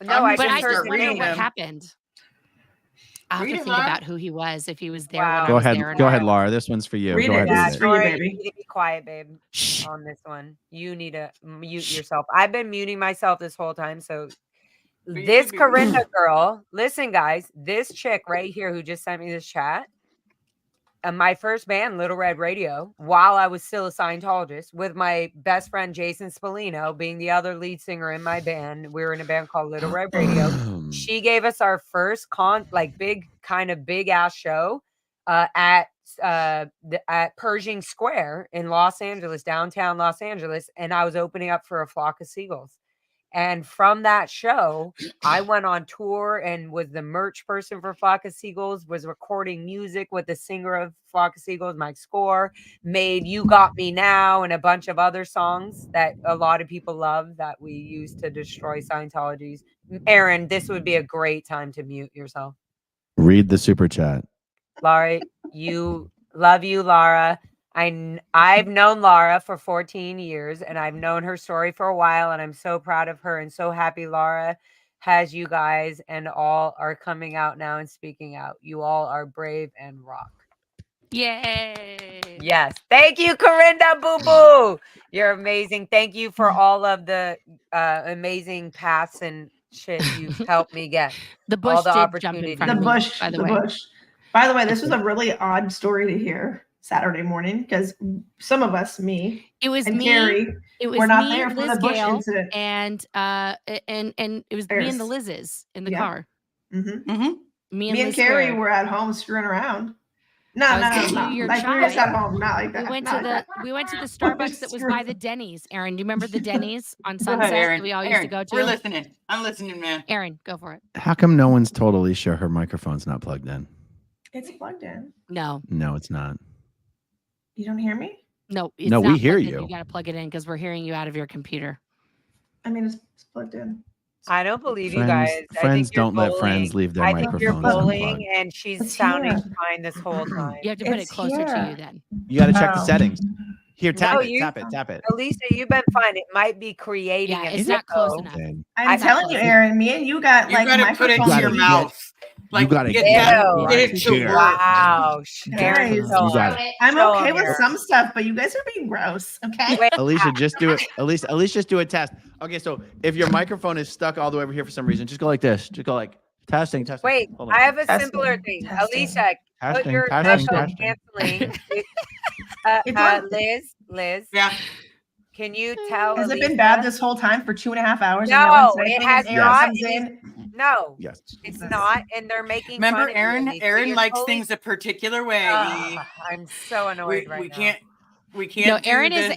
No, I'm I just But just I gonna heard just start the want to know reading what name. them. happened. I'll have Read to it, think Laura. about who he was, if he was there Wow. when I go was ahead. there or Go ahead, not. Laura. This one's for you. Read Go it. ahead. This Yeah, is Read for you, Nora, baby. you need to be quiet, babe, Shh. on this one. You need to mute yourself. I've been muting myself this whole time. So But you this should be Corinda girl, listen, guys, this chick right here who just sent me this chat, my first band, Little Red Radio, while I was still a Scientologist, with my best friend Jason Spallino being the other lead singer in my band. We were in a band called Little Red Radio. She gave us our first big ass show at Pershing Square in Los Angeles, downtown Los Angeles, and I was opening up for A Flock of Seagulls. And from that show, I went on tour and was the merch person for Flock of Seagulls, was recording music with the singer of Flock of Seagulls, Mike Score, made You Got Me Now and a bunch of other songs that a lot of people love that we use to destroy Scientology's. Aaron, this would be a great time to mute yourself. Read the super chat. Laura, love you, Laura. I've known Laura for 14 years and I've known her story for a while and I'm so proud of her and so happy Laura has you guys and all are coming out now and speaking out. You all are brave and rock. Yay. Yes. Thank you, Corinda Boo Boo. You're amazing. Thank you for all of the amazing paths and shit you've helped me get. The All bush the did jump in opportunities. front The of me, bush, by the the way. bush. By the way, this was a really odd story to hear Saturday morning because some of us, me It was and me. Carrie, It was were not me, there for Liz the bush Gale, incident. and it was me and the Lizzes in the Yeah. car. Mm-hmm. Mm-hmm. Me Me and Liz Carrie Square. were at home screwing around. No, I was no, getting no, you your like we were just chai. at home, not like that. We went not to like the that. Starbucks that was by the Denny's. Aaron, do you remember the Denny's on Go Sunset ahead, Aaron. that we all used to Aaron, go to? we're listening. I'm listening, man. Aaron, go for it. How come no one's told Alicia her microphone's not plugged in? It's plugged in. No, No, it's not. You don't hear me? no, it's No, we not hear plugged in. you. You got to plug it in because we're hearing you out of your computer. I mean, it's plugged in. I don't believe you Friends, guys. I friends think you're don't let friends bullying. leave their I think you're microphones bullying, unplugged. and she's It's sounding here. fine this whole time. You have to put it It's closer to here. you then. You got to check the Oh. settings. Here, tap No, it, you- tap it, tap it. Alicia, you've been fine. It might be creating Yeah, an it's not close echo. enough. Then I'm It's not telling you, close. Aaron, me and you got You like gotta put it to microphones. your gotta mouth. Like, gotta get get that, Ew. get it to right here. work. Wow. Aaron, Guys, show You got her. it. I'm Show okay him with here. some stuff, but you guys are being gross. Okay. Wait, Alicia, just do it. At least just do a test. Okay, so if your microphone is stuck all the way over here for some reason, just go like this. Just go like testing, testing. wait. Hold on. I have a Testing, simpler thing. testing. Alicia, put Testing, your testing, echo testing. canceling. It's on. Liz, Yeah. can you tell Has it Alicia? been bad this whole time for 2.5 hours? and No, one's typing it and has Aaron not. comes It is- in? No, Yes. it's Jesus. not. And they're making Remember, fun of you, Aaron? Alicia. Aaron You're likes totally- things a particular way. Ugh, I'm so annoyed right now. We can't. No, do Aaron is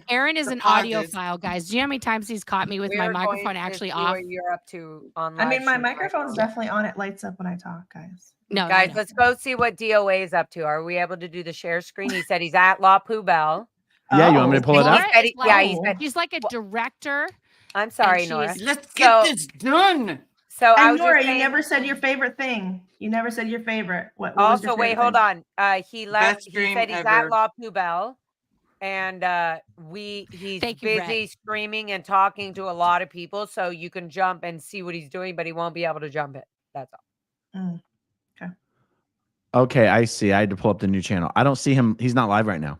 the an pauses. audiophile, guys. Do you know how many times he's caught me with We my are going microphone to actually see off? What you're up to on I mean, my live stream right microphone's now. definitely on. It lights up when I talk, guys. No, Guys, I know. let's go see what DOA is up to. Are we able to do the share screen? He said he's at La Poubelle. Yeah, you want me to pull it Laura up? Said is he- yeah, like- he said. She's like a director. I'm sorry, and Nora. she's- Let's get So- this done. So I And was Nora, just you saying. never said your favorite thing. You never said your favorite. What was your Also, wait, favorite hold thing? on. He left. Best He stream said he's ever. at La Poubelle, and he's Thank you, Brett. busy streaming and talking to a lot of people. So you can jump and see what he's doing, but he won't be able to jump it. That's all. Okay, I see. I had to pull up the new channel. I don't see him. He's not live right now.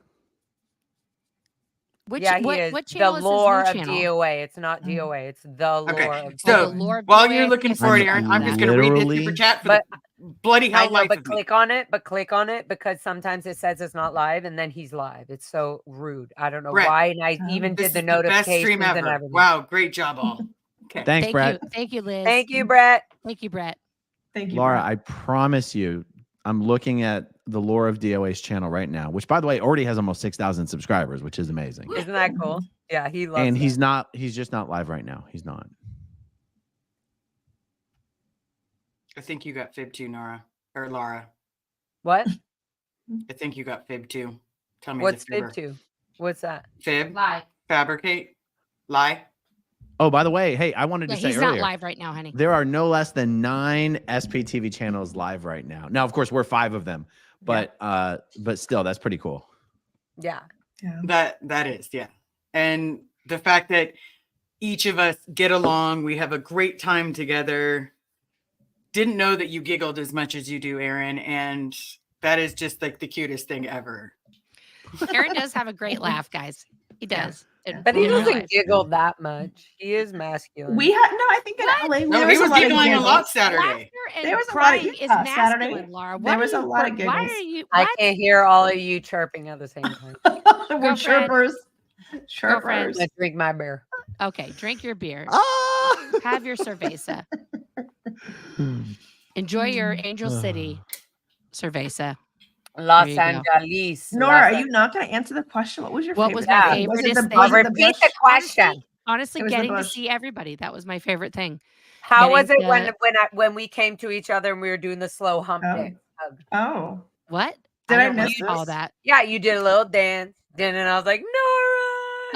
Which, Yeah, he what, is. what The channel is lore his of new channel? DOA. It's not DOA. It's the lore. Okay, Of so the Lord while DOA, you're looking for it, I'm Aaron, I'm just going to read this literally- super chat for But- the bloody I hell know, life but of me. click on it. But click on it because sometimes it says it's not live, and then he's live. It's so rude. I don't know Brett, why. And I even This did the is the best stream notifications and ever. everything. Wow, great job, all. Okay. Thanks, Brett. Thank you, Liz. Thank you, Brett. Thank you, Brett. Thank you, Laura, Brett. I promise you, I'm looking at the Lore of DOA's channel right now, which, by the way, already has almost 6,000 subscribers, which is amazing. Isn't that cool? Yeah, he loves And it. he's just not live right now. He's not. I think you got fib too, Nora or Laura. What? I think you got fib too. Tell me What's the fibber. fib to? What's that? Fib, Lie. fabricate, lie. Oh, by the way, hey, I wanted Yeah, to say he's earlier, not live right now, honey. there are no less than 9 SPTV channels live right now. Now, of course, we're 5 of them, but still, that's pretty cool. Yeah. Yeah. That is, yeah. And the fact that each of us get along, we have a great time together. Didn't know that you giggled as much as you do, Aaron, and that is just like the cutest thing ever. Aaron does have a great laugh, guys. He does. Yeah. But he In real doesn't life. giggle that much. He is masculine. We had no. I think in LA No, there he was was a lot of giggling a giggles. lot Saturday. Laughter and There was a lot of- crying is yeah, Saturday, masculine, Laura. there What was are a you- lot of Why giggles. are you? I what? can't hear all of you chirping at the same time. We're Girlfriend. chirpers. I'm Chirpers. gonna drink my beer. Okay, drink your beer. Ah! Have your cerveza. Enjoy your Angel City cerveza. Los There you go. Angeles. Nora, are you not going to answer the question? What was your What favorite? was my thing? Was it favoriteest the- thing? was I'll it the repeat bush? the question. Honestly, It was the getting to bush. see everybody. That was my favorite thing. How was it Getting when we came to each other and we were doing the slow hump Oh. day? hug? Oh, What? Did I don't miss recall this? that. Yeah, you did a little dance. Then and I was like, Nora.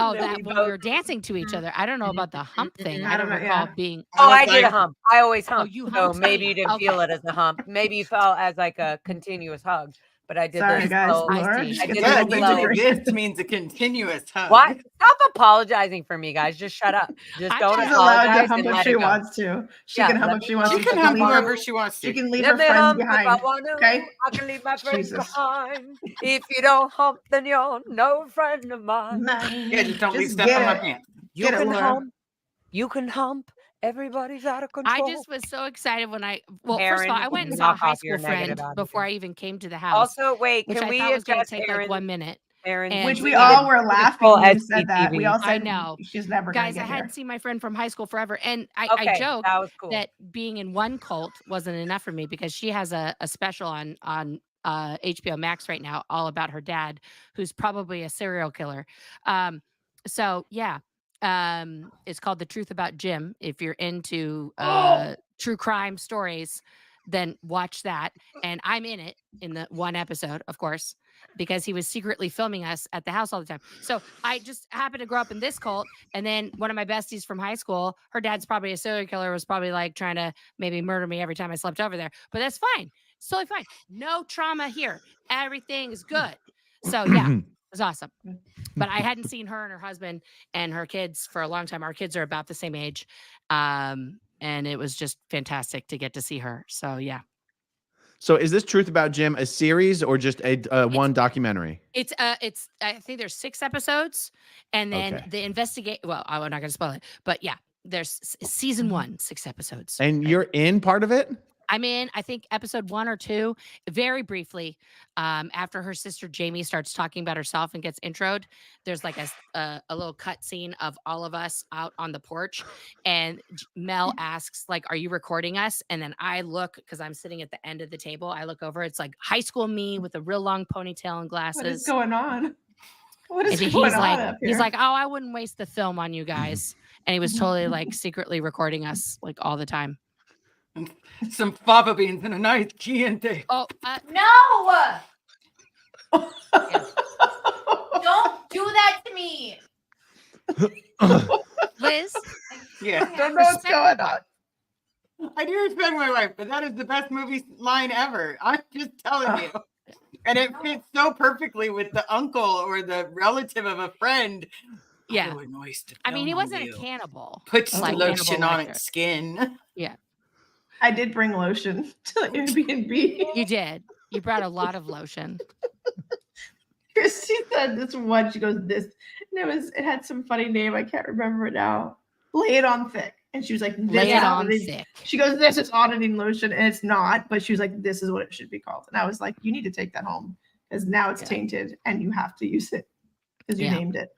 Oh, And then that we when both- we were dancing to each other. I don't know about the hump thing. I I don't don't know, recall yeah. being. Oh, I I was did a like- hump. I always hump. you so humped maybe me. you didn't feel Okay. it as a hump. Maybe you felt as like a continuous hug. But I did sorry this guys. slow. I Laura see. just I gets did a it Yeah, little bit slow. jittery. this means a continuous hug. What? Stop apologizing for me, guys. Just shut up. Just I'm don't just She's allowed apologize to and hump if let she it go. wants to. She Yeah, can hump let if me- she wants She to. can She hump leave her- whoever she wants She to. can leave Let her me friends hump if I behind. want to. Okay. I can leave my friends Jesus. behind. If you don't hump, then you're no friend of mine. Yeah, just don't leave Just stuff get on my it. pants. You Get it, can Laura. hump. You can hump. Everybody's out of control. I just was so excited when first of all, Aaron, I went and saw a knock high off your school friend negative before I attitude. even came to the house. Also, wait, which can I we thought was going to adjust take Aaron? like 1 minute. Aaron, And Which we we all needed were laughing when you said that. We all SPTV. I said know. she's never going Guys, to I get here. hadn't seen my friend from high school forever. And I Okay, joked that was cool. that being in one cult wasn't enough for me because she has a special on HBO Max right now, all about her dad, who's probably a serial killer. So yeah, it's called The Truth About Jim. If you're into true crime stories, then watch that. And I'm in it in the one episode, of course, because he was secretly filming us at the house all the time. So I just happened to grow up in this cult. And then one of my besties from high school, her dad's probably a serial killer, was probably like trying to maybe murder me every time I slept over there. But that's fine. It's totally fine. No trauma here. Everything is good. So yeah, it was awesome. But I hadn't seen her and her husband and her kids for a long time. Our kids are about the same age. And it was just fantastic to get to see her. So yeah. So is this Truth About Jim a series or just a one documentary? It's I think there's 6 episodes, and then the investigate. Well, I'm not going to spoil it, but yeah, there's season 1, 6 episodes. And you're in part of it? I'm in, I think, episode 1 or 2, very briefly. After her sister Jamie starts talking about herself and gets introed, there's like a little cut scene of all of us out on the porch, and Mel asks, like, "Are you recording us?" And then I look, because I'm sitting at the end of the table. I look over. It's like high school me with a real long ponytail and glasses. What is going on? What is And going on up here? he's like, "Oh, I wouldn't waste the film on you guys." And he was totally like secretly recording us like all the time. Some fava beans and a nice Chianti. Oh, No! Don't do that to me. Liz? Yeah. I don't know what's going on. I do respect my wife, but that is the best movie line ever. I'm just telling you. And it fits so perfectly with the uncle or the relative of a friend. Yeah. I mean, he wasn't you. a cannibal. Put some like lotion Hannibal on Lecter. its skin. Yeah. I did bring lotion to the Airbnb. You did. You brought a lot of lotion. Christy said this one. She goes, "This," and it had some funny name. I can't remember it now. Lay it on thick. And she was like, "This Lay is it on auditing." thick. She goes, "This is auditing lotion," and it's not. But she was like, "This is what it should be called." And I was like, "You need to take that home because now it's tainted, and you have to use it because you named it."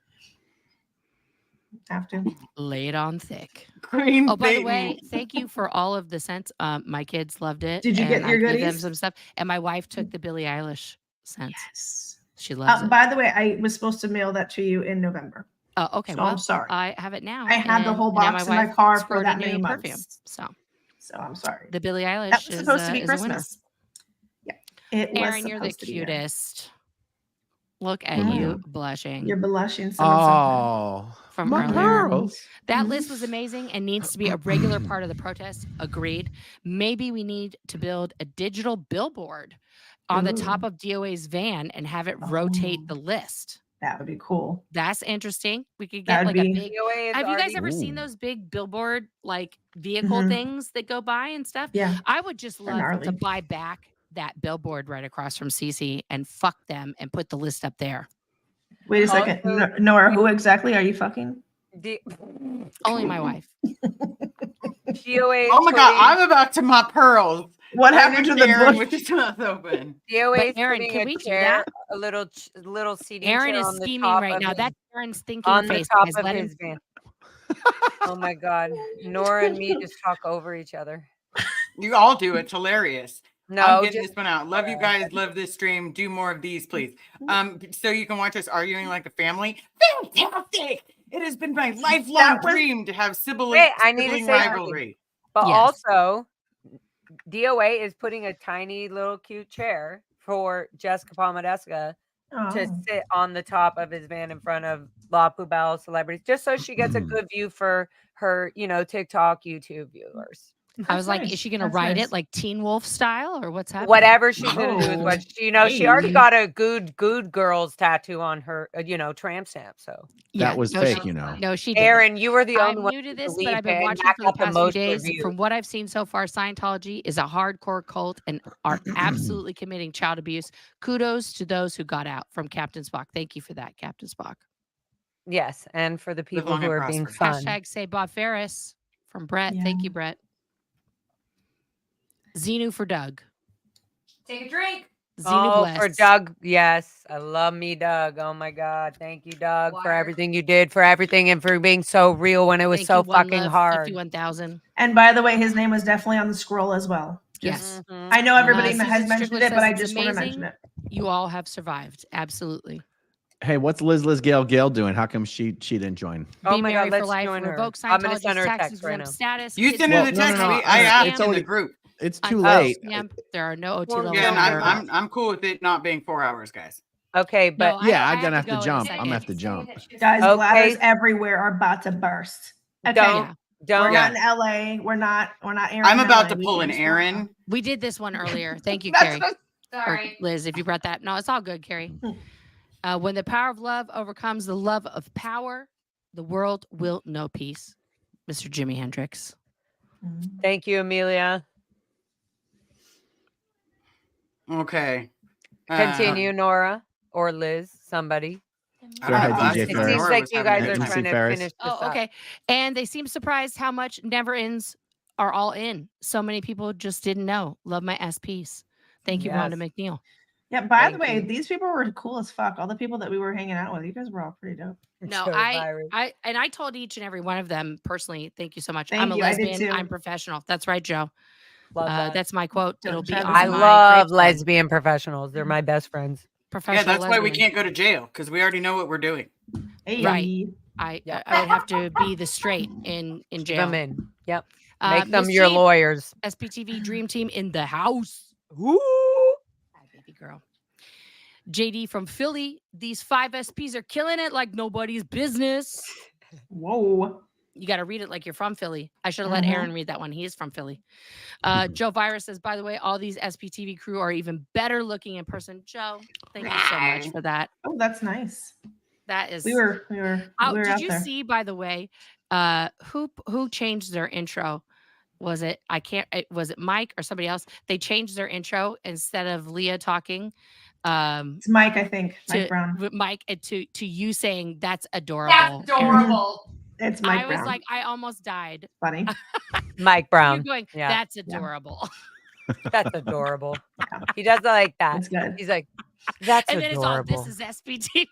Have to lay it on thick. Cream oh, by bacon. the way, thank you for all of the scents. My kids loved it. Did you get and your I gave them goodies? some stuff, and my wife took the Billie Eilish scents. Yes. She loves it. By the way, I was supposed to mail that to you in November. Oh, okay. So Well, I'm sorry. I have it now. I had the and whole now box in my wife car for scored a that new many perfume. months. So I'm sorry. the Billie Eilish That was supposed to be is a winner. Christmas. Yeah, it was Aaron, you're the supposed to be there. cutest. Look at you blushing. You're blushing. From my earlier. pearls. That list was amazing and needs to be a regular part of the protest. Agreed. Maybe we need to build a digital billboard on the top of DOA's van and have it rotate the list. That would be cool. That's interesting. We could That get would like a be- big. DOA is Have you guys already- ever seen those big billboard like vehicle things that go by and stuff? Yeah. I would just They're love to gnarly. buy back that billboard right across from CC and fuck them and put the list up there. Wait a second, Also- Nora. Who exactly are you fucking? Only my wife. DOA. Oh my God, I'm about to my pearls. What I happened to looked the at Aaron bush? with his mouth open. DOA But is Aaron, putting can a we do chair, that? a little seating Aaron chair is on the scheming top right of now. his- That's Aaron's thinking on the face. top Guys, of let him. his van. Oh my God, Nora and me just talk over each other. You all do. It's hilarious. No, I'm getting just this one out. Love you guys. Love this stream. Do more of these, please. So you can watch us arguing like a family. Fantastic! It has been my lifelong That was- dream to have sibling, Wait, I need to sibling say something. rivalry. But Yes. also, DOA is putting a tiny little cute chair for Jessica Palmadeska to Oh. sit on the top of his van in front of La Poubelle celebrities, just so she gets a good view for her, TikTok, YouTube viewers. I was That's like, nice. is she going to That's ride nice. it like Teen Wolf style or what's happening? Whatever she's gonna do is Oh, what she already hey. got a good girls tattoo on her, tramp stamp. So That was no, fake, she- you know. No, she didn't. Aaron, you were the only I'm one. new to who this, but believed I've been it, and watching that for the got the past few most days. reviews. From what I've seen so far, Scientology is a hardcore cult and are absolutely committing child abuse. Kudos to those who got out from Captain Spock. Thank you for that, Captain Spock. Yes, and for the people long who and are being prosper. fun. Hashtag say Bob Ferris from Brett. Yeah. Thank you, Brett. Xenu for Doug. Take a drink. Xenu Oh, bless. for Doug, yes, I love me, Doug. Oh my God, thank you, Doug, for Water. everything you did, for everything, and for being so real when it was Thank so you, One fucking Love, hard. 51,000. And by the way, his name was definitely on the scroll as well. Just, Yes. Mhm. I know everybody Susan has mentioned Strickland it, but says I it's just want to mention amazing. it. You all have survived. Absolutely. Hey, what's Liz Gail doing? How come she didn't join? Oh Be my married God, for let's life, join her. revoke I'm gonna Scientology's send her a tax text right exempt now. status. You kids send her who the become text. married I on asked it's in scam, the already- group. It's on too scam, late. There are no OT Well, levels. Yeah, and November. I'm cool with it not being 4 hours, guys. Okay, but No, Yeah, I I'm gonna have have to go in a jump. I'm second. gonna have to jump. Guys, Okay. bladders everywhere are about to burst. Okay. don't Yeah. don't. We're not in LA. We're not airing. I'm in about LA. to We pull can an just work on- Aaron. We did this one earlier. Thank you, That's Carrie. what- Or Sorry. Liz, if you brought that. No, it's all good, Carrie. Hmm. When the power of love overcomes the love of power, the world will know peace. Mr. Jimi Hendrix. Thank you, Amelia. Okay. Continue, Nora or Liz, somebody. I Go don't ahead, know. DJ Last It week Ferris. seems Nora like was you having a guys good are time. trying to Ferris. finish this Oh, up. okay. And they seem surprised how much never ends are all in. So many people just didn't know. Love my SPs. Thank you, Rhonda Yes. McNeil. Yeah, by the Thank way, you. these people were cool as fuck. All the people that we were hanging out with, you guys were all pretty dope. No, Joe I Byron. told each and every one of them personally, thank you so much. Thank I'm a you, I did lesbian. too. I'm professional. That's right, Joe. Love that. That's my quote. Joe It'll be Travis on I is my love gravestone. lesbian professionals. They're my best friends. Professional Yeah, that's why we lesbian. can't go to jail because we already know what we're doing. Hey. Right. Yep. I would have to be the straight in Keep jail. them in. Yep. Make them Miss your Jean, lawyers. SPTV Dream Team in the house. Ooh. Hi, baby girl. JD from Philly. These 5 SPs are killing it like nobody's business. Whoa. You got to read it like you're from Philly. I should have let Mhm. Aaron read that one. He is from Philly. Joe Virus says, by the way, all these SPTV crew are even better looking in person. Joe, thank you so much for that. Oh, that's nice. That is. We were Did out you there. see, by the way, who changed their intro? Was it was it Mike or somebody else? They changed their intro instead of Leah talking. It's Mike, I think. Mike Brown. With Mike to you saying that's adorable. That's adorable. It's Mike I Brown. was like, I almost died. Funny. Mike You Brown. going, Yeah. that's adorable. That's adorable. Yeah. He does it like that. That's good. He's like, that's And then adorable. it's all, this is SPTV.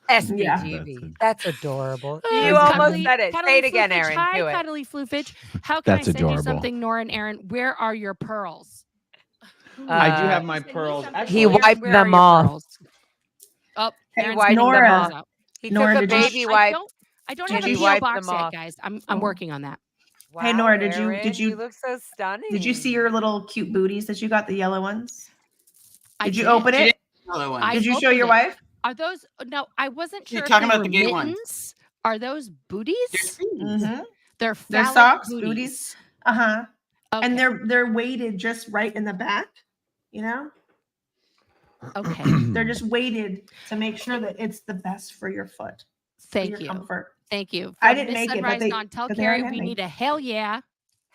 SPTV. That's adorable. Oh, You That's almost cuddly- said it. Say it again, Floofage. Aaron. Hi, Do it. Cuddly Floofage. How can That's I send adorable. you something, Nora and Aaron? Where are your pearls? I do have He my sent me pearls. something. Actually, He Where- wiped where are them your off. pearls? Oh, Hey, Aaron's wiped pulling Nora. the pearls out. He Nora, took a did you- baby wipe. I don't and have a he PO wiped box them yet, off. guys. I'm Oh. working on that. Hey, Nora, did you- You look so stunning. Did you see your little cute booties that you got, the yellow ones? I Did you open She it? didn't know the one. I Did you show opened your it. wife? Are those? No, I wasn't sure. You're if talking they about were the gay ones. mittens. Are those booties? Mm-hmm. They're They're phallic socks, booties. booties. Uh-huh. Okay. And they're weighted just right in the back, you know? Okay. They're just weighted to make sure that it's the best for your foot. For Thank your you. Comfort. Thank you. I From didn't Miss make it, but Sunrise they- Dawn, tell but they Carrie are we handmade. need a hell yeah.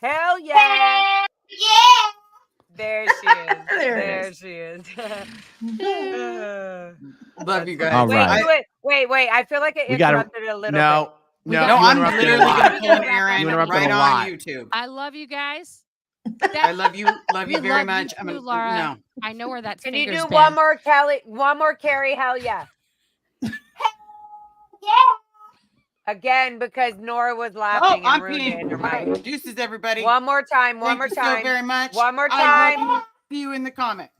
Hell yeah. Yeah. There she is. There it There is. she is. Love you guys. All Wait, right. do it. Wait. I feel like it We gotta- interrupted it a little No, We no, got- No, you I'm interrupted literally a lot. gonna pull an You Aaron interrupted a right on lot. YouTube. I love you guys. I love you We very love much. you too, Laura. No. I know where that Can you finger's do been. one more, Kelly? One more, Carrie? Hell yeah. Again, because Nora was Oh, laughing and I'm ruined it in her peeing. mic. Deuces, everybody. One more time. One Thank more you time. so very much. One more I time. will see you in the comments.